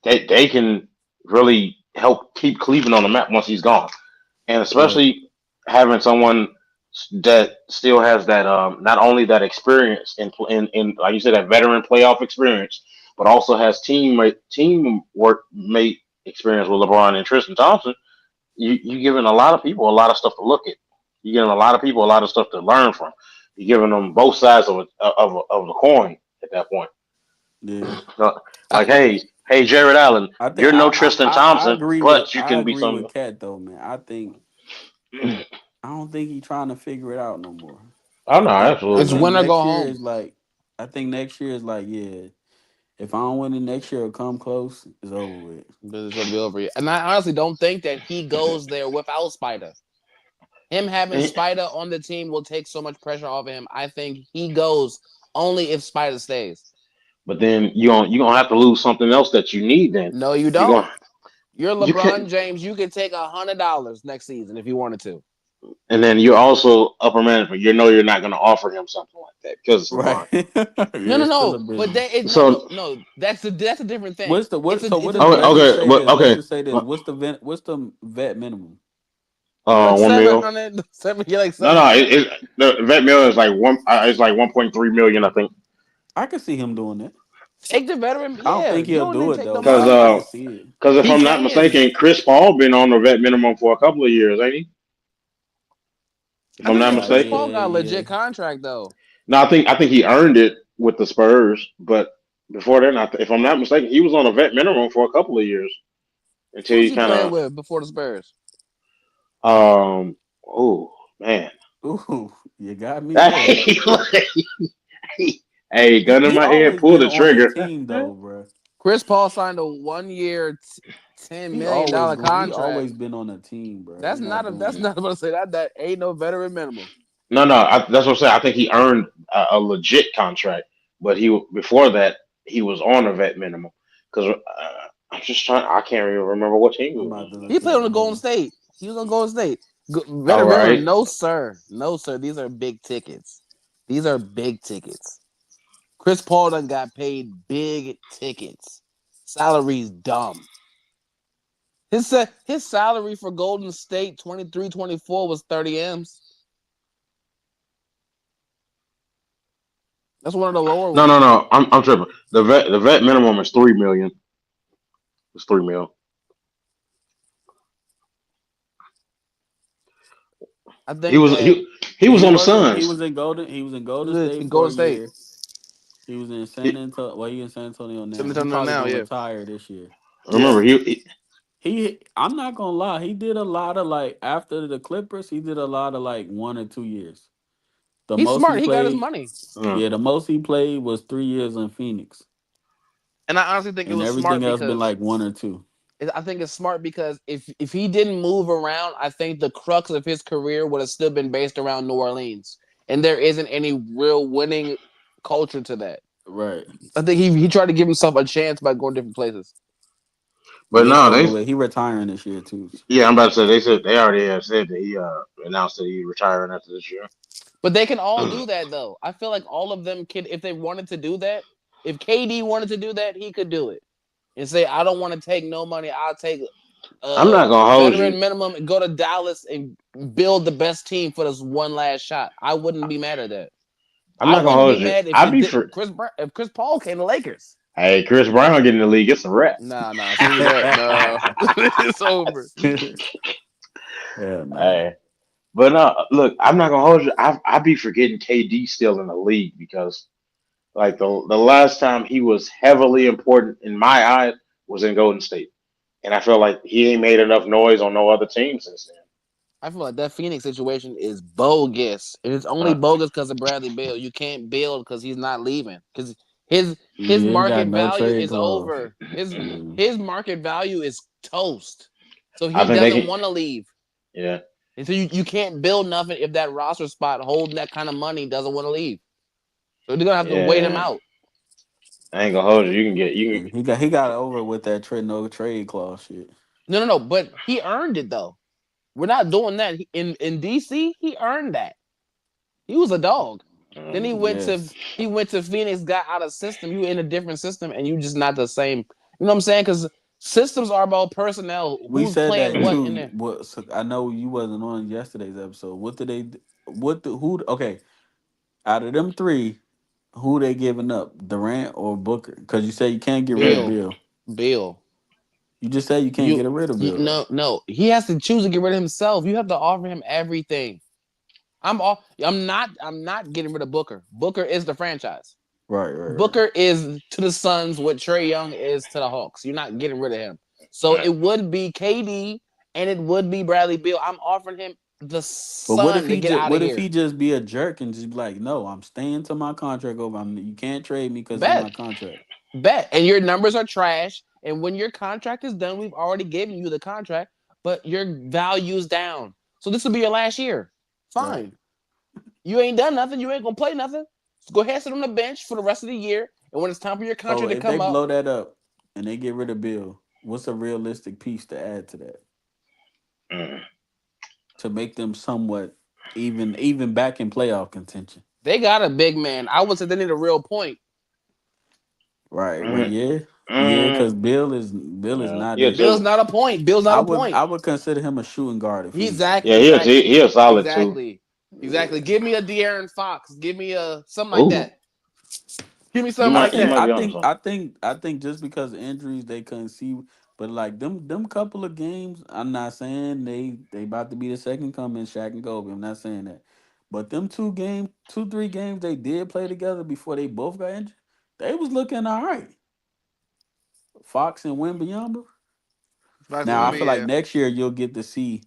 they can really help keep Cleveland on the map once he's gone, and Right. especially having someone that still has that not only that experience in like you said that veteran playoff experience, but also has teamwork mate experience with LeBron and Tristan Thompson. You giving a lot of people a lot of stuff to look at. You're giving a lot of people a lot of stuff to learn from. You're giving them both sides of the coin at that point. Yeah. Like, hey, Jared Allen, I think you're no Tristan Thompson, but you I can be agree with some. Cat though, man. I don't think he's trying to figure it out no more. Oh no, I It's absolutely not. think win or go next year home. is like I think next year is like, yeah, if I don't win it next year or come close, it's over with. It's going to be over. And I honestly don't think that he goes there without Spider. Him having And- Spider on the team will take so much pressure off of him. I think he goes only if Spider stays. But then you gonna have to lose something else that you need. Then No, you you're don't. going You're you LeBron can, James. You can take $100 next season if you wanted to. and then you're also upper management. You know you're not gonna offer him something like that because it's Right. LeBron. Yeah, No, no, it's still a no. But business. that is no, no, So no. That's a different thing. What so It's what a is okay, let's just okay, say but this. Let's okay, just say this. What's the vet minimum? like one seven mil. hundred. You're like No, no, 700. the vet mill is like one. It's like 1.3 million, I think. I can see him doing that. Take the veteran. I don't Yeah, think you he'll don't need do to it take though, no but Because money. I can see it. if He I'm not can. mistaken, Chris Paul been on the vet minimum for a couple of years, ain't he? If I I'm just not think Chris Paul mistaken. got a Yeah. legit contract though. No, I think he earned it with the Spurs, but before then, if I'm not mistaken, he was on a vet minimum for a couple of years until Who's he he kind playing of with before the Spurs? oh man. Ooh, you got me there. Hey, hey, gun in He my head, always pull been the on a trigger. team though, bro. Chris Paul signed a 1 year, $10 million He contract. always been on a team, bro. He That's not not a. doing That's that. not about to say that ain't no veteran minimum. No, no, that's what I'm saying. I think he earned a legit contract, but before that he was on a vet minimum because I'm just trying. I can't even remember what team he I'm was about to He look it played on up. the Hold Golden on. State. He was on Golden State. on. All Veteran minimum? right. No, sir. No, sir. These are big tickets. These are big tickets. Chris Paul done got paid big tickets. Salary's dumb. His salary for Golden State 23-24 was 30 M's. That's one of the lower No, no, ones. no. I'm tripping. The vet minimum is 3 million. It's 3 mil. I He think was that he Yeah, was on the Suns. he was in Golden State in for Golden a State, year. He was in San He, Antonio. Well, he in San Antonio San now. He Antonio probably now, gonna yeah, retire this year. yeah. remember he I'm not gonna lie. He did a lot of like after the Clippers. He did a lot of like 1 or 2 years. The He's most he smart. He got his played, money, uh, yeah, the most he played was 3 years in Phoenix, and I honestly think it and was everything smart else been because like 1 or 2. I think it's smart because if he didn't move around, I think the crux of his career would have still been based around New Orleans, and there isn't any real winning culture to that. Right. I think he tried to give himself a chance by going different places. but Yeah, it's no, over they with. He retiring this year too. yeah, I'm about to say they said they already have said that he announced that he retiring after this year. But they can all do that though. I feel like all of them can, if they wanted to do that. If KD wanted to do that, he could do it and say, "I don't want to take no money. I'll take I'm not gonna hold you. veteran minimum and go to Dallas and build the best team for this one last shot." I wouldn't be mad at that. I'm I not gonna wouldn't be hold you. mad if I'd it be did, for If Chris Paul came to Lakers. hey Chris Brown get in the league. It's a wrap. Nah, screw that. No, it's over. Yeah, nah. Hey, but no, look, I'm not gonna hold you. I be forgetting KD still in the league because like the last time he was heavily important in my eyes was in Golden State, and I feel like he ain't made enough noise on no other team since I feel like that Phoenix situation is bogus. And it's then. only bogus because of Bradley Beal. You can't build because he's not leaving. Because his his He ain't got market no value trade is clause. over. Mm. His market value is toast. So I he think they doesn't can. want to leave. Yeah, And so you can't build nothing if that roster spot holding that kind of money doesn't want to leave. So they're gonna have to wait him yeah. out. I ain't gonna hold you. You can get you can. He got over with that trade no trade clause shit. No. But he earned it though. We're not doing that. In DC, he earned that. He was a dog. Then Yes. he went to Phoenix, got out of system. You in a different system, and you just not the same. You know what I'm saying? Because systems are about personnel. We Who's said playing that what in too. there? What so I know you wasn't on yesterday's episode. What did they? What the who? Okay, out of them three, who they giving up? Durant or Booker? Because you say you can't get rid of Bill, Bill. Bill. You just said you can't You, get rid of you Bill though. no. He has to choose to get rid of himself. You have to offer him everything. I'm not getting rid of Booker. Booker is the franchise. Right, right, right. Booker is to the Suns what Trey Young is to the Hawks. You're not getting rid of him. So Right. it would be KD and it would be Bradley Beal. I'm offering him the But what if sun to he get just out of what if here. he just be a jerk and just be like, no, I'm staying to my contract over. You can't trade me because of my Bet. contract. Bet. And your numbers are trash. And when your contract is done, we've already given you the contract, but your value's down. So this will be your last year. Right. Fine. You ain't done nothing. You ain't gonna play nothing. So go ahead, sit on the bench for the rest of the year. And when it's time for your So contract to if they come up, blow that up and they get rid of Bill, what's a realistic piece to add to that Mm. to make them somewhat even back in playoff contention? they got a big man. I would say they need a real point. Right. Well, Mm. yeah, yeah, Mm. because Bill is not He a it. Bill's two. not a point. Bill's not a point. I would consider him a shooting guard if anything. Exactly, Yeah, exactly, he a solid two. exactly, exactly. Yeah. Give me a De'Aaron Fox. Give me a something like Ooh, that. Give me something like you that. might be on something. I think just because of injuries they couldn't see, but like them couple of games, I'm not saying they about to be the second coming, Shaq and Kobe. I'm not saying that, but them 2 3 games they did play together before they both got injured, they was looking all right. Fox and Wembanyama. Fox and Now I Wemby, feel Mm. like yeah. next year you'll get to see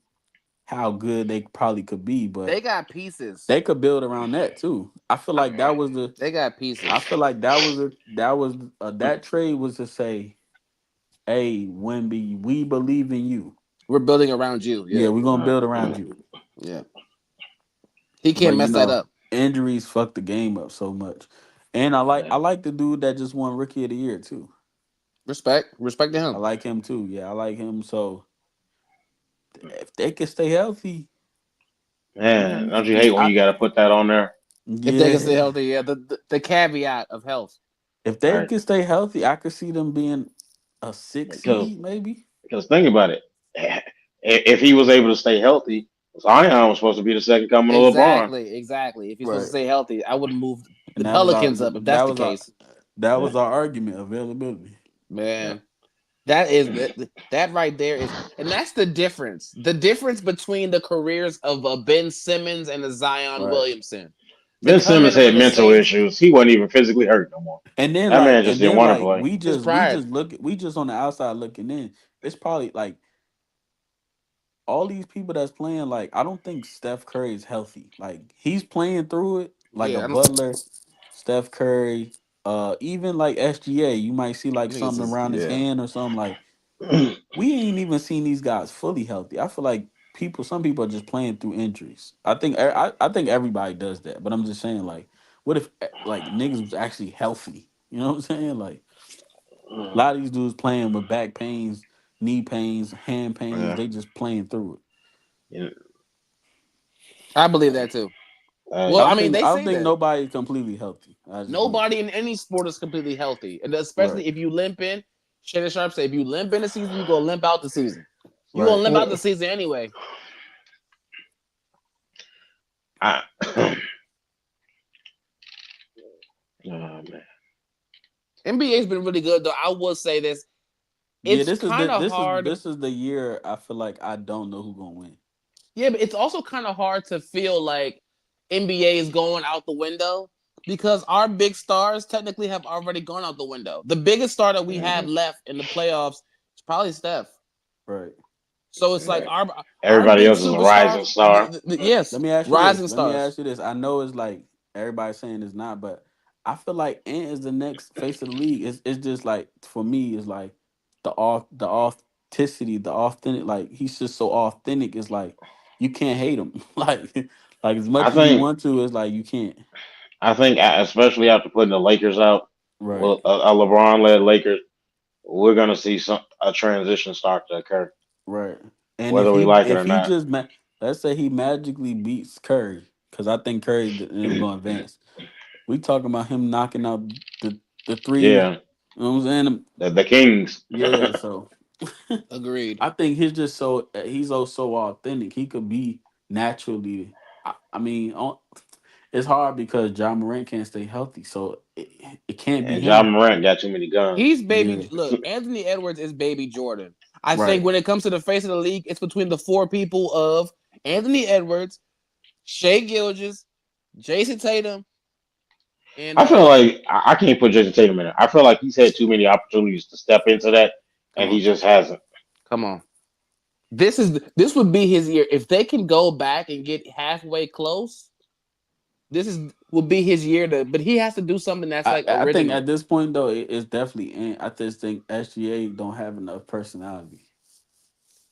how good they probably could be, They but got pieces. they could build around that too. I feel like that was the. They got I pieces. feel like that trade was to say, "Hey, Wemby, we believe in you. We're building around you. Yeah, Yeah, we're gonna build around you." yeah. He can't But mess that up. injuries fuck the game up so much. And I like the dude that just won Rookie of the Year too. Respect to I him. like him too. Yeah, I like him. So if they can stay healthy, Man, don't you hate when I you got to put that on there? If they can stay yeah. healthy, yeah. The caveat of health. If they Right? can stay healthy, I could see them being a six Because seed maybe. think about it. If he was able to stay healthy, Zion was supposed to be the second coming of LeBron. Exactly. If he's supposed to Right. stay healthy, I wouldn't move. the And that was our Pelicans up if that's the case. that was our argument, availability. Man, that is that right there is, and that's the difference. The difference between the careers of a Ben Simmons and a Zion Right. Williamson to Ben come Simmons in on had the mental same issues. He wasn't even physically hurt no more. That man just And didn't then want to like play. his we pride. just look we just on the outside looking in. It's probably like all these people that's playing, like I don't think Steph Curry is healthy. Like he's playing through it, like a Yeah, I don't Butler, Steph Curry, even like SGA, you might see like think it's something just around his yeah. hand or something. Like we ain't even seen these guys fully healthy. I feel like some people are just playing through injuries. I think everybody does that, but I'm just saying like, what if like niggas was actually healthy? You know what I'm saying? Like a lot of these dudes playing with back pains, knee pains, hand pains. Yeah. They just playing through it. Yeah. I believe that too. Well, Hey, I mean, they I don't say think that nobody's completely healthy. I just don't. nobody in any sport is completely healthy, and Right, especially if you limp in. Shannon Sharp say if you limp in the season, you go limp out the season. You gonna right. limp out the season anyway. I, oh man. NBA's been really good though. I will say this: Yeah, it's kind of hard. this is the year I feel like I don't know who gonna win. Yeah, but it's also kind of hard to feel like NBA is going out the window because our big stars technically have already gone out the window. The biggest star that we have Mhm. left in the playoffs is probably Steph. Right. So it's like Yeah. our Everybody big else is a superstar. rising star. Yes, Let me ask you this. rising Let me stars. ask you this. I know it's like everybody's saying it's not, but I feel like Ant is the next face of the league. It's just like for me, it's like the authenticity, the authentic. Like he's just so authentic. It's like you can't hate him. Like as I much as you think want to, it's like you can't. especially after putting the Lakers out, Right. well, a LeBron led Lakers, we're gonna see a transition start to occur, Right. And whether we like it if or he not. just let's say he magically beats Curry, because I think Curry and them going to advance. We talking about him knocking out the three. Yeah, You know what I'm saying? the Kings. Yeah. So Agreed. I think he's just he's so authentic. He could be naturally. I mean, it's hard because John Morant can't stay healthy, so it can't be And John him. Morant got too many guns. He's baby. Yeah. Look, Anthony Edwards is baby Jordan. I think Right. when it comes to the face of the league, it's between the four people of Anthony Edwards, Shea Gilgis, Jason Tatum, and I feel like I can't put Jason Tatum in it. I feel like he's had too many opportunities to step into that, come and he on, just hasn't. come on. This would be his year if they can go back and get halfway close. This is would be his year to, but he has to do something that's like I think original. at this point though, it's definitely Ant. I just think SGA don't have enough personality.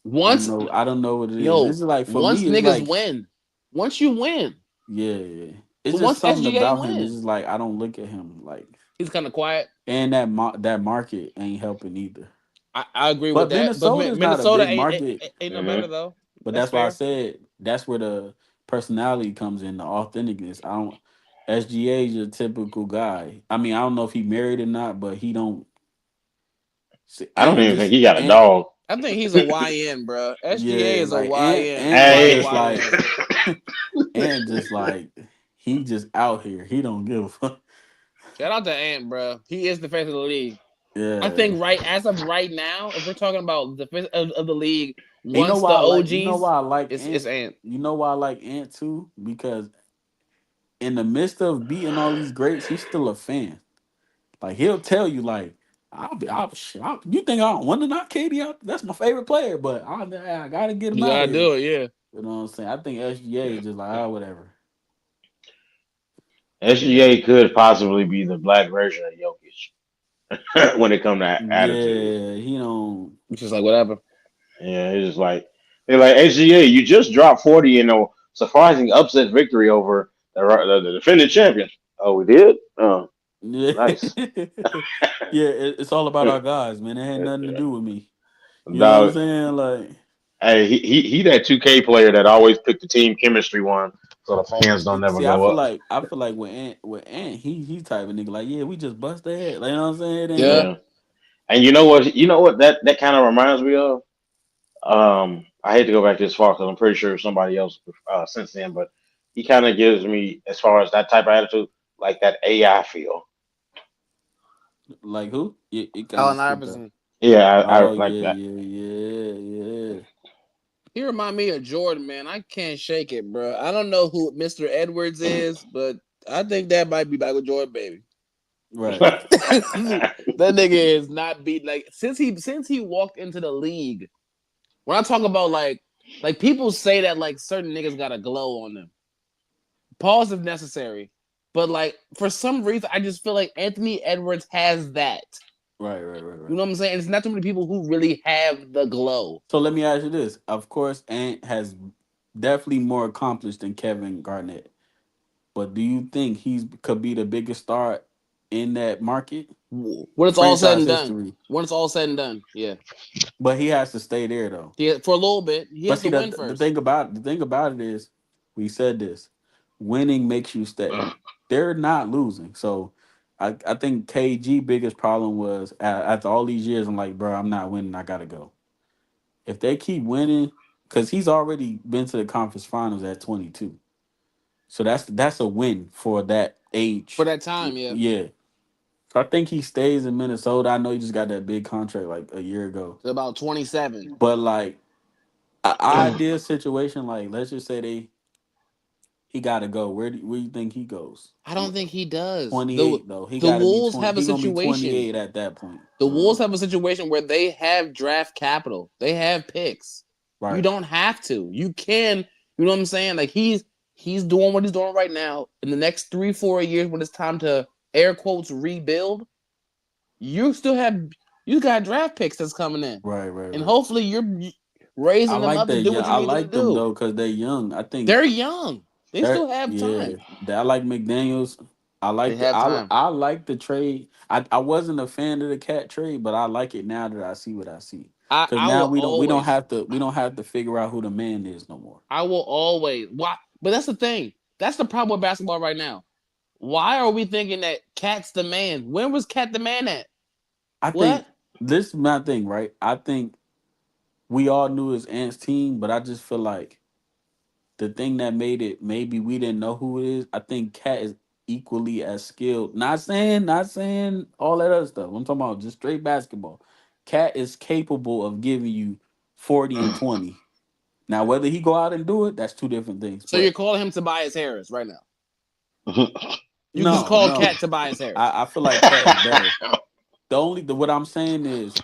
Once I don't know what it is. This yo, is like for once me. It's niggas like win, once you win, yeah, yeah. It's just once something SGA about him. It's win, just like I don't look at him like, he's kind of quiet. and that market ain't helping either. I agree with But that, but Minnesota's not a Minnesota big ain't market. ain't no better Hmm. though. But That's that's why I fair. said that's where the personality comes in, the authenticness. I don't. SGA is a typical guy. I mean, I don't know if he married or not, but he don't. I don't And even think just he got a and dog. I think he's a YN, bro. SGA yeah, is a like YN, and full is blood Hey, just like YN. and just like he just out here. He don't give a fuck. Shout out to Ant, bro. He is the face of the league. I Yeah. think right as of right now, if we're talking about the face of the league, And you know once why the I like you know OGs, why I like it's Ant? Ant. You know why I like Ant too? Because in the midst of beating all these greats, he's still a fan. Like he'll tell you, like, you think I don't want to knock KD out? That's my favorite player, but I gotta get him You out of gotta here. do it, yeah. You know what I'm saying? I think SGA is just like, ah, whatever. SGA could possibly be the black version of Jokic when it comes to attitude. Yeah, he don't. It's just like whatever. Yeah, it's just like they're like SGA. You just dropped 40 in a surprising upset victory over the defending champions. Oh, we did. Oh, Yeah, nice. yeah. It's all about our guys, man. It had nothing to do with me. You know what I'm Dog, saying? Like, hey, he that 2K player that always picked the team chemistry one, so the fans don't never see, go up. I feel like with Ant, he type of nigga like, yeah, we just bust their head. Like, you know what I'm saying? It ain't. Yeah. Yeah, and you know what? You know what that kind of reminds me of. I hate to go back this far because I'm pretty sure somebody else since then, but he kind of gives me as far as that type of attitude like that AI feel. Like who? It kind of Allen skipped up. Iverson. Yeah, I Oh like yeah, that. yeah, yeah, yeah. He remind me of Jordan, man. I can't shake it, bro. I don't know who Mr. Edwards is, but I think that might be Michael Jordan, baby. Right. That nigga is not beat like since he walked into the league. When I talk about like people say that like certain niggas got a glow on them. Pause if necessary. But like for some reason, I just feel like Anthony Edwards has that. Right, right, right, You right. know what I'm saying? It's not too many people who really have the glow. So let me ask you this. Of course, Ant has definitely more accomplished than Kevin Garnett. But do you think he's could be the biggest star in that market? When it's all said Franchise and done. history. When it's all said and done, yeah. But he has to stay there though. For a little bit, he But has to see win the first. thing about it is we said this. Winning makes you stay. They're not losing. So I think KG biggest problem was after all these years, I'm like, bro, I'm not winning. I gotta go. If they keep winning, because he's already been to the conference finals at 22. So that's a win for that For age. that time, yeah. Yeah. So I think he stays in Minnesota. I know he just got that big contract like a year ago. To about 27. But like an ideal situation, like let's just say he gotta go. Where do you think he goes? I don't think he does. 28 though. He The gotta be Wolves 20. have a He gonna be situation. 28 at that point. The Wolves have a situation where they have draft capital. They have picks. You Right. don't have to. You can. You know what I'm saying? Like he's doing what he's doing right now. In the next 3-4 years, when it's time to air quotes rebuild, you still have you got draft picks that's coming in, Right, right, and right. hopefully you're I raising them like up to that. do Yeah, what you I need them to like them do. though because they're young. I think They're young. They they're still have yeah. time. I like McDaniels. I They like the have time. I like the trade. I wasn't a fan of the cat trade, but I like it now that I see what I see. Because I now will always we don't have to figure out who the man is no more. I will always why. But that's the thing. That's the problem with basketball right now. Why are we thinking that Cat's the man? When was Cat the man at? I What? think this is my thing, right? I think we all knew his Ant's team, but I just feel like the thing that made it maybe we didn't know who it is. I think Cat is equally as skilled. Not saying all that other stuff. I'm talking about just straight basketball. Cat is capable of giving you 40 and 20. Now whether he go out and do it, that's two different things. So you're But calling him Tobias Harris right now? You just no, called Cat no. Tobias Harris. I feel like Cat is better. What I'm saying is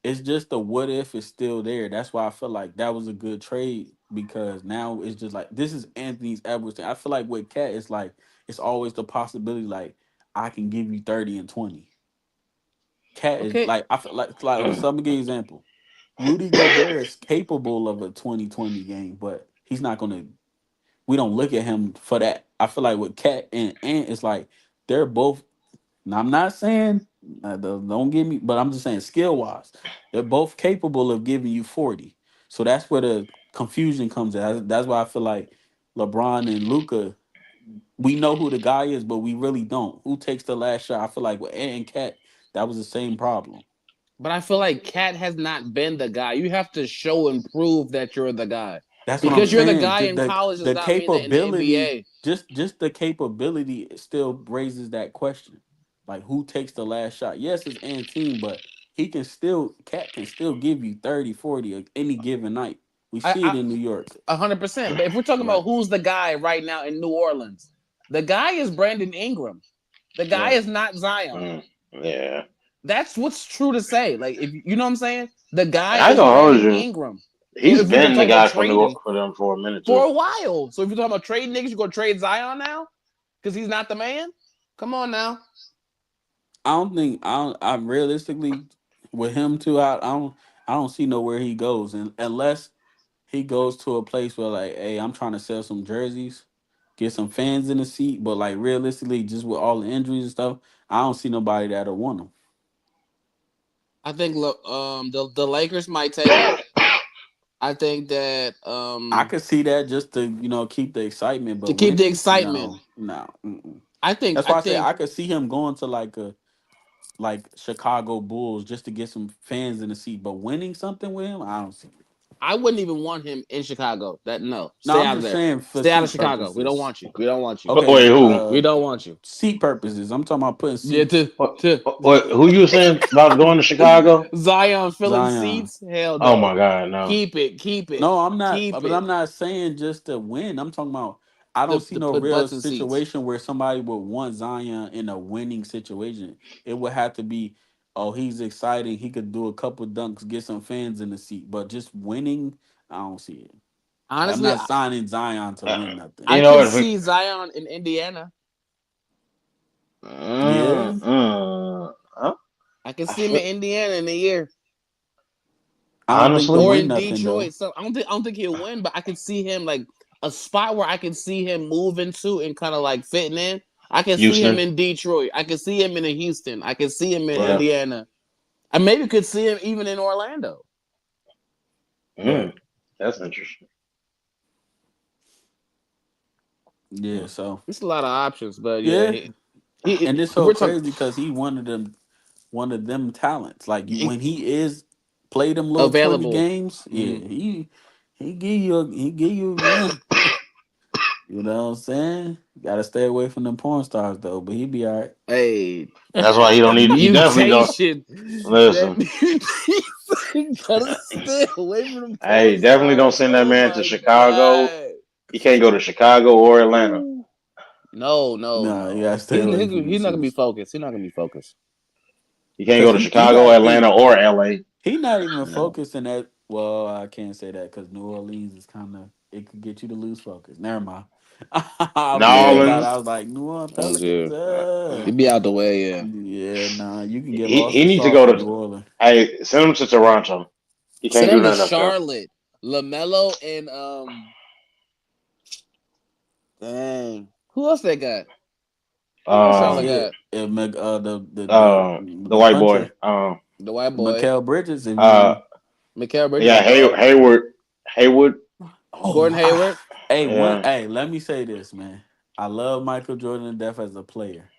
it's just the what if is still there. That's why I feel like that was a good trade because now it's just like this is Anthony's Edwards. I feel like with Cat, it's like it's always the possibility like I can give you 30 and 20. Cat is Okay, like I feel like so I'm gonna give you an example. Rudy Gobert is capable of a 20-20 game, but he's not gonna we don't look at him for that. I feel like with Cat and Ant, it's like they're both now, I'm not saying don't get me, but I'm just saying skill wise, they're both capable of giving you 40. So that's where the confusion comes in. That's why I feel like LeBron and Luca, we know who the guy is, but we really don't. Who takes the last shot? I feel like with Ant and Cat, that was the same problem. but I feel like Cat has not been the guy. You have to show and prove that you're the guy. That's what I'm Because you're the saying. guy The in the, college does the not mean that in the capability, NBA. just the capability still raises that question. Like who takes the last shot? Yes, it's Ant team, but Cat can still give you 30, 40 any given night. We see it I in New York. 100%. But if we're talking Right. about who's the guy right now in New Orleans, the guy is Brandon Ingram. The guy Right. is not Zion. Yeah, That's what's true to say. Like if you know what I'm saying, the guy and I ain't is gonna hold Brandon you. Ingram. So He's if we're gonna been the talk about guy for trading for them for a minute for too. a while, so if you're talking about trading niggas, you gonna trade Zion now because he's not the man. Come on now. I'm realistically with him too. I don't see nowhere he goes, and unless he goes to a place where like, hey, I'm trying to sell some jerseys, get some fans in the seat. But like realistically, just with all the injuries and stuff, I don't see nobody that'll want him. I think the Lakers might take him. I think that I could see that just to keep the excitement, to but keep the winning, excitement. no, no. Mm-mm. I think That's I why I say think I could see him going to like Chicago Bulls just to get some fans in the seat, but winning something with him, I don't see it. I wouldn't even want him in Chicago. No, No, stay I'm out of just there. saying for Stay out of seat Chicago. We don't purposes. want you. We don't want you. Okay, Wait, who? We don't want you. seat purposes. I'm talking about putting Yeah, seats. to Who you were saying about going to Chicago? Zion filling Zion. seats. Hell Oh my no. God, no. Keep it. Keep it. No, I'm not. Keep But it. I'm not saying just to win. I'm talking about. I don't see To no put real butts in seats. situation where somebody would want Zion in a winning situation. It would have to be, oh, he's exciting. He could do a couple dunks, get some fans in the seat. But just winning, I don't see it. Like, I'm Honestly, not signing Zion to win nothing. I You know could what? see Zion in Indiana. Yeah, Huh? I could I see him in feel, Indiana in a year. I don't think they'll Or honestly, win in nothing though. Detroit. So I don't think he'll win, but I can see him like a spot where I can see him moving to and kind of like fitting in. I can see him Houston. in Detroit. I can see him in Houston. I can see him in Yeah. Right, Indiana. I maybe could see him even in Orlando. right. Mm, that's interesting. Yeah. Mm. So It's a lot of options, but yeah, yeah, and it's if so we're talking crazy because he one of them talents. Like he- when he is play them little 20 available, games, yeah, mhm. he give you you know what I'm saying? Gotta stay away from them porn stars though, but he be all right. Hey, That's why he don't need. He definitely don't. mutation. That Listen. gotta stay away from them porn Hey, definitely don't stars. send that Oh man to my Chicago. god. He can't go to Chicago or Atlanta. No, no, Nah, you no. gotta stay away from them He's not gonna be suits. focused. He's not gonna be focused. He can't Cause go to Chicago, Atlanta, or LA. he not even No. focused in that. Well, I can't say that because New Orleans is kind of it could get you to lose focus. Never mind. I New was thinking Yeah. about it. Orleans. I was like New Orleans Pelicans. Yeah. He'd be out the way, yeah. Yeah, nah, you can get lost He in needs to sauce go in New to. Orleans. Hey, send him to Toronto. He can't Send do him to nothing up there. Charlotte. LaMelo and dang. Who else they got? Who else Charlotte Um, Shit, got? if the the white boy. puncher, The white boy. Mikael Bridges. If Uh, you Mikael Bridges yeah, a dog. Hayward. Haywood. Gordon Hayward. Yeah. hey, let me say this, man. I love Michael Jordan to death as a player,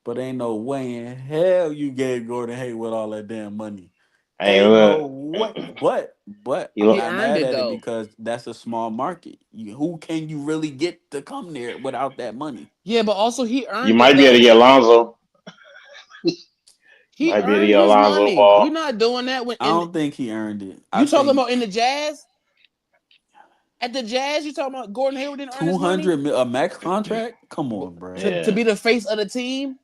but ain't no way in hell you gave Gordon Hayward all that damn money. Hey, Ain't no look. way. But He I'm He look. not earned mad it at it though. because that's a small market. Who can you really get to come there without that money? Yeah, but also he You earned it might be able to though. get Alonzo. He Might be able to earned get his Alonzo money. We're Ball. not doing that when I don't think he earned it. I you talking think about in the Jazz? At the Jazz, you talking about Gordon Hayward didn't earn his money 200 a max contract. Come on, bro. to Yeah. be the face of the team?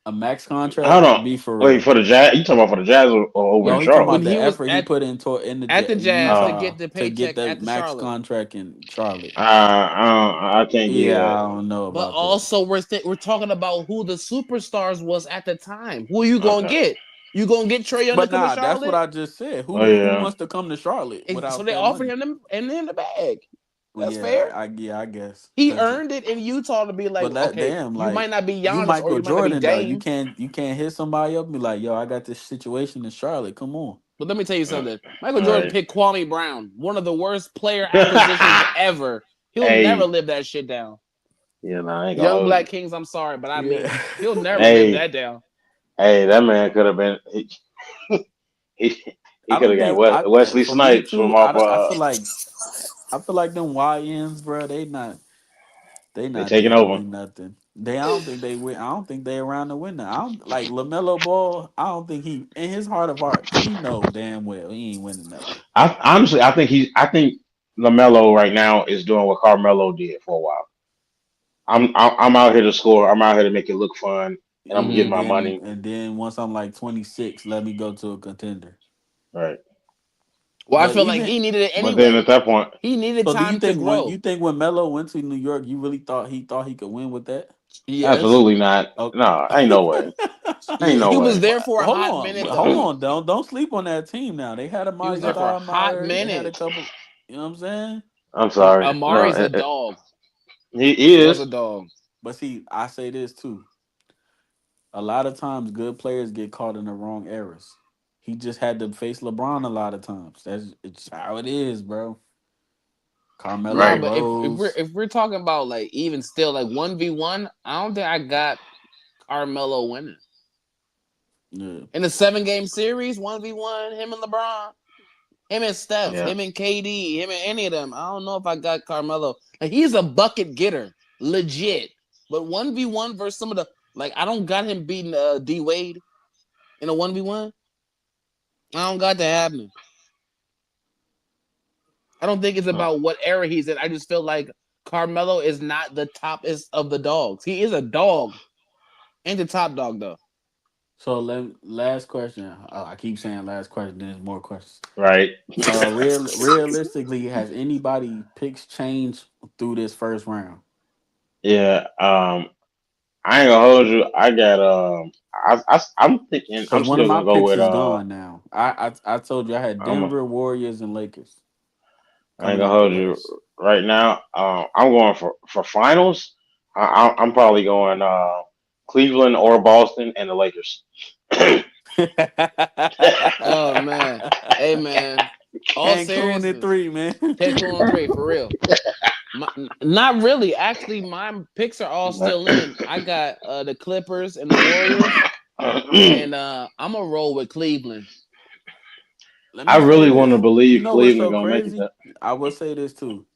A max Hold contract. on. Be for Wait real. for the Jazz. You talking about for the Jazz or over When No, in he talking Charlotte? about when the he was effort he put into in the at the Jazz to Oh. get the to get paycheck the at the max Charlotte. contract in Charlotte. I can't give you Yeah, I that. don't know But about that. also we're talking about who the superstars was at the time. Who are you gonna Okay. get? You gonna get Trey Young to But come to nah, that's what Charlotte? I just said. Oh Who yeah. wants to come to Charlotte So without they that offered money? him them and in the bag. Well, That's fair. yeah, I guess. He Cause, earned it in Utah to be like, but that okay, damn, you might like not be you Giannis or Michael you might not be Jordan though, Dame. you can't hit somebody up and be like, yo, I got this situation in Charlotte. Come on. But let me tell you All something. Michael Jordan right. picked Kwame Brown, one of the worst player acquisitions ever. He'll never Hey, live that shit down. yeah, nah, I ain't gonna Young hold Black you. Kings, I'm sorry, but I mean Yeah. it. He'll never live Hey, that down. hey, that man could have been. He I could don't have got think I Wesley for me Snipes from too. off. I feel like them YNs, bro. They They not taking there to over. be nothing. I don't think they win. I don't think they around to win. I don't like Lamelo Ball. I don't think he in his heart of hearts he know damn well he ain't winning nothing. I honestly, I think Lamelo right now is doing what Carmelo did for a while. I'm out here to score. I'm out here to make it look fun, and I'm Mm-hmm. getting my money. And then once I'm like 26, let me go to a contender. Right. Well, I But feel like even he needed it But then anyway. at that point, He needed so, do time to grow. you think when Melo went to New York, you really thought he could win with that? Yes. absolutely not. Oh. No, ain't no way. Ain't Yeah, no he was way. there for a hot minute Hold though. on, don't sleep on that team now. They had He was Amari there for a hot Stoudemire. They had a minute. couple. You know what I'm saying? I'm sorry. No, Amari's a dog. he He was a is. dog. But see, I say this too. A lot of times, good players get caught in the wrong errors. He just had to face LeBron a lot of times. That's it's how it is, bro. No, Carmelo Right. but Rose. if we're talking about like even still like 1v1, I don't think I got Carmelo winning. Yeah. In a 7-game series, 1v1, him and LeBron. Him and Steph, Yeah. him and KD, him and any of them. I don't know if I got Carmelo. Like he's a bucket getter, legit. But 1v1 versus some of the like I don't got him beating D Wade in a 1v1. I don't got that happening. I don't think it's about what era he's in. I just feel like Carmelo is not the toppest of the dogs. He is a dog. Ain't the top dog though. So last question. I keep saying last question. Then there's more questions. Right. Realistically, has anybody picks changed through this first round? Yeah. I ain't gonna hold you. I got I'm thinking Because I'm one of still my gonna go picks with is gone now. I told you I had I'm Denver, Warriors, and Lakers I ain't coming gonna out the hold you West. right now. I'm going for finals. I'm probably going Cleveland or Boston and the Lakers. Oh man. Hey man. All Cancun in seriousness. 3, man. Cancun on three for real. My, not really. Actually, my picks are all still in. I got the Clippers and the Warriors, and I'm gonna roll with Cleveland. Let I me say really want to this. You believe know what's Cleveland so gonna make it crazy? there. I will say this too.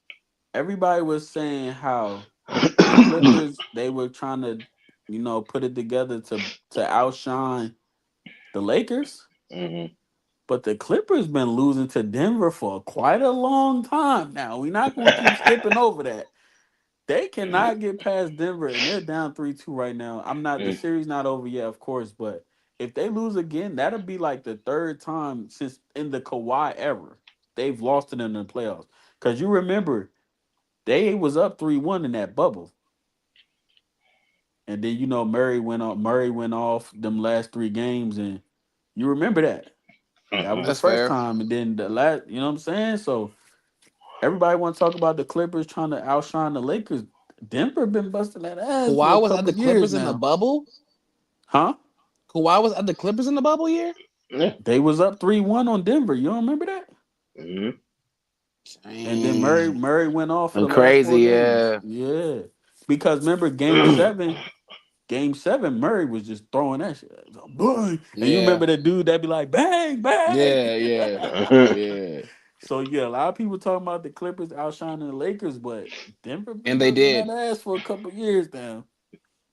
Everybody was saying how the Clippers they were trying to, put it together to outshine the Lakers, Hmm. but the Clippers been losing to Denver for quite a long time now. We're not gonna keep skipping over that. They cannot get past Denver, and they're down 3-2 right now. I'm not the series not over yet, of course, but if they lose again, that'll be like the third time since in the Kawhi era they've lost it in the playoffs. Cause you remember they was up 3-1 in that bubble, and then Murray went off. Murray went off them last three games, and you remember that. That was Hmm. the That's first fair. time, and then the last. You know what I'm saying? So everybody want to talk about the Clippers trying to outshine the Lakers. Denver been busting that ass for a Kawhi was at couple the years Clippers in the now. bubble. Huh? Kawhi was at the Clippers in the bubble year. Yeah. They was up 3-1 on Denver. You don't remember that? Hmm. And then Murray Dang. Murray went off for the last four Crazy, games. yeah. Yeah. Because remember game seven, Murray was just throwing that shit. Bang. And you Yeah. remember the dude that be like, bang, bang. Yeah, yeah, yeah. So yeah, a lot of people talking about the Clippers outshining the Lakers, but Denver been And they busting that did. ass for a couple years now.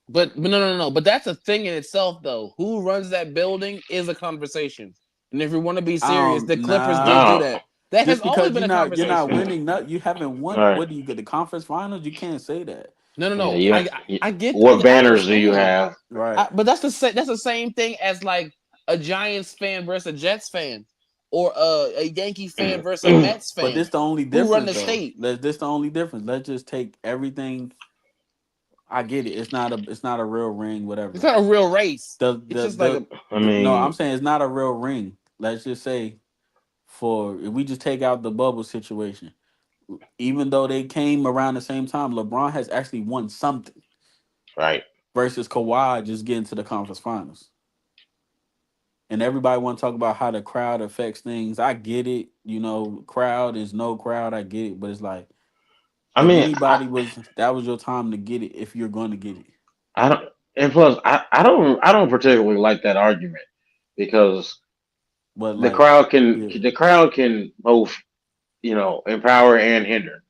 But no, no, no. But that's a thing in itself, though. Who runs that building is a conversation. And if you want to be serious, the Clippers did Nah. do No. that. That has Just always because been a you're not conversation. winning, you haven't won. Right. What do you get? The conference finals? You can't say that. No, no, Yeah. no. You, I get. what I banners do you understand. have? Right. But that's the same thing as like a Giants fan versus a Jets fan, or a Yankee fan versus a Mets But fan. this the only Who run difference the though. state? This the only difference. Let's just take everything. I get it. It's not a real ring, It's whatever. not a real race. It's just like a I No, I'm mean, saying it's not a real ring. Let's just say for if we just take out the bubble situation. Even though they came around the same time, LeBron has actually won something right. versus Kawhi just getting to the conference finals. And everybody want to talk about how the crowd affects things. I get it. Crowd is no crowd. I get it. But it's like I if mean, anybody was that was your time to get it if you're going to get it. I don't. And plus, I don't particularly like that argument because But the like, crowd can yeah, the crowd can both empower and hinder.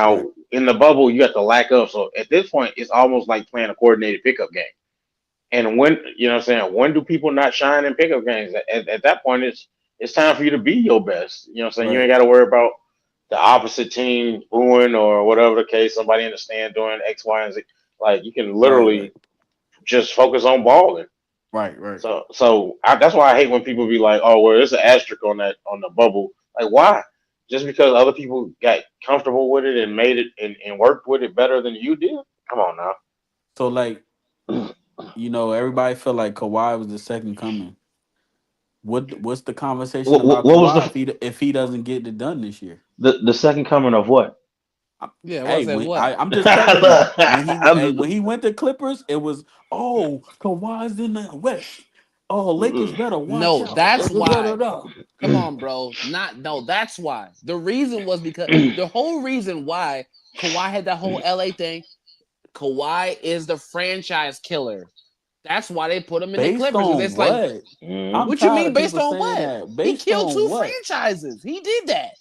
right. Now in the bubble, you got the lack of. So at this point, it's almost like playing a coordinated pickup game. And when what I'm saying, when do people not shine in pickup games? At that point, it's time for you to be your best. What I'm saying, you Right. ain't got to worry about the opposite team booing or whatever the case. Somebody in the stand doing X, Y, and Z. Like you can Right. Right. literally just focus on balling. Right. Right. That's why I hate when people be like, "Oh, well, there's an asterisk on that on the bubble." Like, why? Just because other people got comfortable with it and made it and worked with it better than you did? Come on So like, now. everybody felt like Kawhi was the second coming. What's the conversation What about was Kawhi if he doesn't get it done this year? the second coming of what? yeah. What Hey, said what? I'm just telling you, I'm when he went to Clippers, it was Kawhi's in the West. Oh, Lakers just, better watch No, out. that's why. Da-da-da-da-da. Come on, bro. Not no. That's why. The reason was because the whole reason why Kawhi had that whole LA thing. Kawhi is the franchise killer. That's why they put him in the Based Clippers. Because on it's like, what? Mm. I'm what you tired mean of based people on saying what? that. He Based killed on 2 what? franchises. He did that.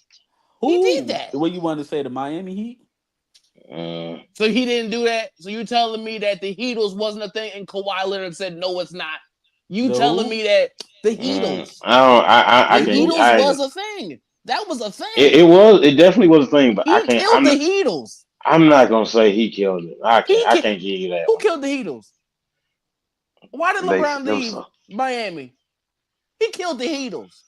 He did Who? that. What you want to say? The Miami Heat? Mm. So he didn't do that. So you're telling me that the Heatles wasn't a thing, and Kawhi Leonard said, "No, it's not." You The telling who? me that the Mm. Heatles, I don't. I the The can. who? Heatles I. was a thing. That was a It thing. was. It definitely was a thing, but I He can't. killed the Heatles. I'm not gonna say he killed it. I can't. He I ki- can't give you that Who one. killed the Heatles? Why did They. LeBron Them leave so. Miami? He killed the Heatles.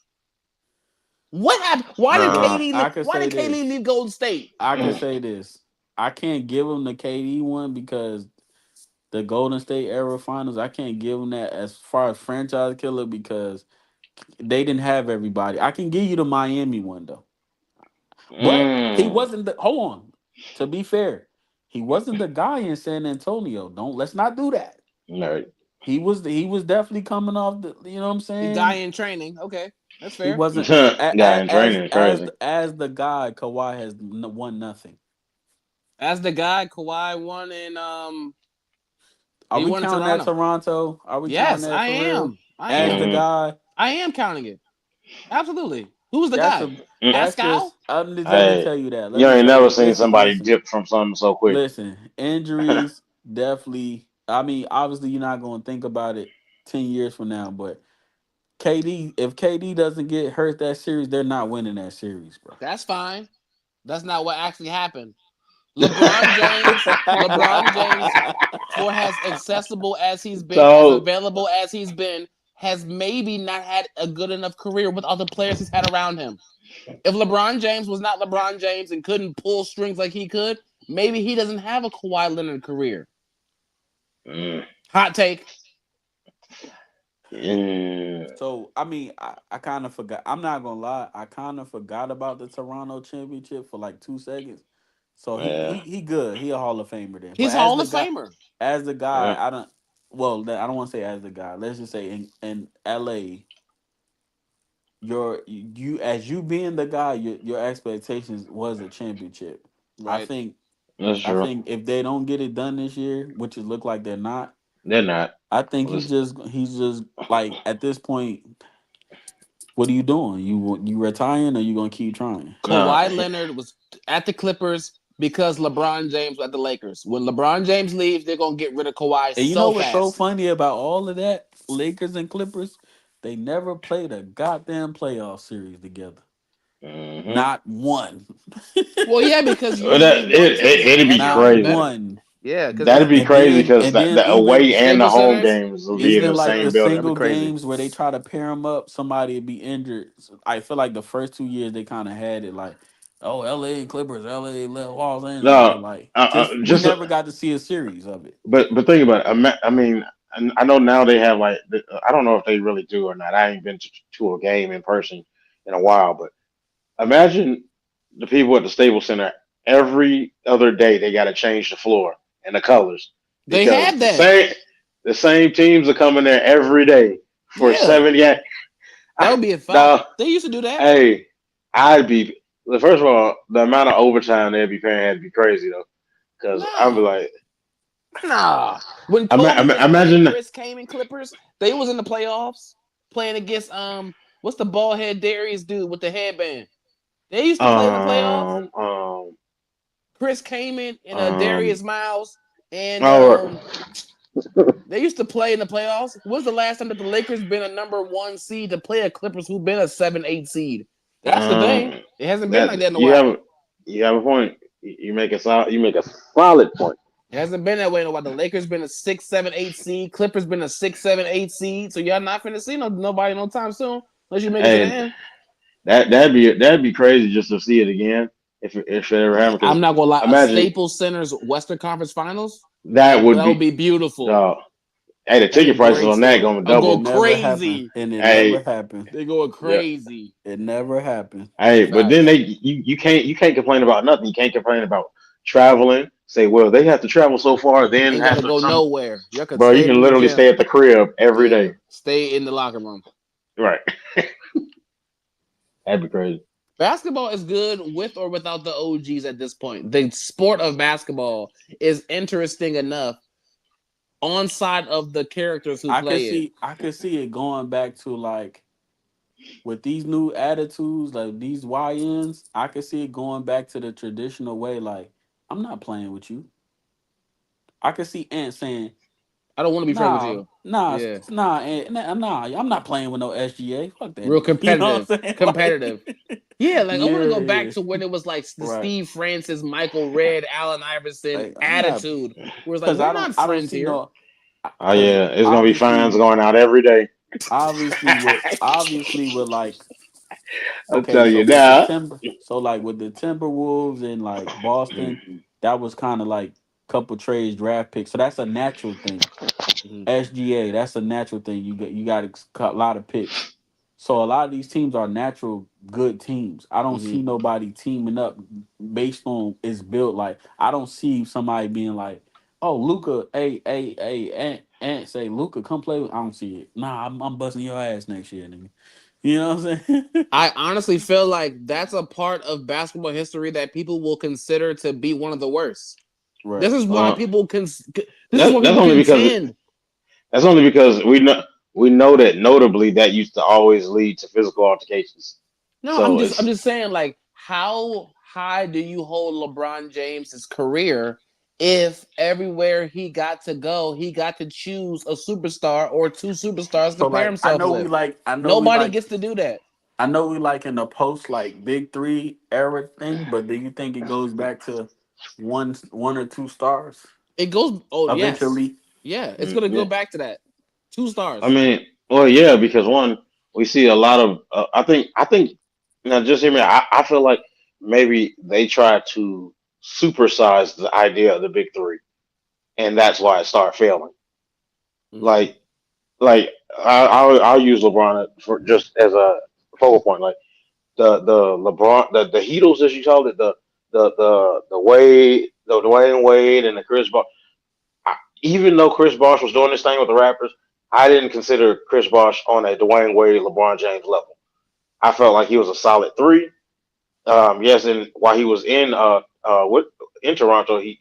What happened? Why did Nah. KD I leave? could Why say did KD this. leave Golden State? I can Mm. say this. I can't give him the KD one because the Golden State era finals, I can't give him that as far as franchise killer because they didn't have everybody. I can give you the Miami one though. But he Mm. wasn't the hold on. To be fair, he wasn't the guy in San Antonio. Don't let's not do that. No. He was definitely coming off the you know what I'm The guy saying? in training. Okay, that's He fair. wasn't Guy in training is crazy. as the guy Kawhi has won nothing. As the guy, Kawhi won in Are he we won in counting that Toronto. Toronto? Are we counting Yes, that I for real? am. I As the am. Mm-hmm. guy? I am counting it. Absolutely. Who's the That's guy? a that's Pascal? just let me Hey, tell you that. Let you me ain't tell never you. seen somebody Listen. dip from something so quick. Listen. Injuries definitely. I mean, obviously you're not going to think about it 10 years from now, but KD, if KD doesn't get hurt that series, they're not winning that series, bro. That's fine. That's not what actually happened. LeBron James, for as accessible as he's been, as So, available as he's been, has maybe not had a good enough career with other players he's had around him. If LeBron James was not LeBron James and couldn't pull strings like he could, maybe he doesn't have a Kawhi Leonard career. mm, Hot take. mm, So I mean, I kind of forgot. I'm not gonna lie. I kind of forgot about the Toronto championship for like 2 seconds. So yeah, he good. He a Hall of Famer then. But He's Hall of Famer. as the guy, yeah. I don't. Well, I don't want to say as the guy. Let's just say in L.A. You as you being the guy, your expectations was a championship. I Right. think That's I true. think if they don't get it done this year, which it look like they're not, They're not. I think Listen, he's just like at this point, what are you doing? You retiring or you gonna keep trying? no, Kawhi Leonard was at the Clippers because LeBron James was at the Lakers. When LeBron James leaves, they're gonna get rid of Kawhi And you know so what's so fast. funny about all of that? Lakers and Clippers, they never played a goddamn playoff series together. hmm Not one. Well, yeah, because usually it, one it, team it'd be has Not gotten crazy. better. one. Yeah, because That'd be crazy because And then the even away and the Staples home Centers. games will be in even the like same the building. That'd be single crazy. games where they try to pair them up, somebody would be injured. So I feel like the first 2 years they kind of had it like, oh, LA Clippers, LA Los Angeles, but No, like just we just never got to see a series of it. but think about it. I mean, I know now they have like I don't know if they really do or not. I ain't been to a game in person in a while, but imagine the people at the Staples Center every other day they got to change the floor and the colors They because have that. the same teams are coming there every day for Yeah, 7 games. that would be a fact. No, They used to do that. hey, I'd be first of all the amount of overtime they'd be paying had to be crazy though because I'd be Nah, like, nah. When Kobe was playing imagine. Chris Kaman Clippers, they was in the playoffs playing against what's the bald head Darius dude with the headband? They used to play in the playoffs. Um, um, Chris Kaman and um, Darius Miles and or they used to play in the playoffs. When's the last time that the Lakers been a number 1 seed to play a Clippers who been a 7-8 seed? That's the thing. um, It hasn't been that like that in a while. you have a point. You make a solid point. It hasn't been that way in a while. The Lakers been a 6-7-8 seed. Clippers been a 6-7-8 seed. So y'all not finna see nobody no time soon unless you make it to the And end. that'd be crazy just to see it again if it ever happened. I'm Because not gonna lie. A imagine Staples Center's Western Conference Finals that would that would be. be beautiful. Uh, hey, the That's a ticket prices great on that story. going to I'm It going double. never happened, crazy. and it never Hey, happened. They're going yeah. crazy. It never happened. Hey, but then Facts. you can't complain about nothing. You can't complain about traveling. Say, well, they have to travel so far, then Ain't have gotta to go come. nowhere. Y'all could Bro, you stay can in the literally stay gym. at the crib every Yeah. day. Stay in the locker room. Right. That'd be crazy. Basketball is good with or without the OGs at this point. The sport of basketball is interesting enough on side of the characters who play it. I could see it going back to like with these new attitudes, like these YNs, I could see it going back to the traditional way. Like, I'm not playing with you. I could see Ant saying, I don't want to be friends with "Nah, you. nah, Yeah, nah, Ant, nah. I'm not playing with no SGA. Fuck that real nigga." You know competitive, what I'm saying? competitive. Like, Yeah, like I want to yeah, go back yeah, to when it was like the right. Steve Francis, Michael Red, Allen Iverson Like, I'm not attitude, where it's like because we're not I don't friends see here. no Oh because yeah, it's gonna be fines obviously going out every day. obviously with like I'll okay, tell so you with the now. like with the Timberwolves and like Boston, that was kind of like couple trades draft picks. So that's a natural thing. Hmm. SGA, that's a natural thing. You got a lot of picks. So a lot of these teams are natural good teams. I don't Hmm. see nobody teaming up based on it's built like I don't see somebody being like, oh Luca, Ant say Luca, come play with I don't see it. Nah, I'm busting your ass next year, nigga. You know what I'm saying? I honestly feel like that's a part of basketball history that people will consider to be one of the worst. This Right. is why Uh, people can. This is that why that's people only because contend. we know that notably that used to always lead to physical altercations. No, So I'm it's just saying, like, how high do you hold LeBron James's career if everywhere he got to go, he got to choose a superstar or two superstars to So pair like himself with? Nobody gets to do that. I know we like in the post like big three era thing, but do you think it goes back to one or two stars It goes. Oh yes, eventually? yeah. It's gonna go yeah. back to that. Two I stars. mean, well, yeah, because one, we see a lot of. I think now just hear me. I feel like maybe they try to supersize the idea of the big three, and that's why it started failing. Hmm. Like, I'll use LeBron for just as a focal point. Like the LeBron the Heatles as you called it the Wade the Dwayne Wade and the Chris Bosh. Even though Chris Bosh was doing this thing with the Raptors, I didn't consider Chris Bosh on a Dwayne Wade LeBron James level. I felt like he was a solid three. Yes, and while he was with in Toronto, he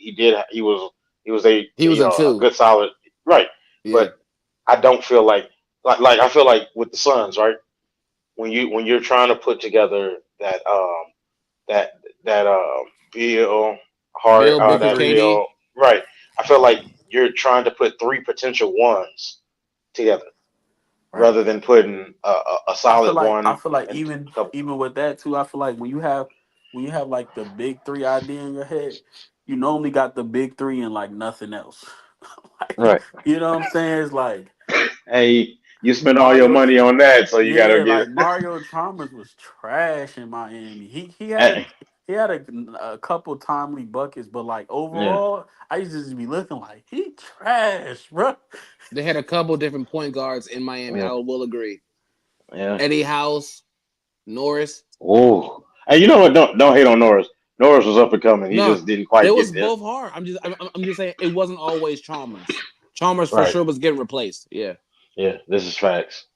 was He was a a two. good solid right. Yeah. But I don't feel like I feel like with the Suns, right? When you're trying to put together that that Bill Hart Bill Big Booker that three, KD. Bill right. I feel like you're trying to put three potential ones together right? rather than putting a solid I one feel like and couple. even with that too, I feel like when you have like the big three idea in your head, you normally got the big three and like nothing else. Like, Right. you know what I'm saying? It's like Hey, you spend all your Mario. money on that, so you gotta Yeah, get like Mario Chalmers was trash in Miami. it. He had a couple timely buckets, but like Yeah, overall, I used to just be looking like he trash, bro. They had a couple different point guards in Miami. yeah, I will agree. yeah. Eddie House, Norris. Oh, hey, you know what? Don't hate on Norris. Norris was up and coming. He No, just didn't they quite was get there. both hard. I'm just saying it wasn't always Chalmers. Chalmers for Right. sure was getting replaced. Yeah. Yeah. This is facts.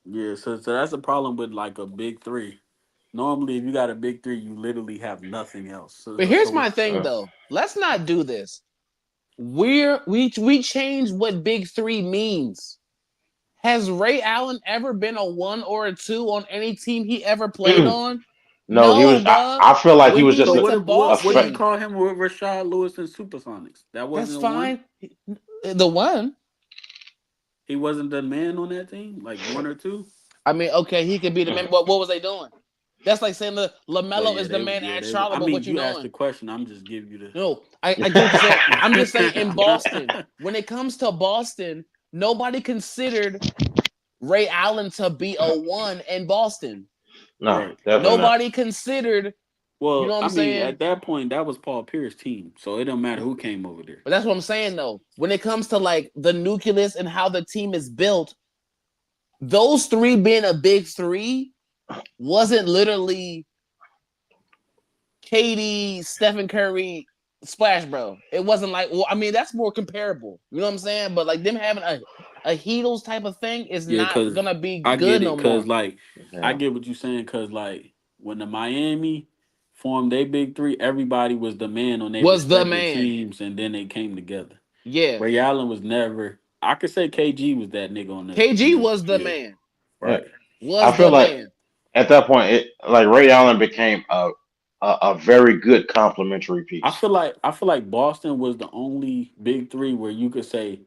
Yeah, so that's the problem with like a big three. Normally, if you got a big three, you literally have nothing else. But here's So my thing Uh, though. Let's not do this. We changed what big three means. Has Ray Allen ever been a one or a two on any team he ever played on? no, he No, was. bruh. I feel like he When was he just so went to what do you Boston, call him with Rashad Lewis and Supersonics? That that's wasn't a one. fine. The one. He wasn't the man on that team, like one or two. I mean, okay, he could be the man. What was they doing? That's like saying the But Lamelo yeah, is the man yeah at they. Charlotte. I But mean, what you you asked the doing? question. I'm just giving you No, I get what you're saying. I'm just saying in Boston, the. when it comes to Boston, nobody considered Ray Allen to be a one in Boston. no, Right. definitely not. Nobody considered, you know Well, what I'm I mean, saying? at that point, that was Paul Pierce's team, so it don't matter who came over there. But that's what I'm saying though. When it comes to like the nucleus and how the team is built, those three being a big three wasn't literally KD, Stephen Curry, Splash Bro. It wasn't like, well, I mean, that's more comparable. You know what I'm saying? But like them having a Heatles type of thing is Yeah, not cause gonna be I get good it, no cause more. like I Yeah. get what you're saying, cause like when the Miami formed their big three, everybody was the man on their Was the respective man. teams, and then they came together. Yeah, Ray Allen was never. I could say KG was that nigga on the. KG was the Yeah, man. Yeah. right. I Was feel the like man. at that point, like Ray Allen became a very good complementary piece. I feel like Boston was the only big three where you could say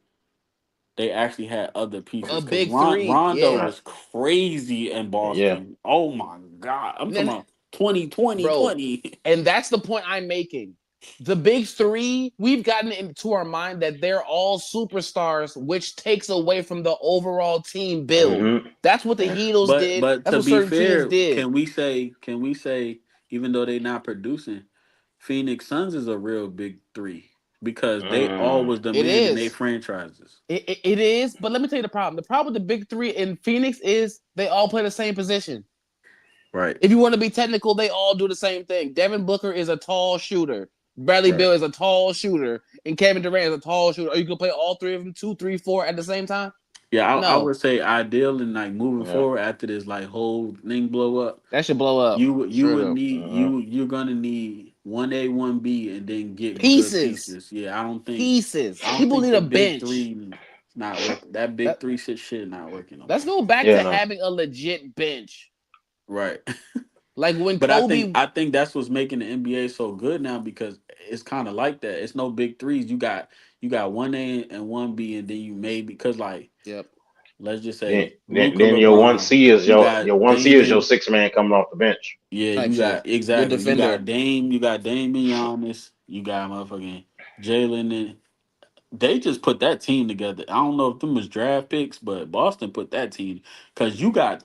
they actually had other A pieces because big three. Rondo Yeah. Right. was crazy in Yeah. Boston. Oh my god, I'm talking Then, about 2020 bro, 20. and that's the point I'm making. The big three, we've gotten into our mind that they're all superstars, which takes away from the overall team build. Hmm. That's what the Yeah. Heatles did. But That's to what be certain teams fair, did. can we say even though they're not producing, Phoenix Suns is a real big three because they Mm. always It demand in their is. franchises. It is. But let me tell you the problem. The problem with the big three in Phoenix is they all play the same position. Right, If you want to be technical, they all do the same thing. Devin Booker is a tall shooter. Bradley right. Beal is a tall shooter, and Kevin Durant is a tall shooter. Are you gonna play all three of them, two, three, four at the same time? Yeah, I No, would say ideal and like moving Yeah. forward after this like whole thing blow up. that should blow up You straight would up. need Hmm. you're gonna need 1A, 1B, and then get good Pieces, pieces. Yeah, pieces. I don't People think need a the big bench. three is not working. That big That three shit not working no let's more. go back Yeah. to No. having a legit bench. Right. Like when But Kobe, I think that's what's making the NBA so good now because it's kind of like that. It's no big threes. You got 1A and 1B, and then you maybe because like yep, let's just Then, say then, Luca then your one LeBron, C is you got your one C is your Damon. six man coming off the bench. Yeah, type you shit. got Good exactly. defender. You got Dame and Giannis. You got motherfucking Jalen. And they just put that team together. I don't know if them was draft picks, but Boston put that team because you got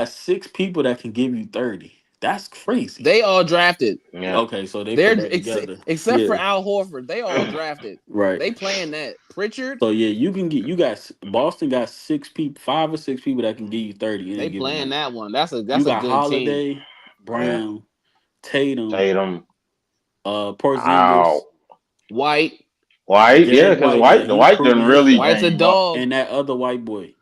six people that can give you 30. That's crazy. They all drafted. Yeah. Okay, so they They're put that together. except for Yeah, Al Horford, they all drafted. right. They playing that. Pritchard, So yeah, you can get you got Boston got six people, five or six people that can give you 30 they any given playing night. that one. That's You a got good team. Holiday, Yeah. Brown, Tatum, Tatum. Porzingis, Ow. White, White. Yeah, Derek because White. Yeah, White the he White didn't proven really himself, White's a came up. dog. and that other white boy.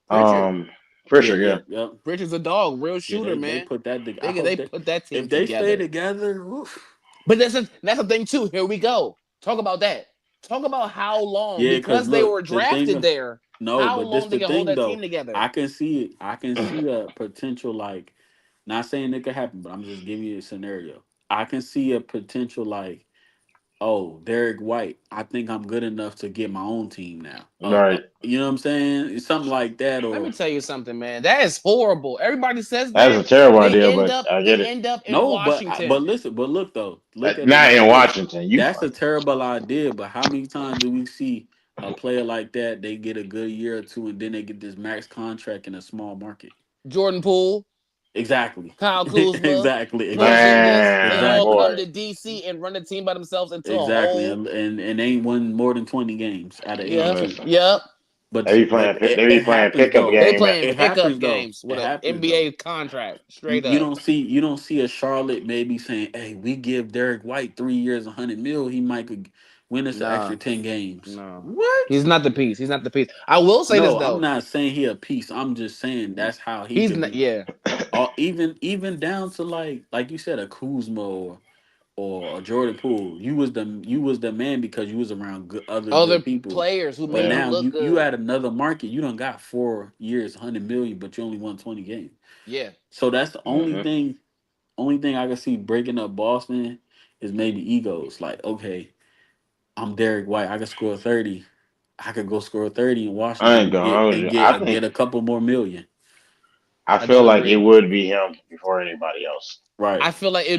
Pritchard, Yeah, Fisher. Yeah. yep. Pritchard's a dog. Real Yeah, shooter, they man. put that. I They hope that put that team if they stay together. together, oof. But that's the thing too. Here we go. Talk about that. Talk about how long Yeah, because because they look, were the thing. drafted there. No, How but this long they the can hold thing that team though. together? I can see it. I can see a potential like. Not saying it could happen, but I'm just giving you a scenario. I can see a potential like, oh, Derek White. I think I'm good enough to get my own team now. Right. You know what I'm saying? It's something like that, Let me or tell you something, man. That is horrible. Everybody says That's a that. terrible idea, but I They get it. end up in no, Washington. but listen, but look though, look at it Not in like this. Washington. You That's a terrible idea, but how many times do we see a player like that? They get a good year or two, and then they get this max contract in a small market. Jordan Poole, Exactly, Kyle Kuzma, exactly, Porzingis, they man, all exactly, come boy. to DC and run the team by themselves into a exactly, hole. and they ain't won more than 20 games out of Yep. 82. Listen, Yep. But they be it playing happens pickup though. They game. playing It pickup happens though. games with It an happens though. NBA contract straight up. You don't see a Charlotte maybe saying, "Hey, we give Derek White 3 years, 100 mil. He might could win us an Nah, extra 10 games." no. What? He's not the piece. He's not the piece. I will say this No, I'm though. not saying he a piece. I'm just saying that's how he He's could not. be. Yeah. Even down to like you said, a Kuzma or a Jordan Poole. You was the man because you was around other good Other people. players who But made Yeah. you now look you good. at another market. You done got 4 years, 100 million, but you only won 20 games. Yeah. So that's the only Hmm. thing. Only thing I can see breaking up Boston is maybe egos. Like, okay, I'm Derek White. I can score 30. I could go score 30 in I Washington ain't gonna hold you. I and get think a couple more million. I I feel don't like it agree. would be him before anybody else. Right. I feel like it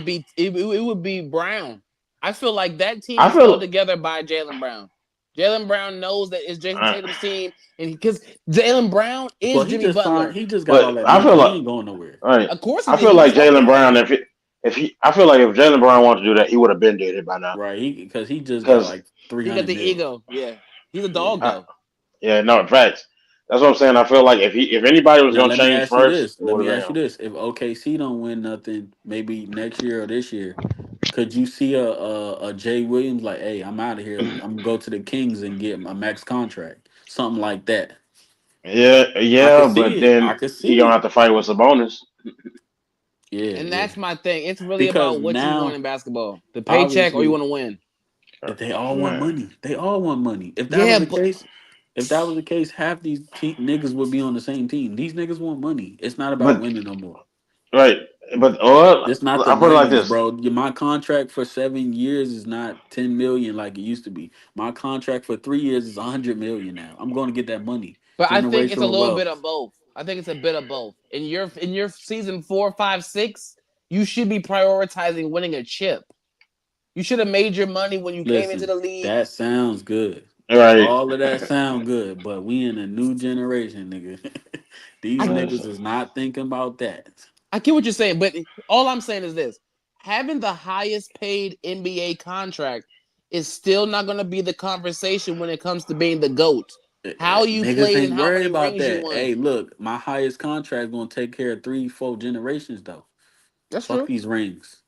would be Brown. I feel like that team I is held feel together by Jalen Brown. Jalen Brown knows that it's Jason uh, Tatum's team, and because Jalen Brown Well, is he Jimmy just signed. Butler. He just got but all that I money. feel He like ain't going nowhere. right. Of course he I did. feel He like was Jalen talking about Brown it. if he I feel like if Jalen Brown wanted to do that, he would have been did it by now. Right. Because he just got Because like He got 300 the mil. ego. Yeah, he's a Yeah. dog though. yeah, no, in fact, that's what I'm saying. I feel like if anybody was Now gonna let me change ask you first, this. it Let would me have ask you been this. If OKC don't win nothing, maybe next year or this year, could you see a Jay Williams like, hey, I'm out of here. I'm gonna go to the Kings and get my max contract, something like that. him. Yeah, I yeah, could but see it. I then could he see gonna it. have to fight with Sabonis. Yeah, And yeah. that's my thing. It's really Because about what you want now, in basketball: the paycheck or you obviously, want to win. They all want Man. money. They all want money. If that was Yeah, the but case, if that was the case, half these niggas would be on the same team. These niggas want money. It's not about But winning no more. right, but well, It's not the I put it like nineties, this. bro. My contract for 7 years is not 10 million like it used to be. My contract for 3 years is 100 million now. I'm going to get that money. I think it's a Generational little bit wealth. of both. I think it's a bit of both. In your season 4, 5, 6, you should be prioritizing winning a chip. You should have made your money when you came into Listen, the league. that sounds good. Right. All of that sound good, but we in a new generation, nigga. These I niggas Listen. is not thinking about that. I get what you're saying, but all I'm saying is this: having the highest paid NBA contract is still not going to be the conversation when it comes to being the GOAT. How you Niggas played and ain't how worried many about rings you that. won. Hey, look, my highest contract gonna take care of 3, 4 generations though. That's Fuck true. these rings.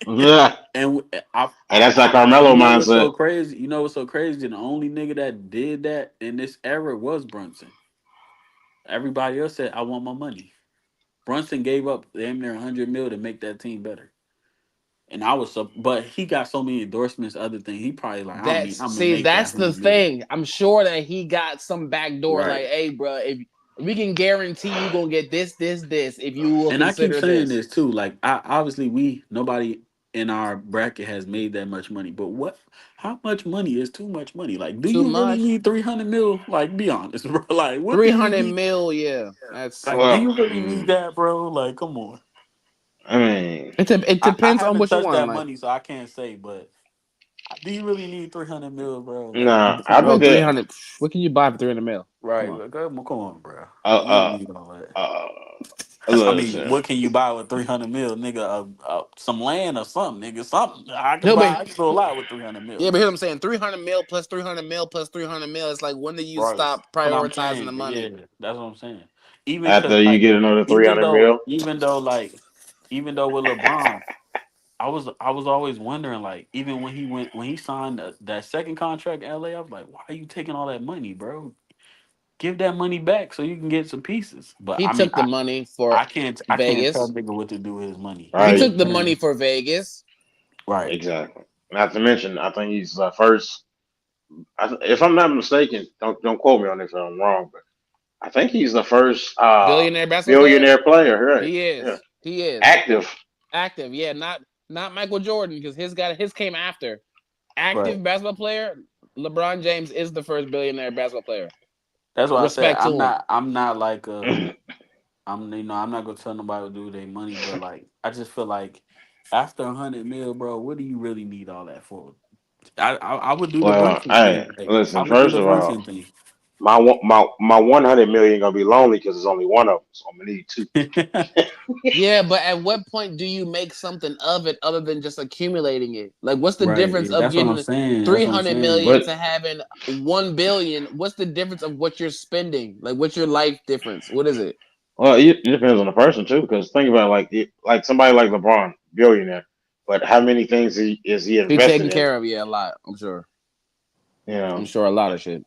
Yeah. And And that's that Carmelo you know what's mindset. so crazy? You know what's so crazy? The only nigga that did that in this era was Brunson. Everybody else said, "I want my money." Brunson gave up damn near 100 mil to make that team better. And I was so, but he got so many endorsements, other things. He probably like, I don't need. I'm gonna make that That's the 100 mil. thing. I'm sure that he got some back door Right. like, hey, bro, if we can guarantee you gonna get this, if you will And I keep consider saying this. this too. Like, obviously, nobody in our bracket has made that much money. But what? How much money is too much money? Like, do Too you really much. need 300 mil? Like, be honest, bro. Like, what do Three you hundred need? mil, yeah. That's Like, do Well, you really need that, bro? Like, come on. I mean, it I depends on haven't what you touched want. that Like, money, so I can't say. But do you really need 300 mil, bro? Like, nah. I come bro, think on, three that. bro. hundred. What can you buy for 300 mil? Come Right? on. Come on, bro. You don't Uh, need all that. uh, I mean, listen. what can you buy with 300 mil, nigga? Some land or something, nigga. Something I can No, buy. but I can do a lot with 300 mil, yeah, but here's nigga. what I'm saying: 300 mil plus 300 mil plus 300 mil. It's like, when do you Right. stop But I'm prioritizing the saying, yeah, money? that's what I'm saying. Even because, After you like, get another 300 mil, even though with LeBron, I was always wondering, like, even when he signed that second contract in LA, I was like, why are you taking all that money, bro? Give that money back so you can get some pieces. But He I mean, took the money for I can't tell Vegas. nigga what to do with his money. He I'm right? took just the money saying, for Vegas. right. Exactly. Not to mention, I think he's the first. If I'm not mistaken, don't quote me on this if I'm wrong, but I think he's the first Billionaire basketball player. billionaire player, right? He Yeah, is. He is active. active. Yeah, not Michael Jordan, because his came after. Right. Active basketball player. LeBron James is the first billionaire basketball player. That's why I said Respect to I'm him. not. I'm not like I'm not gonna tell nobody what to do with their money, but like I just feel like after 100 mil, bro, what do you really need all that for? I would do the Well, Brunson hey, thing. Like I listen. would do First the of all, Brunson thing. my 100 million gonna be lonely because there's only one of them, so I'm gonna need two. Yeah, but at what point do you make something of it other than just accumulating it? Like, what's the Right. difference Yeah, of that's what I'm getting saying. That's three what I'm hundred saying. million But to having 1 billion? What's the difference of what you're spending? Like, what's your life difference? What is it? well, it depends on the person too. Because think about it, like somebody like LeBron, billionaire, but how many things is he He invested taking in? care of, yeah, a lot. I'm sure. You I'm know, sure a lot of shit.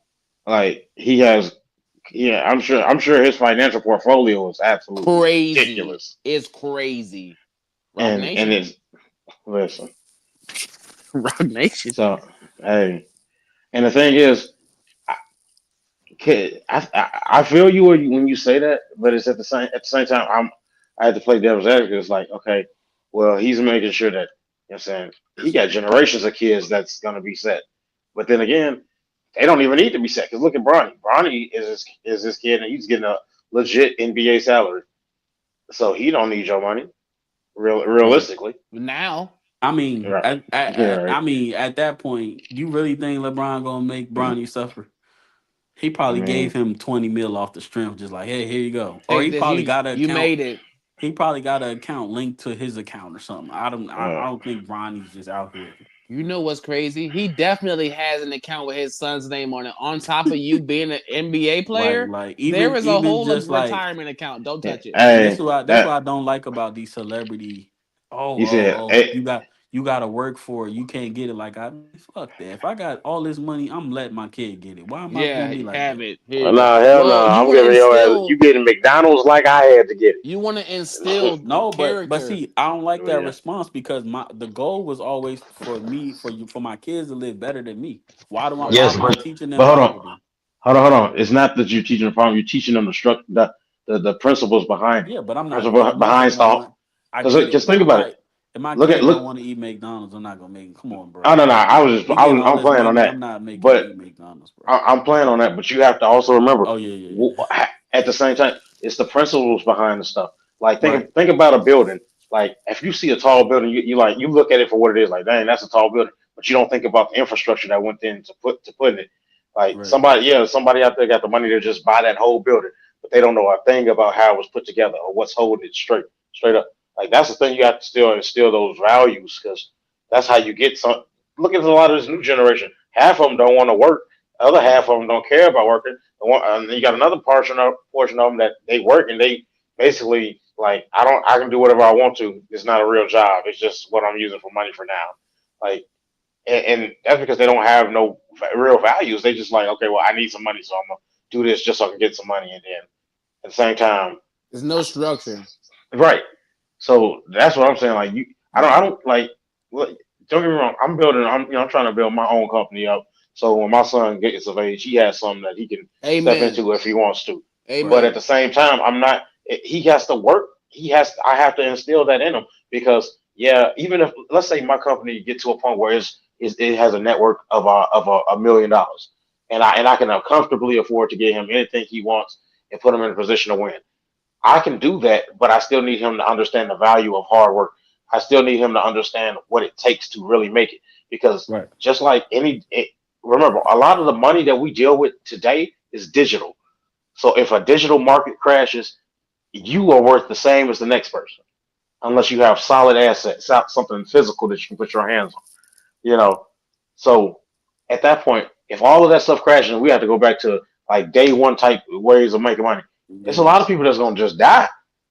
like he has. Yeah, I'm sure his financial portfolio is absolutely Crazy. ridiculous. It's crazy. Rock And Nation. it's listen. Rock Nation. So hey, and the thing is, I, I feel you when you say that, but it's at the same time I had to play devil's advocate. It's like, okay, well, he's making sure that, I'm saying, he got generations of kids that's gonna be set. But then again, they don't even need to be set because look at Bronny. Bronny is his kid and he's getting a legit NBA salary, so he don't need your money Right. realistically. Now, I mean, Right. Yeah. Right. at that point, you really think LeBron gonna make Bronny suffer? He I probably gave mean, him 20 mil off the strength, just like, hey, here you go. Or take he this. probably got an You account. made it. He probably got an account linked to his account or something. I uh, don't think Bronny's just out here. You know what's crazy? He definitely has an account with his son's name on it. On top of you being an NBA Right. player, Like there is a even whole just like, retirement account. Don't yeah, touch it. and hey, this what that I don't like about these celebrity. he said, Oh, hey, you gotta work for it. You can't get it like I man, fuck that. If I got all this money, I'm letting my kid get it. Why am I gonna Yeah, be like have that? it. Here you go. Nah, hell no. Well, you I'm want to giving your ass. You instill, getting McDonald's like I had to get you want to it. instill No, but character. see, I don't like that Yeah. response because the goal was always for me for you for my kids to live better than me. Why Right. Yes, am I but teaching them hold better on, then? hold on. It's not that you're teaching them from. You're teaching them the principles behind it. Yeah, but I'm not. Principle But my behind kid don't stuff. want. I get Because it, but think I'm about it. not. If my Look at kid don't look. want to eat McDonald's, I'm not gonna make. Come on, Oh bro. no, no. Like we getting all I'm this playing on money. that. I'm not making him But eat McDonald's, bro. I'm playing on that. But you have to also remember, Oh yeah, yeah, yeah. at the same time, it's the principles behind the stuff. Like Right, think about a building. Like if you see a tall building, you look at it for what it is. Like dang, that's a tall building. But you don't think about the infrastructure that went in to put in it. Like right, somebody out there got the money to just buy that whole building, but they don't know a thing about how it was put together or what's holding it straight up. Like that's the thing you have to still instill those values because that's how you get some. Look at a lot of this new generation. Half of them don't want to work. The other right. half of them don't care about working. And then you got another portion of them that they work and they basically like I can do whatever I want to. It's not a real job. It's just what I'm using for money for now. Like and that's because they don't have no real values. They just like, okay, well, I need some money, so I'm gonna do this just so I can get some money, and then at the same time, There's no structure. right. So that's what I'm saying. Like I Mm-hmm. don't like. Look, don't get me wrong. I'm trying to build my own company up. So when my son gets of age, he has something that he can step Amen. into if he wants to. Right, But at Amen. the same time, I'm not. He has to work. I have to instill that in him because yeah, even if let's say my company get to a point where it has a network of $1 million, and I can comfortably afford to get him anything he wants and put him in a position to win. I can do that, but I still need him to understand the value of hard work. I still need him to understand what it takes to really make it. Because right, just like remember, a lot of the money that we deal with today is digital. So if a digital market crashes, you are worth the same as the next person, unless you have solid assets, something physical that you can put your hands on. You know, so at that point, if all of that stuff crashes and we have to go back to like day one type ways of making money, it's a yeah. lot of people that's gonna just die.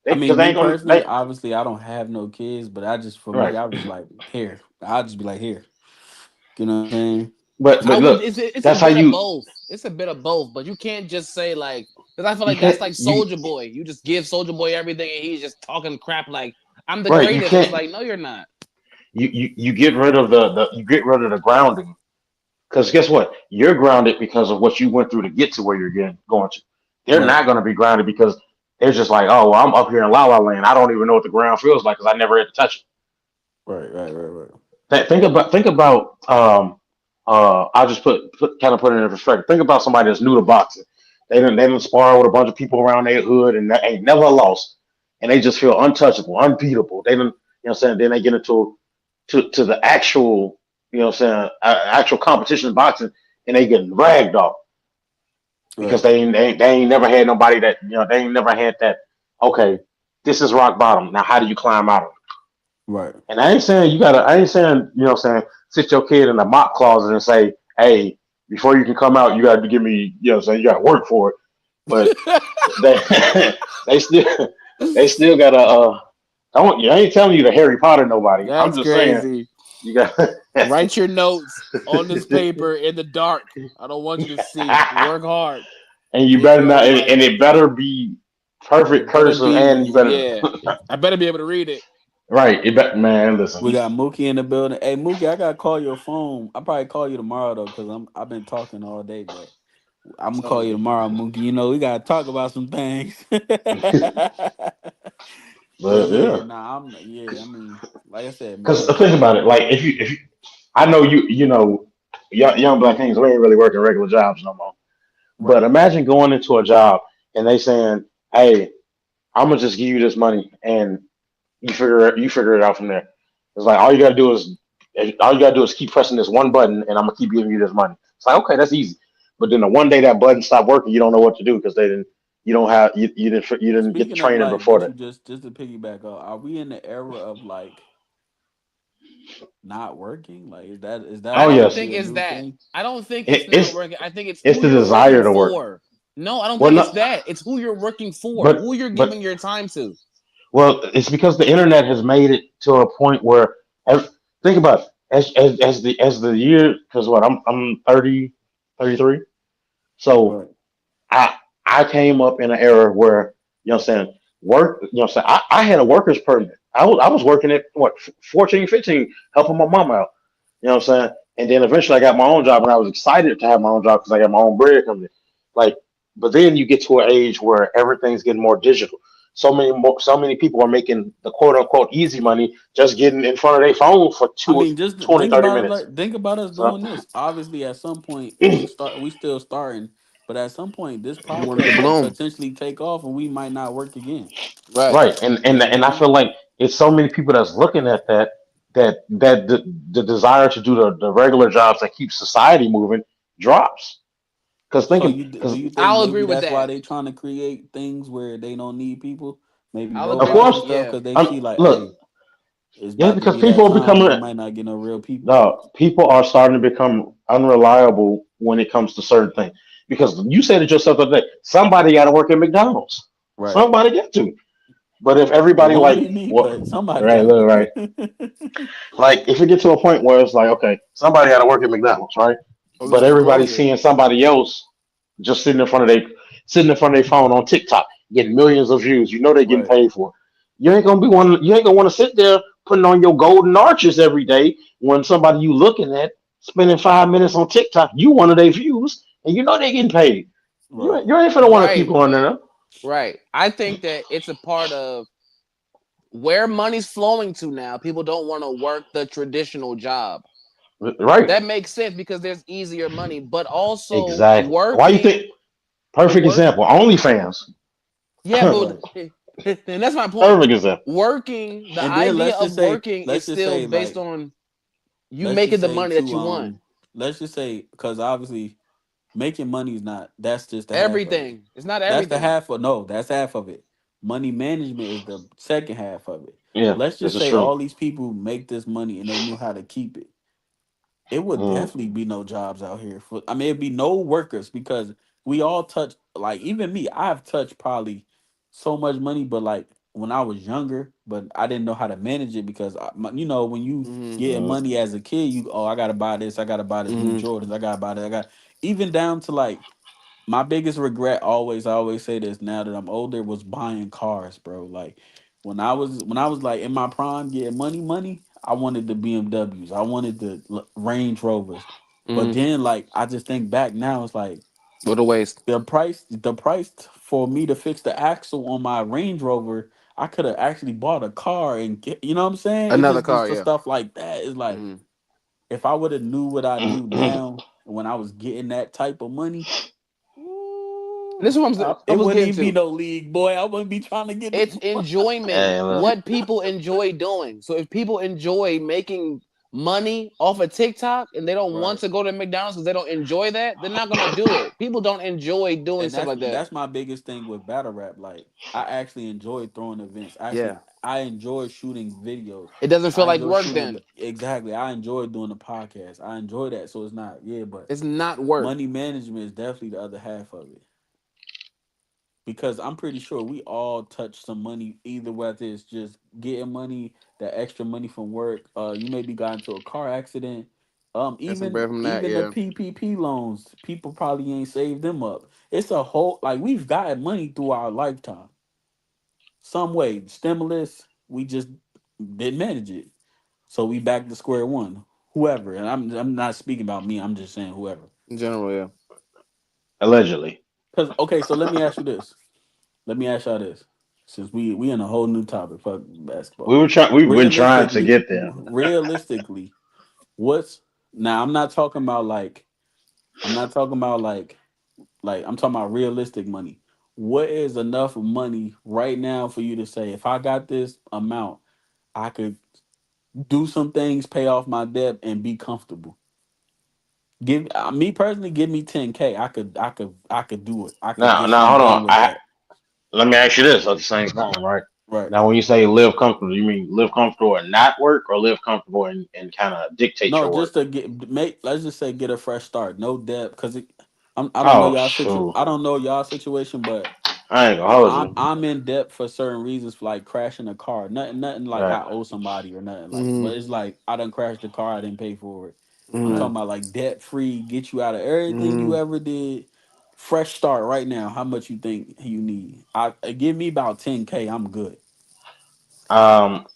I Because mean, they me ain't gonna personally, obviously, I don't have no kids, but I just for me, right. I was like, here. I'll just be like, here. You know what I'm saying? I But would. look, It's a that's how bit of you both. It's a bit of both, but you can't just say like because I feel you like that's can't like you Soldier Boy. You just give Soldier Boy everything, and he's just talking crap like I'm the right. You greatest. It's can't like no, you're not. you get rid of the you get rid of the grounding. Because guess what? You're grounded because of what you went through to get to where you're going to. They're Right, not going to be grounded because they're just like, oh, well, I'm up here in La La Land. I don't even know what the ground feels like because I never had to touch it. right, right, right, right. Think about I'll just put it in perspective. Think about somebody that's new to boxing. They didn't spar with a bunch of people around their hood and they ain't never lost, and they just feel untouchable, unbeatable. They didn't, you know what I'm saying. Then they get into to the actual, you know what I'm saying, actual competition in boxing, and they get ragged off because Right, they ain't never had nobody that they ain't never had that. Okay, this is rock bottom. Now how do you climb out of it? right. And I ain't saying, sit your kid in a mop closet and say, hey, before you can come out, you got to give me, you got to work for it. But they, they still, they still got to, I ain't telling you to Harry Potter nobody. I'm That's just saying, crazy. you got, Write your notes on this paper in the dark. I don't want you to see. Work hard. and you Make better your not, own and life. it better be perfect It better cursive, and be, you better, yeah. I better be able to read it. right, it better, man, listen, We got Mookie in the building. Hey, Mookie, I gotta call your phone. I probably call you tomorrow though, cause I've been talking all day, but I'm gonna call you So tomorrow, Mookie. You know we gotta talk about some things. But but yeah, yeah. nah, yeah. I mean, like I said, Because man, think about it, like if you I know young black kings, we ain't really working regular jobs no more. But right. imagine going into a job and they saying, "Hey, I'm gonna just give you this money and you figure it out from there." It's like all you gotta do is keep pressing this one button and I'm gonna keep giving you this money. It's like okay, that's easy. But then the one day that button stopped working, you don't know what to do because you don't have you didn't get the Speaking of training like before what you that. just to piggyback on, are we in the era of like not working? Like is that I Oh don't yes, possibly think a it's new that. thing? I don't think it's it, not it's working. I think it's it's who the you're working desire to work. for. No, I don't Well, think it's not that. It's who you're working for, but who you're but giving your time to. Well, it's because the internet has made it to a point where, ev- think about it. As the year, because what I'm 30, 33. So Right. I I came up in an era where, you know what I'm saying, work, you know what I'm saying, I had a worker's permit. I was working at what, 14, 15, helping my mom out. You know what I'm saying? And then eventually I got my own job, and I was excited to have my own job because I got my own bread coming in. Like, but then you get to an age where everything's getting more digital. So many people are making the quote unquote easy money just getting in front of their phone for I two, mean, just 20, think 30 about it. minutes. Like, think about us So doing this. Obviously, at some point, we still starting, but at some point, this You want it to podcast could bloom, potentially take off, and we might not work again. right? right, and You and know what I and I mean? feel like it's so many people that's looking at that the desire to do the regular jobs that keep society moving drops. Because So thinking, you do because you think I'll agree maybe with that's why that. they trying to create things where they don't need people, maybe I'll of agree robots with and course, stuff, yeah. because they see like, look, hey, it's yeah, about to because be that people are time, and they becoming, might not get no real people. no, people are starting to become unreliable when it comes to certain things. Because you said it yourself the other day, somebody got to work at McDonald's. Right. Somebody got to. But if It everybody won't like, be me, what, but somebody right, got look, right, to. like if it gets to a point where it's like, okay, somebody got to work at McDonald's, right? Or get But some everybody's groceries. seeing somebody else just sitting in front of their phone on TikTok, getting millions of views. You know they're getting Right. paid for. You ain't gonna want to sit there putting on your golden arches every day when somebody you looking at spending 5 minutes on TikTok. You one of their views, and you know they getting paid. Right. You ain't finna want to keep Right, on there. right. I think that it's a part of where money's flowing to now. People don't want to work the traditional job. Right. That makes sense because there's easier money, but also Exactly. Why you working think? Perfect work. example. OnlyFans. Yeah, but Right. and that's my point. Perfect example. Working, the And then idea of working is let's just still say, based like, on you let's just making the say money that to you want. let's just say, because obviously making money is not, that's just the half of it. Everything. It's not That's the everything. half of, no, that's half of it. Money management is the second half of it. Yeah, Let's this just is say true. all these people make this money and they knew how to keep it. It would Mm. definitely be no jobs out here for, I mean, it'd be no workers, because we all touch, like, even me, I've touched probably so much money, but like when I was younger, but I didn't know how to manage it, because when you Hmm. getting Mm. money as a kid, you, oh, I gotta buy this, I gotta buy this new Hmm. Jordans, I gotta buy that, I got, even down to like, my biggest regret, always, I always say this now that I'm older, was buying cars, bro. Like when I was like in my prime getting money, I wanted the BMWs. I wanted the Range Rovers. But Hmm. then like I just think back now, it's like What a waste. the price for me to fix the axle on my Range Rover, I could have actually bought a car and get, you know what I'm saying? It Another just car, the yeah. stuff like that is like, Hmm. if I would have knew what I Mm. do Mm. now when I was getting that type of money, ooh, This is what I it was wouldn't getting even be to. no league, boy. I wouldn't be trying to get It's no. enjoyment. Hey, look. What people enjoy doing. So if people enjoy making money off of TikTok and they don't want Right. to go to McDonald's because they don't enjoy that, they're not gonna do it. People don't enjoy doing And stuff that's like that. that's my biggest thing with battle rap. Like, I actually enjoy throwing events. Yeah. I enjoy shooting videos. It doesn't feel I like enjoy work shooting then. exactly. I enjoy doing the podcast. I enjoy that. So it's not, yeah, but It's not work. money management is definitely the other half of it. Because I'm pretty sure we all touch some money, either whether it's just getting money, that extra money from work. You maybe got into a car accident. Get some Even bread from that, even the yeah. PPP loans, people probably ain't saved them up. It's a whole, like, we've gotten money through our lifetime, some way. Stimulus, we just didn't manage it, so we back to square one. Whoever, and I'm not speaking about me. I'm just saying whoever. In general, yeah. Allegedly. Cause okay, so let me ask you this. Let me ask y'all this. Since we in a whole new topic, fuck basketball. We've been trying to Realistically, get there. realistically, what's now? I'm not talking about like I'm talking about realistic money. What is enough money right now for you to say, if I got this amount, I could do some things, pay off my debt, and be comfortable? Give me personally, give me 10K. I could do it. I could Now, get now, something hold on. done with that. Let me ask you this at the same time, right? Right. Now, when you say live comfortable, you mean live comfortable and not work, or live comfortable and kind of dictate No, your just work? to make, let's just say, get a fresh start. No debt, because I don't know Oh, y'all shoot. I don't know y'all situation, but I ain't gonna hold I'm you. in debt for certain reasons, for like crashing a car. Nothing like Right, I owe somebody or nothing like. Mm-hmm. But it's like I done crashed the car. I didn't pay for it. I'm Mm-hmm. right. talking about like debt free, get you out of everything Mm-hmm. you ever did. Fresh start right now. How much you think you need? I give me about 10K. I'm good. Um,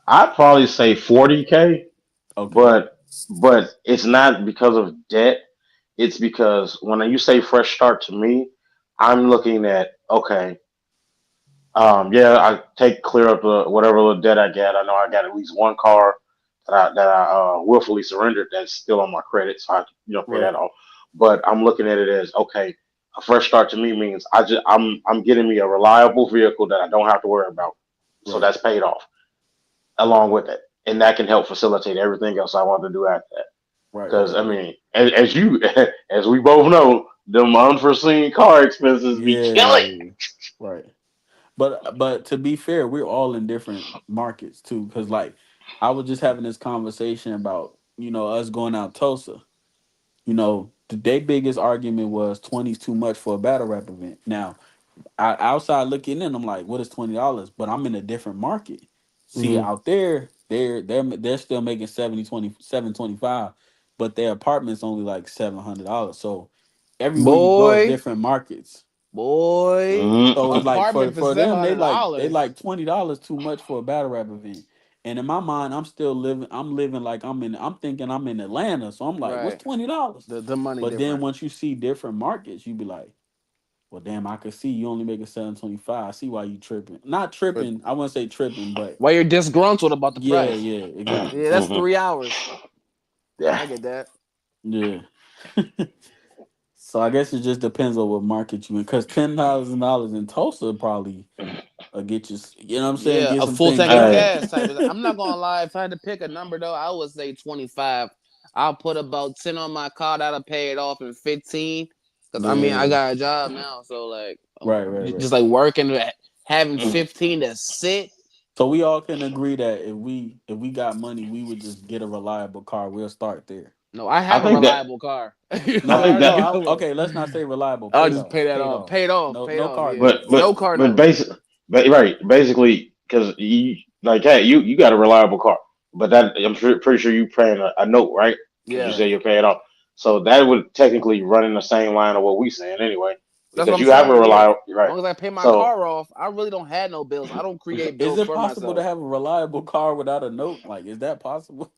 I'd probably say 40K, Okay. but it's not because of debt. It's because when you say fresh start to me, I'm looking at okay. Yeah, I take clear up the whatever little debt I got. I know I got at least one car that I willfully surrendered that's still on my credit, so I pay Right. that off. But I'm looking at it as okay. A fresh start to me means I'm getting me a reliable vehicle that I don't have to worry about, so Right. that's paid off along with it, and that can help facilitate everything else I want to do after that. Right. Because Right. I Right. mean, as you as we both know, them unforeseen car expenses be Yeah. killing. Yeah. Yeah. Right. But to be fair, we're all in different markets too. Because like I was just having this conversation about us going out Tulsa. Their biggest argument was 20's too much for a battle rap event. Now, outside looking in, I'm like, what is $20? But I'm in a different market. See, Mm-hmm. out there, they're still making 725, but their apartment's only like $700. So everywhere you go is Boy, different markets. boy, So it's Mm-hmm. like for apartment for for seven them, hundred they dollars. like $20 too much for a battle rap event. And in my mind, I'm living like I'm thinking I'm in Atlanta. So I'm like, what's Right. $20? The money But then different. once you see different markets, you be like, well, damn, I could see you only making 725. I see why you tripping. Not But tripping. I wouldn't say tripping, but why you're disgruntled about the yeah, price? yeah, exactly. Yeah, that's Mm-hmm. 3 hours. Yeah. I get that. Yeah. So I guess it just depends on what market you in. Because $10,000 in Tulsa probably get you. You know what I'm saying? Yeah, Get a some full things tank of done. Hey, gas type. I'm not gonna lie. If I had to pick a number though, I would say 25. I'll put about 10 on my car. That'll pay it off in 15. Cause I mean, I Yeah. got a job now, so like, Right. Right. Right. just like working, having mm, 15 to sit. So we all can agree that if we got money, we would just get a reliable car. We'll start there. No, I I have a think that reliable car. No, I think no, that, okay. Let's not say reliable. I'll Paid just off. pay that Paid off. off. Paid off. No, Paid no off. car Yeah, notes. no car but notes. basically, because you like, hey, you got a reliable car, but that pretty sure you paying a note, right? Because you Yeah, say Right. you're paying off, so that would technically run in the same line of what we saying anyway, that's what because I'm you have a saying. Yeah, as reliable right. long as I pay my So car off, I really don't have no bills. I don't create Is bills it for possible to myself. have a reliable car without a note? Like, is that possible?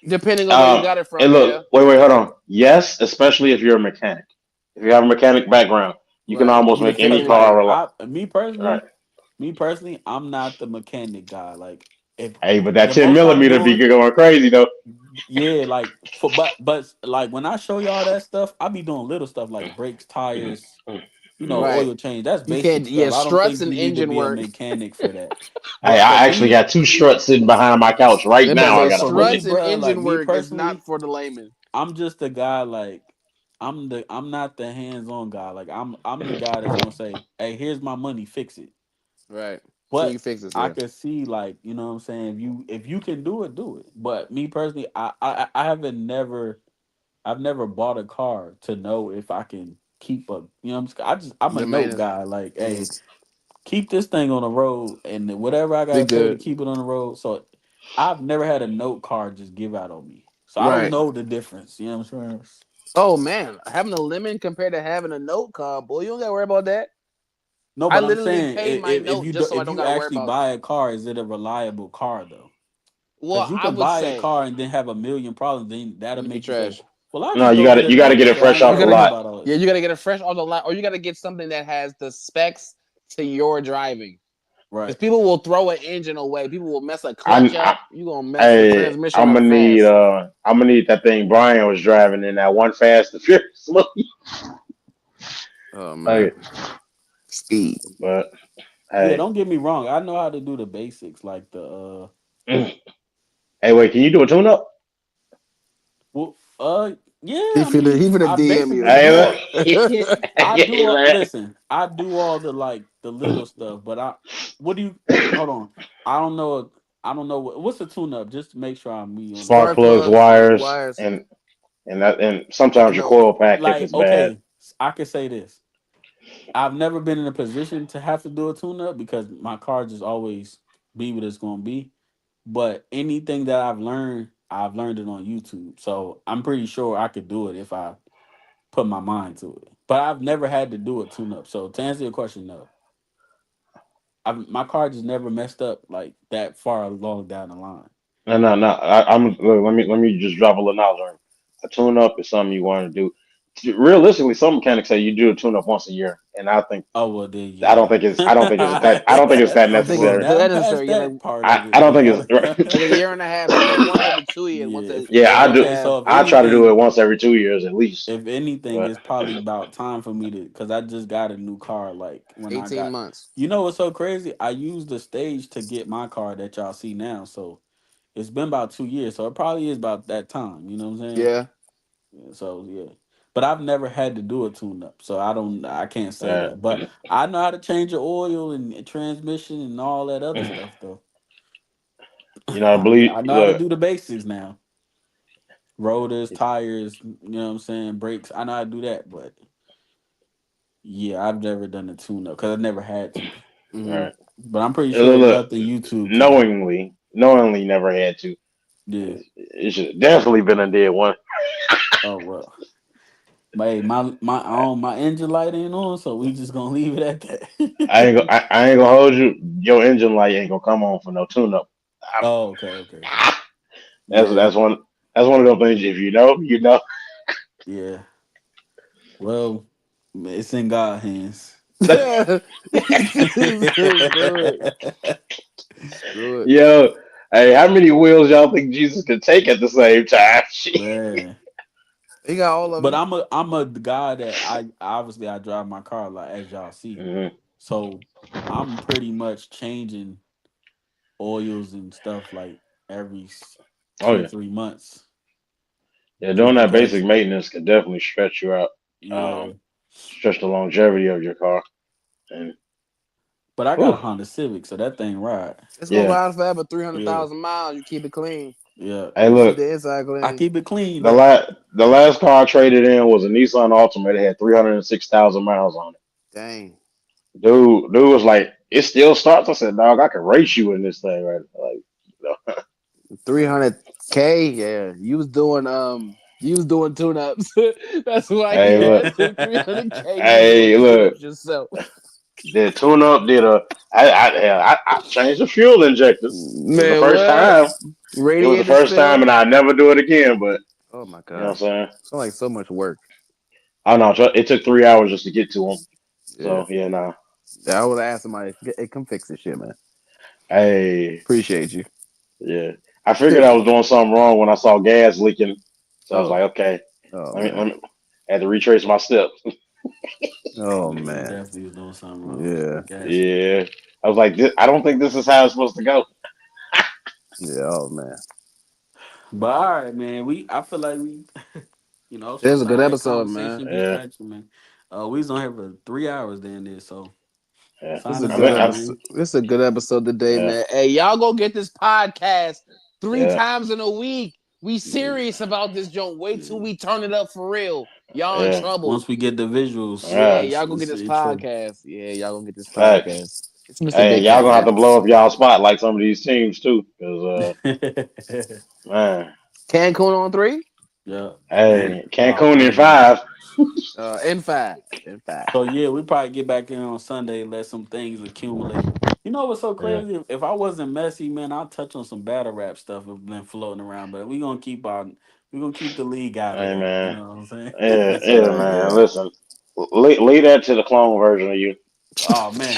Depending on where you got it and from, yeah. look, wait, hold on. Yes, especially if you're a mechanic. If you have a mechanic background, you can Right. almost You can make fix any Cause car like anything. right. me personally, I'm not the mechanic guy. Like, if Hey, but that the 10 most I'm millimeter be doing, going crazy though. yeah, like but like when I show y'all that stuff, I be doing little stuff like brakes, tires, Right. oil change. That's You basic can't. Yeah, stuff. I don't struts think and you need to engine be a work. mechanic for that. Hey, But I actually got two struts sitting behind my couch right Let me now. I say gotta for put me, in. struts and bro, like engine me work is not personally, for the layman. I'm just a guy like I'm not the hands-on guy. Like I'm the guy that's gonna say, "Hey, here's my money, fix it." Right. Till you But fix this, I yeah. could see like, you know what I'm saying, if you can do it, do it. But me personally, I haven't never I've never bought a car to know if I can keep a, I'm a The note maintenance. guy. Like, Mm, hey, keep this thing on the road and then whatever I be gotta pay to good. keep it on the road. So I've never had a note car just give out on me. So I don't Right. know the difference. You know what I'm saying? Oh man, having a lemon compared to having a note car, boy, you don't gotta worry about that. No, I but I'm literally saying pay my if note you do, just so I if don't you gotta worry actually about. buy a car, is it a reliable car though? Well, Because you I can would buy a say, car and then have a million problems. Then that'll let me get make you say, trash. "Well, I'll No, just go get a you gotta note, get it so I fresh ain't got off You to the gotta, worry lot. about all yeah, this." you gotta get it fresh off the lot, or you gotta get something that has the specs to your driving. Because Right. people will throw an engine away. People will mess a clutch I, up. You gonna mess the Hey, transmission up fast. I'm gonna need that thing Brian was driving in that one Fast and Furious movie. Oh man, Like, speed. but Yeah, hey, don't get me wrong. I know how to do the basics, like the hey, wait, can you do a tune up? well, yeah. He I finna mean, he finna I DM you. basically Hey, do look. all. I do Hey, all. man. Listen, I do all the like the little stuff, but what do you? Hold on. I don't know. I don't know what's a tune up. Just to make sure I'm me on the Spark Spark same plugs, page. plugs, yeah, wires, wires, and sometimes and your no. coil pack if Like, it's bad. okay, I could say this. I've never been in a position to have to do a tune up because my car just always be what it's gonna be. But anything that I've learned it on YouTube. So I'm pretty sure I could do it if I put my mind to it. But I've never had to do a tune up. So to answer your question, no. My car just never messed up like that far along down the line. No, no, no. Look, let me just drop a little knowledge on you. A tune up is something you want to do. Realistically, some mechanics say you do a tune up once a year, and Oh well, then I don't yeah. think it's I don't think it's that I don't think it's that I don't think Well, it's necessary. now I'm that past necessary. Yeah, like that part of I it. don't Then think I it's like a year and a half. So like once every 2 years, once yeah. a yeah. year I and a do. Okay, half. so if I try to do it anything, once every 2 years at least. if anything, But it's probably about time for me to, because I just got a new car. Like when I 18 got, months. you know, what's so crazy? I used the stage to get my car that y'all see now. So it's been about 2 years. So it probably is about that time. You know what I'm saying? Yeah. Yeah, so yeah, but I've never had to do a tune up, so I can't say uh, that. But I know how to change your oil and transmission and all that other stuff though. I believe. I know how to Look, do the basics now. Rotors, tires, you know what I'm saying, brakes. I know how to do that, but yeah, I've never done a tune up because I never had to. Hmm. right. But I'm pretty sure Look, it's look, nothing YouTube can do. knowingly, never had to. Yeah. It should definitely been a dead one. Oh well. But hey, my engine light ain't on, so we just gonna leave it at that. I ain't gonna hold you. Your engine light ain't gonna come on for no tune up. Oh, okay, okay. That's Yeah, that's one that's one of those things. If you know, you know. yeah. Well, it's in God's hands. Screw it. Screw it. Yo, hey, how many wheels y'all think Jesus could take at the same time? Man. He got all of But them. I'm a guy that I obviously I drive my car like as y'all see. Mhm. So I'm pretty much changing oils and stuff like every Oh two, yeah, 3 months. yeah. Just Doing that basic because maintenance could definitely stretch you out, yeah. stretch the longevity of your car. And But I got a whew, Honda Civic, so that thing ride. It's gonna yeah. last forever. three hundred Yeah. thousand miles. You keep it clean. Yeah. Hey, You keep look, the inside I clean. keep it clean the though. last car I traded in was a Nissan Altima. It had 306,000 miles on it. Dang. Dude was like, it still starts. I said, dog, I can race you in this thing, right? Like, you 300K. Yeah. You was doing tune ups. That's why hey, he look, asked him 300K. You was doing hey, tune look. ups yourself. Did tune up? I changed the fuel injectors. It was the Man, first what? time. It was the Radiator first time, still? and I never do it again. But Oh my you know what I'm gosh. saying? Sound like so much work. I don't know. It took 3 hours just to get to them. Yeah. So yeah, nah. I would ask somebody, hey, come fix this shit, man. Hey, Appreciate you. yeah. I figured I was doing something wrong when I saw gas leaking. So I was Oh, like, okay, oh let me man. let me. I had to retrace my steps. Oh Yeah, you man. definitely was doing something wrong. Yeah. Gas leak. Yeah, I was like, I don't think this is how it's supposed to go. Yeah. Oh man. But all right, man. I feel like we It was a good sound like episode, man. conversation be Yeah, catching, man. We was on here for 3 hours then there, so yeah. This is sign a us good I out, mean, episode. man. This is a good episode today, yeah, man. Hey, y'all go get this podcast three yeah, times in a week. We Yeah, serious about this joint. Wait till yeah. we turn it up for real. Y'all in yeah. trouble. Once we get the visuals, Yeah, Yeah, y'all go get it's this in trouble. podcast. Yeah, y'all go get this facts. podcast. It's Mr. Hey, Big y'all Cat gonna have to Man. blow up y'all spot like some of these teams too, because man, Cancun on 3? Yeah. hey, Oh Cancun in man. 5. In 5. In 5. So yeah, we probably get back in on Sunday and let some things accumulate. You know what's so Yeah, crazy? If I wasn't messy, man, I'll touch on some battle rap stuff that's been floating around. But we gonna keep the league out of hey that. You man, know what I'm saying? yeah, yeah, Oh man. man. Listen, lead that to the clone version of you. Oh man.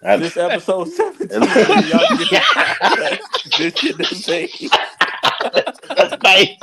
That- This episode 17, man. Y'all can get this podcast. This shit the same. Thank